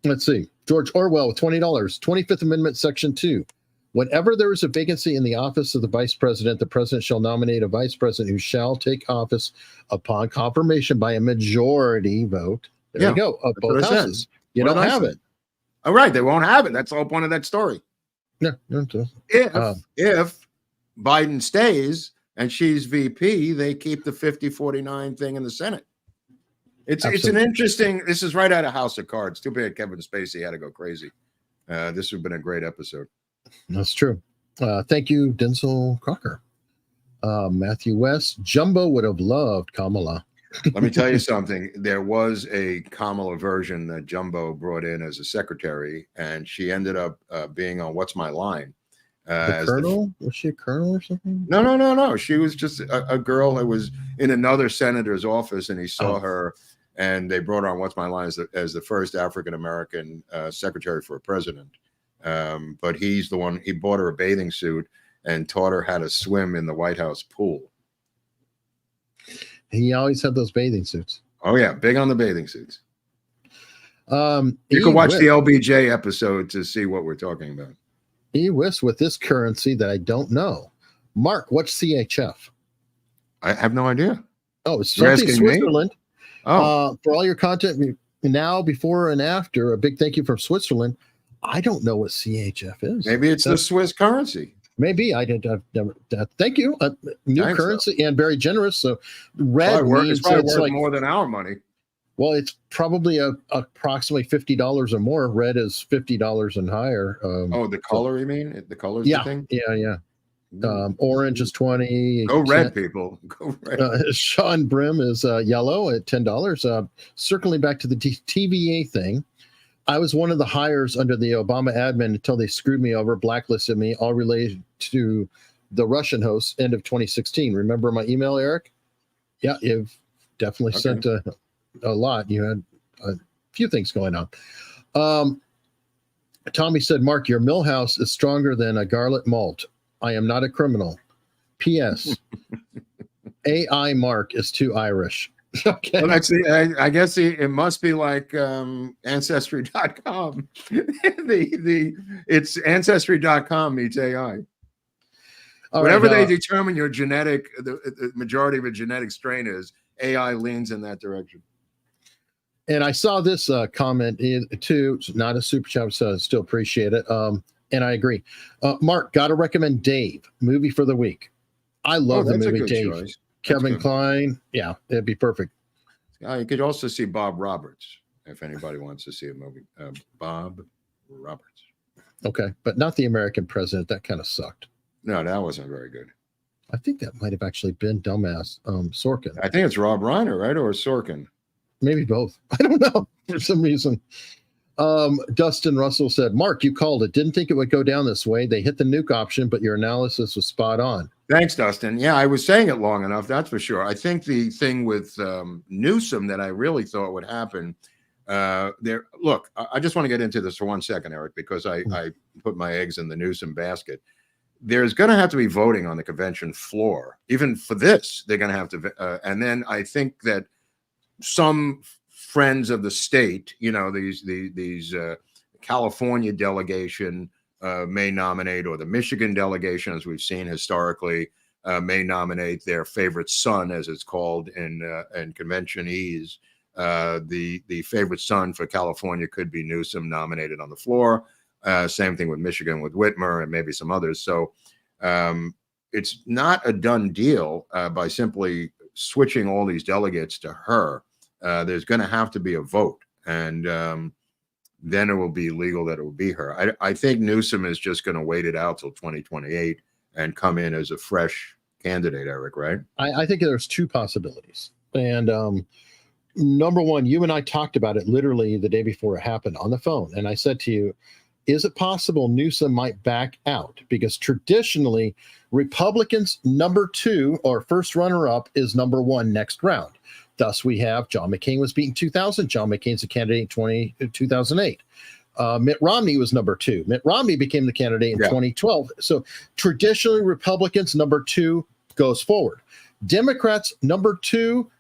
[SPEAKER 5] Let's see. George Orwell with $20. 25th Amendment, Section 2. Whenever there is a vacancy in the office of the vice president, the president shall nominate a vice president who shall take office upon confirmation by a majority vote. There you go. Of both houses. You don't have it.
[SPEAKER 6] All right. They won't have it. That's the whole point of that story.
[SPEAKER 5] Yeah.
[SPEAKER 6] If Biden stays and she's VP, they keep the 50-49 thing in the Senate. It's an interesting. This is right out of House of Cards. Too bad Kevin Spacey had to go crazy. This would have been a great episode.
[SPEAKER 5] That's true. Thank you, Denzel Crocker. Matthew West. Jumbo would have loved Kamala.
[SPEAKER 6] Let me tell you something. There was a Kamala version that Jumbo brought in as a secretary, and she ended up being on What's My Line.
[SPEAKER 5] The colonel? Was she a colonel or something?
[SPEAKER 6] No. She was just a girl that was in another senator's office, and he saw her, and they brought her on What's My Line as the first African-American secretary for a president. But he's the one, he bought her a bathing suit and taught her how to swim in the White House pool.
[SPEAKER 5] He always had those bathing suits.
[SPEAKER 6] Oh, yeah. Big on the bathing suits. You can watch the LBJ episode to see what we're talking about.
[SPEAKER 5] E-Wis with this currency that I don't know. Mark, what's CHF?
[SPEAKER 6] I have no idea.
[SPEAKER 5] Oh, it's something Switzerland.
[SPEAKER 6] Oh.
[SPEAKER 5] For all your content now, before, and after, a big thank you from Switzerland. I don't know what CHF is.
[SPEAKER 6] Maybe it's the Swiss currency.
[SPEAKER 5] Maybe I've never. Thank you. New currency and very generous. So red means
[SPEAKER 6] it's worth like more than our money.
[SPEAKER 5] Well, it's probably approximately $50 or more. Red is $50 and higher.
[SPEAKER 6] The color, you mean? The color's the thing?
[SPEAKER 5] Yeah. Orange is 20.
[SPEAKER 6] Go red, people. Go red.
[SPEAKER 5] Sean Brim is yellow at $10. Circling back to the TVA thing. I was one of the hires under the Obama admin until they screwed me over, blacklisted me, all related to the Russian host, end of 2016. Remember my email, Eric? Yeah, you've definitely sent a lot. You had a few things going on. Tommy said, Mark, your Millhouse is stronger than a Garlet malt. I am not a criminal. P.S. AI Mark is too Irish. Okay.
[SPEAKER 6] Well, I guess it must be like Ancestry.com. It's Ancestry.com meets AI. Whatever they determine your genetic, the majority of a genetic strain is, AI leans in that direction.
[SPEAKER 5] And I saw this comment too. It's not a super chat, so I still appreciate it. And I agree. Mark, got to recommend Dave, movie for the week. I love the movie Dave.
[SPEAKER 6] Choice.
[SPEAKER 5] Kevin Kline. Yeah, it'd be perfect.
[SPEAKER 6] You could also see Bob Roberts if anybody wants to see a movie. Bob Roberts.
[SPEAKER 5] Okay, but not the American President. That kind of sucked.
[SPEAKER 6] No, that wasn't very good.
[SPEAKER 5] I think that might have actually been dumbass Sorkin.
[SPEAKER 6] I think it's Rob Reiner, right? Or Sorkin.
[SPEAKER 5] Maybe both. I don't know for some reason. Dustin Russell said, Mark, you called it. Didn't think it would go down this way. They hit the nuke option, but your analysis was spot on.
[SPEAKER 6] Thanks, Dustin. Yeah, I was saying it long enough. That's for sure. I think the thing with Newsom that I really thought would happen there. Look, I just want to get into this for 1 second, Eric, because I put my eggs in the Newsom basket. There's going to have to be voting on the convention floor. Even for this, they're going to have to. And then I think that some friends of the state, these California delegation may nominate, or the Michigan delegation, as we've seen historically, may nominate their favorite son, as it's called in conventionese. The favorite son for California could be Newsom, nominated on the floor. Same thing with Michigan with Whitmer and maybe some others. So it's not a done deal by simply switching all these delegates to her. There's going to have to be a vote, and then it will be legal that it will be her. I think Newsom is just going to wait it out till 2028 and come in as a fresh candidate, Eric, right?
[SPEAKER 5] I think there's two possibilities. And number one, you and I talked about it literally the day before it happened on the phone. And I said to you, is it possible Newsom might back out? Because traditionally, Republicans number 2 or first runner-up is number 1 next round. Thus, we have John McCain was beaten 2000. John McCain's a candidate in 2008. Mitt Romney was number 2. Mitt Romney became the candidate in 2012. So traditionally, Republicans, number 2 goes forward. Democrats, number 2,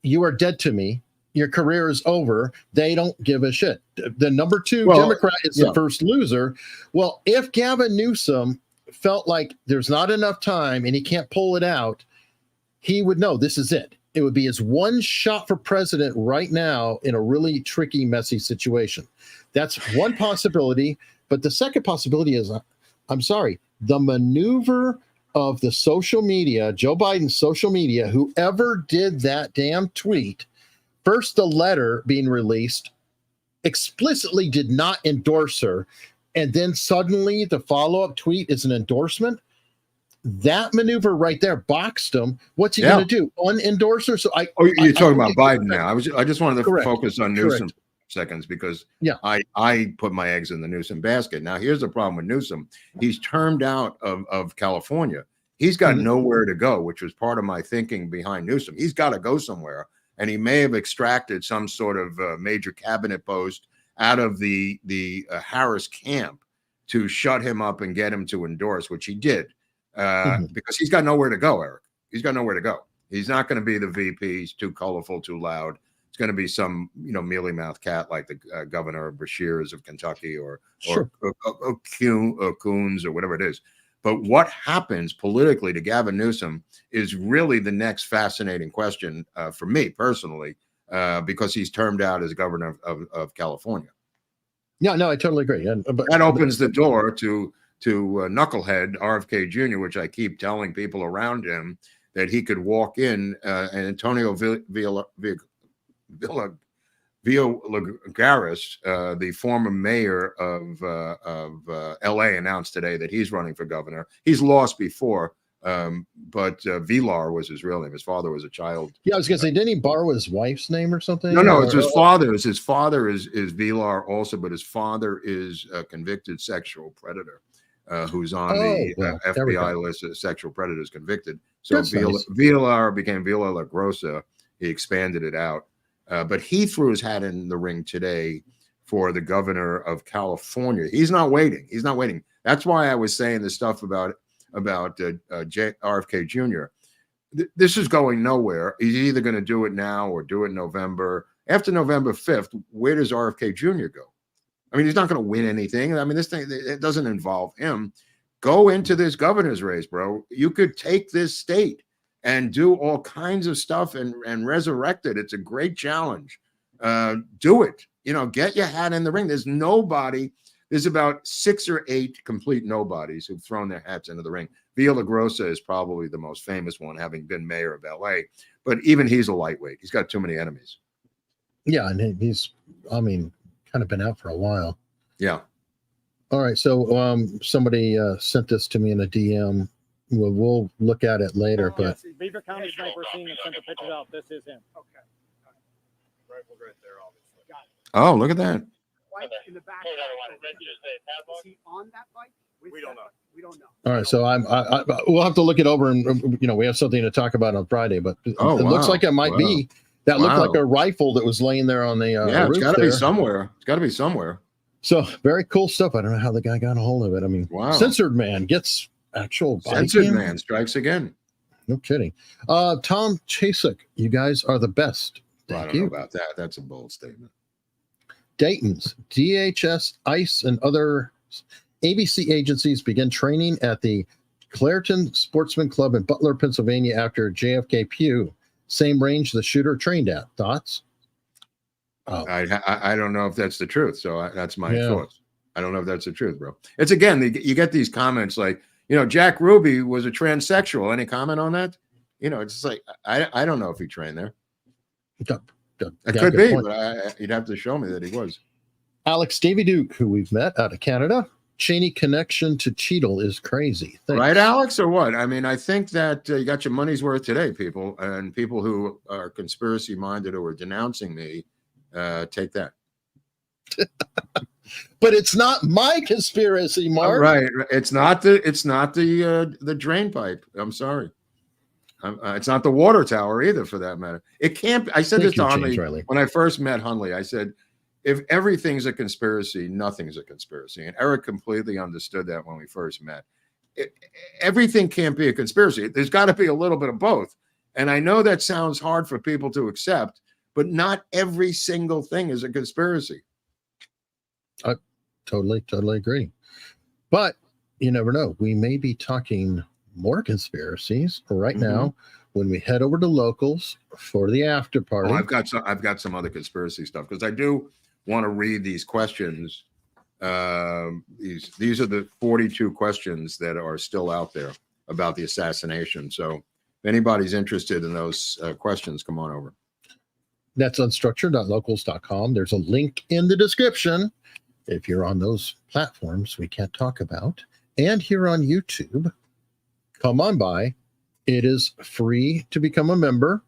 [SPEAKER 5] you are dead to me. Your career is over. They don't give a shit. The number 2 Democrat is the first loser. Well, if Gavin Newsom felt like there's not enough time and he can't pull it out, he would know this is it. It would be his one shot for president right now in a really tricky, messy situation. That's one possibility. But the second possibility is, I'm sorry, the maneuver of the social media, Joe Biden's social media, whoever did that damn tweet, first the letter being released explicitly did not endorse her, and then suddenly the follow-up tweet is an endorsement. That maneuver right there boxed him. What's he going to do? Unendorse her? So
[SPEAKER 6] you're talking about Biden now. I just wanted to focus on Newsom seconds because I put my eggs in the Newsom basket. Now here's the problem with Newsom. He's termed out of California. He's got nowhere to go, which was part of my thinking behind Newsom. He's got to go somewhere, and he may have extracted some sort of major cabinet post out of the Harris camp to shut him up and get him to endorse, which he did. Because he's got nowhere to go, Eric. He's got nowhere to go. He's not going to be the VP. He's too colorful, too loud. It's going to be some, mealy-mouthed cat like the governor Bashir is of Kentucky or Coons or whatever it is. But what happens politically to Gavin Newsom is really the next fascinating question for me personally, because he's termed out as governor of California.
[SPEAKER 5] Yeah, no, I totally agree. But
[SPEAKER 6] that opens the door to knucklehead RFK Jr., which I keep telling people around him that he could walk in, and Antonio Villagaris, the former mayor of LA, announced today that he's running for governor. He's lost before, but Villar was his real name. His father was a child.
[SPEAKER 5] Yeah, I was going to say, didn't he borrow his wife's name or something?
[SPEAKER 6] No, it's his father. His father is Villar also, but his father is a convicted sexual predator. Who's on the FBI list of sexual predators convicted. So Villar became Villa La Grossa. He expanded it out. But he threw his hat in the ring today for the governor of California. He's not waiting. That's why I was saying the stuff about RFK Jr. This is going nowhere. He's either going to do it now or do it in November. After November 5th, where does RFK Jr. go? I mean, he's not going to win anything. I mean, this thing, it doesn't involve him. Go into this governor's race, bro. You could take this state and do all kinds of stuff and resurrect it. It's a great challenge. Do it. Get your hat in the ring. There's nobody. There's about 6 or 8 complete nobodies who've thrown their hats into the ring. Villa Grossa is probably the most famous one, having been mayor of LA. But even he's a lightweight. He's got too many enemies.
[SPEAKER 5] Yeah, and he's, kind of been out for a while.
[SPEAKER 6] Yeah.
[SPEAKER 5] All right. So somebody sent this to me in a DM. We'll look at it later. But
[SPEAKER 15] Beaver County sniper scene and sent the pictures out. This is him. Okay.
[SPEAKER 16] Rifle right there, obviously.
[SPEAKER 6] Oh, look at that.
[SPEAKER 15] White in the back. Is he on that bike? We don't know. We don't know.
[SPEAKER 5] All right. So we'll have to look it over, and we have something to talk about on Friday. But it looks like it might be. That looked like a rifle that was laying there on the roof.
[SPEAKER 6] It's got to be somewhere. It's got to be somewhere.
[SPEAKER 5] So very cool stuff. I don't know how the guy got a hold of it. I mean, Censored Man gets actual
[SPEAKER 6] Censored Man strikes again.
[SPEAKER 5] No kidding. Tom Chasek, you guys are the best.
[SPEAKER 6] Well, I don't know about that. That's a bold statement.
[SPEAKER 5] Dayton's DHS, ICE, and other ABC agencies begin training at the Clairton Sportsman Club in Butler, Pennsylvania after JFK Pew. Same range the shooter trained at. Thoughts?
[SPEAKER 6] I don't know if that's the truth. So that's my thoughts. I don't know if that's the truth, bro. It's again, you get these comments like, Jack Ruby was a transsexual. Any comment on that? It's just like, I don't know if he trained there. It could be, but you'd have to show me that he was.
[SPEAKER 5] Alex Davy Duke, who we've met out of Canada. Cheney connection to Cheadle is crazy. Thanks.
[SPEAKER 6] Right, Alex, or what? I mean, I think that you got your money's worth today, people, and people who are conspiracy minded or are denouncing me, take that.
[SPEAKER 5] But it's not my conspiracy, Mark.
[SPEAKER 6] Right. It's not the drain pipe. I'm sorry. It's not the water tower either, for that matter. It can't. I said this to
[SPEAKER 5] James
[SPEAKER 6] Hunley
[SPEAKER 5] Riley.
[SPEAKER 6] when I first met Hunley. I said, if everything's a conspiracy, nothing's a conspiracy. And Eric completely understood that when we first met. Everything can't be a conspiracy. There's got to be a little bit of both. And I know that sounds hard for people to accept, but not every single thing is a conspiracy.
[SPEAKER 5] I totally agree. But you never know. We may be talking more conspiracies right now when we head over to Locals for the after party.
[SPEAKER 6] Oh, I've got some other conspiracy stuff, because I do want to read these questions. These are the 42 questions that are still out there about the assassination. So if anybody's interested in those questions, come on over.
[SPEAKER 5] That's unstructured.locals.com. There's a link in the description if you're on those platforms we can't talk about. And here on YouTube, come on by. It is free to become a member.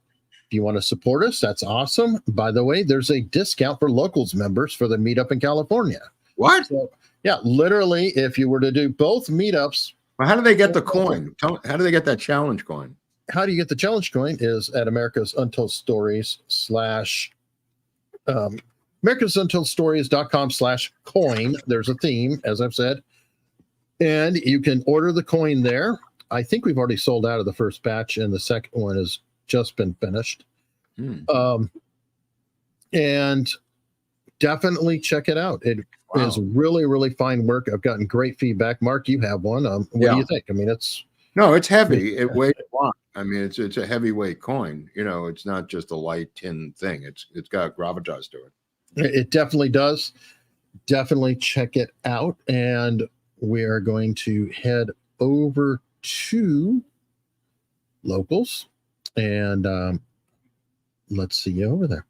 [SPEAKER 5] If you want to support us, that's awesome. By the way, there's a discount for Locals members for the meetup in California.
[SPEAKER 6] What?
[SPEAKER 5] So, yeah, literally, if you were to do both meetups.
[SPEAKER 6] Well, how do they get the coin? How do they get that challenge coin?
[SPEAKER 5] How do you get the challenge coin is at America's Untold Stories AmericasUntoldStories.com/coin. There's a theme, as I've said. And you can order the coin there. I think we've already sold out of the first batch, and the second one has just been finished. And definitely check it out. It is really, really fine work. I've gotten great feedback. Mark, you have one. What do you think? I mean, it's
[SPEAKER 6] heavy. It weighs a lot. I mean, it's a heavyweight coin. You know, it's not just a light tin thing. It's got gravitas to it.
[SPEAKER 5] It definitely does. Definitely check it out. And we are going to head over to Locals, and let's see you over there.